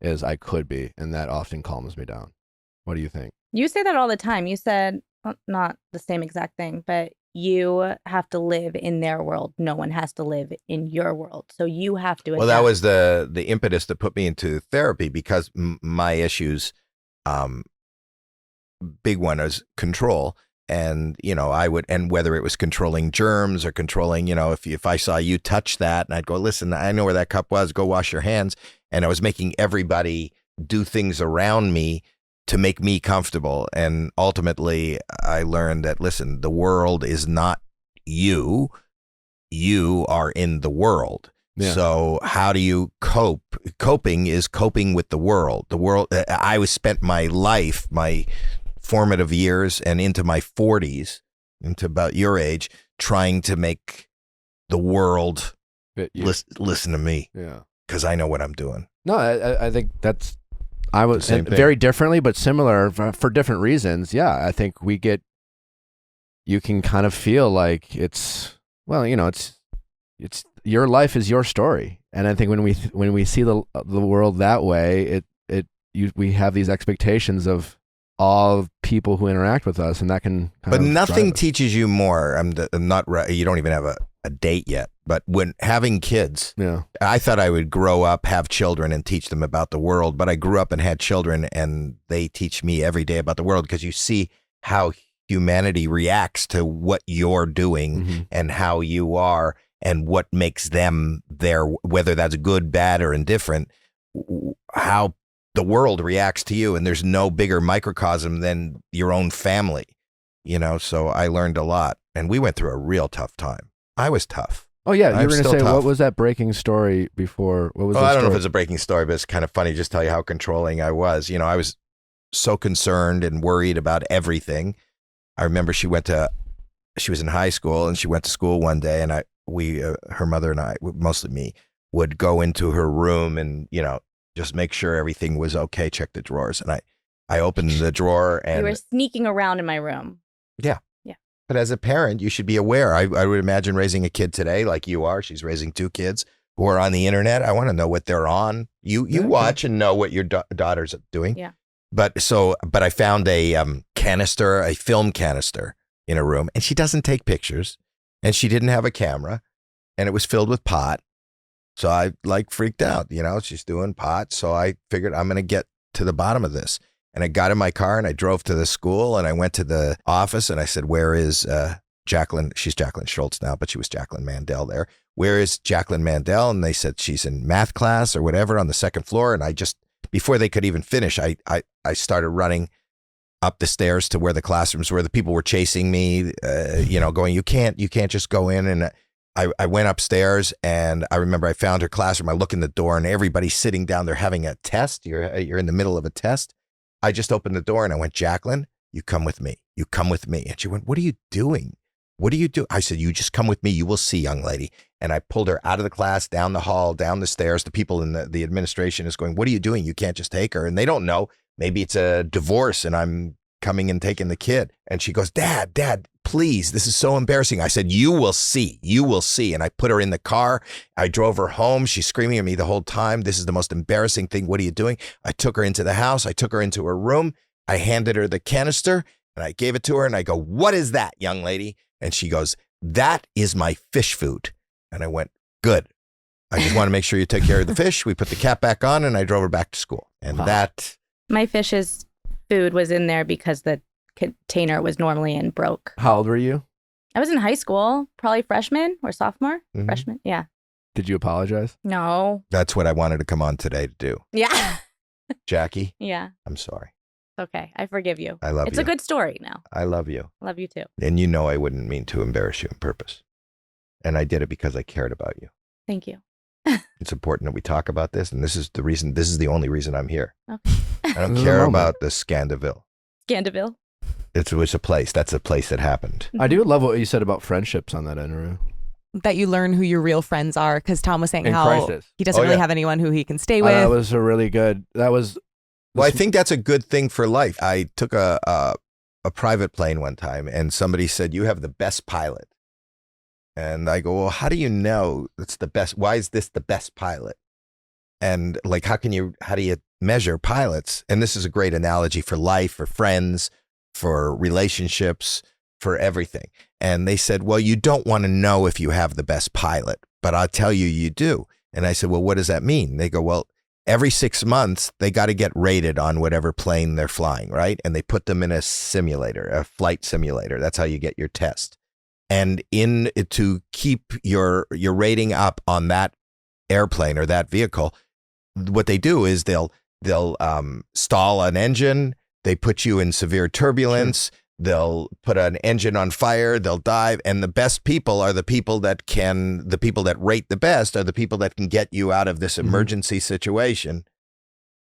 as I could be, and that often calms me down. What do you think? You say that all the time. You said, not the same exact thing, but you have to live in their world. No one has to live in your world. So you have to adapt. Well, that was the impetus that put me into therapy, because my issues, big one is control. And, and whether it was controlling germs or controlling, if I saw you touch that, and I'd go, listen, I know where that cup was, go wash your hands. And I was making everybody do things around me to make me comfortable. And ultimately I learned that, listen, the world is not you. You are in the world. Yeah. So how do you cope? Coping is coping with the world. I spent my life, my formative years and into my 40s, into about your age, trying to make the world listen to me. Yeah. Because I know what I'm doing. No, I think I was very differently, but similar for different reasons. Yeah, I think you can kind of feel like it's your life is your story. And I think when we see the world that way, we have these expectations of all people who interact with us, and that can but nothing teaches you more. I'm not right. You don't even have a date yet. But when having kids, Yeah. I thought I would grow up, have children, and teach them about the world. But I grew up and had children, and they teach me every day about the world, because you see how humanity reacts to what you're doing and how you are and what makes them there, whether that's good, bad, or indifferent, how the world reacts to you. And there's no bigger microcosm than your own family, you know? So I learned a lot, and we went through a real tough time. I was tough. Oh yeah, you I'm were going to still say, tough. what was that breaking story before? What was Oh, the I don't know if story? it's a breaking story, but it's kind of funny. Just tell you how controlling I was. You know, I was so concerned and worried about everything. I remember she was in high school, and she went to school one day, and her mother and I, mostly me, would go into her room and, you know, just make sure everything was okay, check the drawers. And I opened the drawer, and You were sneaking around in my room. yeah. But as a parent, you should be aware. I would imagine raising a kid today, like you are. She's raising 2 kids who are on the internet. I want to know what they're on. You watch and know what your daughter's doing. Yeah. But I found a film canister in a room, and she doesn't take pictures, and she didn't have a camera, and it was filled with pot. So I freaked out, you know, she's doing pot. So I figured I'm going to get to the bottom of this. And I got in my car and I drove to the school, and I went to the office and I said, where is Jackelyn? She's Jackelyn Shultz now, but she was Jackelyn Mandel there. Where is Jackelyn Mandel? And they said she's in math class or whatever on the 2nd floor. And I just, before they could even finish, I started running up the stairs to where the classrooms were. The people were chasing me, you know, going, you can't just go in. And I went upstairs, and I remember I found her classroom. I look in the door, and everybody's sitting down. They're having a test. You're in the middle of a test. I just opened the door and I went, Jackelyn, you come with me. You come with me. And she went, what are you doing? What do you do? I said, you just come with me. You will see, young lady. And I pulled her out of the class, down the hall, down the stairs. The people in the administration is going, what are you doing? You can't just take her. And they don't know. Maybe it's a divorce and I'm coming and taking the kid. And she goes, Dad, please, this is so embarrassing. I said, you will see. And I put her in the car. I drove her home. She's screaming at me the whole time. This is the most embarrassing thing. What are you doing? I took her into the house. I took her into her room. I handed her the canister and I gave it to her. And I go, what is that, young lady? And she goes, that is my fish food. And I went, good. I just want to make sure you take care of the fish. We put the cap back on, and I drove her back to school. And that. My fish's food was in there because the container was normally in broke. How old were you? I was in high school, probably freshman or sophomore. Freshman, yeah. Did you apologize? No. That's what I wanted to come on today to do. Yeah. Jackie, Yeah. I'm sorry. Okay. I forgive you. I love you. It's a good story now. I love you. Love you too. And you know I wouldn't mean to embarrass you on purpose. And I did it because I cared about you. Thank you. It's important that we talk about this. And this is the only reason I'm here. Okay. I don't This is care a moment. about the Scandoval. Scandoval. It was a place. That's a place that happened. I do love what you said about friendships on that interview. That you learn who your real friends are, because Tom was saying In how crisis. he doesn't Oh, really yeah. have anyone who he can stay with. That was a really good. Well, I think that's a good thing for life. I took a private plane one time, and somebody said, you have the best pilot. And I go, well, how do you know it's the best? Why is this the best pilot? And like, how do you measure pilots? And this is a great analogy for life, for friends, for relationships, for everything. And they said, well, you don't want to know if you have the best pilot, but I'll tell you, you do. And I said, well, what does that mean? They go, well, every 6 months, they got to get rated on whatever plane they're flying, right? And they put them in a simulator, a flight simulator. That's how you get your test. And to keep your rating up on that airplane or that vehicle, what they do is they'll stall an engine. They put you in severe turbulence. Sure. They'll put an engine on fire. They'll dive. And the best people are the people that rate the best are the people that can get you out of this emergency situation.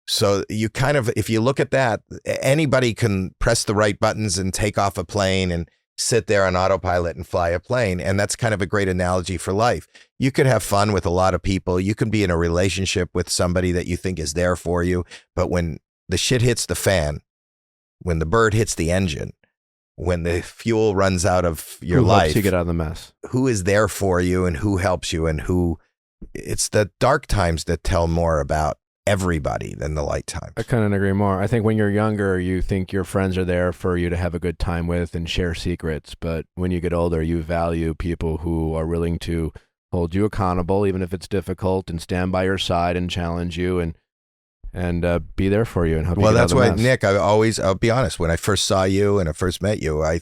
So you kind of, if you look at that, anybody can press the right buttons and take off a plane and sit there on autopilot and fly a plane. And that's kind of a great analogy for life. You could have fun with a lot of people. You can be in a relationship with somebody that you think is there for you. But when the shit hits the fan, when the bird hits the engine, when the fuel runs out of your Who life, helps you get out of the mess? Who is there for you and who helps you, and it's the dark times that tell more about everybody than the light times. I couldn't agree more. I think when you're younger, you think your friends are there for you to have a good time with and share secrets. But when you get older, you value people who are willing to hold you accountable, even if it's difficult, and stand by your side and challenge you and be there for you and help you. Well, get out that's of the why, mess. Nick, I'll be honest. When I first saw you and I first met you, I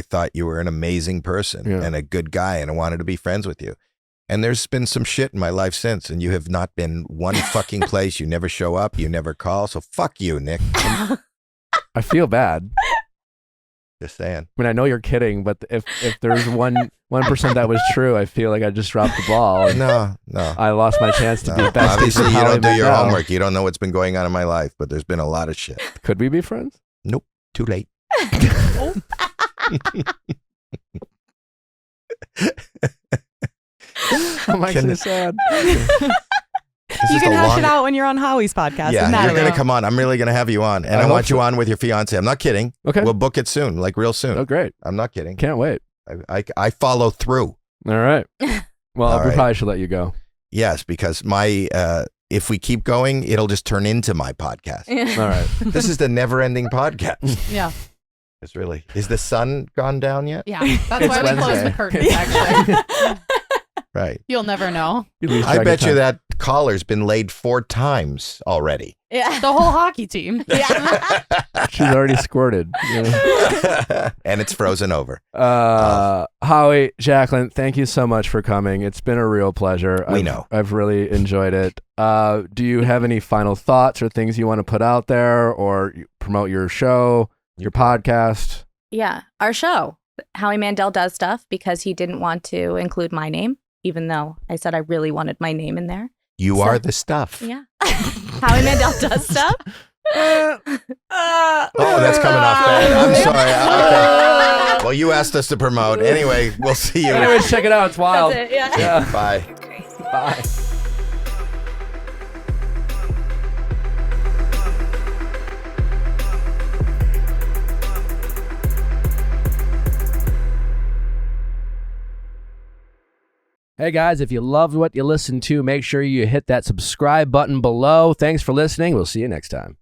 thought you were an amazing person and a good guy, and I wanted to be friends with you. And there's been some shit in my life since, and you have not been one fucking place. You never show up. You never call. So fuck you, Nick. I feel bad. Just saying. I mean, I know you're kidding, but if there's 1% that was true, I feel like I just dropped the ball. And No. I lost my chance to be besties. Obviously, with you Howie don't do your Mandel. homework. You don't know what's been going on in my life, but there's been a lot of shit. Could we be friends? Nope. Too late. I'm actually sad. You can hash it out when you're on Howie's podcast. Yeah, Isn't that you're going it? to come on. I'm really going to have you on. And I I hope want you so. on with your fiance. I'm not kidding. Okay. We'll book it soon, like real soon. Oh, great. I'm not kidding. Can't wait. I follow through. All right. Well, All we right. probably should let you go. Yes, because if we keep going, it'll just turn into my podcast. All right. This is the never-ending podcast. Yeah. It's really. Is the sun gone down yet? Yeah. That's It's why we closed Wednesday. the curtains, actually. Right. You'll never know. You lose I track of bet you time. that collar's been laid 4 times already. Yeah. The whole hockey team. Yeah. She's already squirted. Yeah. And it's frozen over. Howie, Jackelyn, thank you so much for coming. It's been a real pleasure. We know. I've really enjoyed it. Do you have any final thoughts or things you want to put out there, or promote your show, your podcast? Yeah. Our show. Howie Mandel does stuff because he didn't want to include my name, even though I said I really wanted my name in there. You are the stuff. Yeah. Howie Mandel does stuff. Oh, that's coming off bad. I'm sorry. Okay. Well, you asked us to promote. Anyway, we'll see you. Anyways, check it out. It's wild. That's it, yeah. Yeah. Bye. Bye. Hey guys, if you loved what you listened to, make sure you hit that subscribe button below. Thanks for listening. We'll see you next time.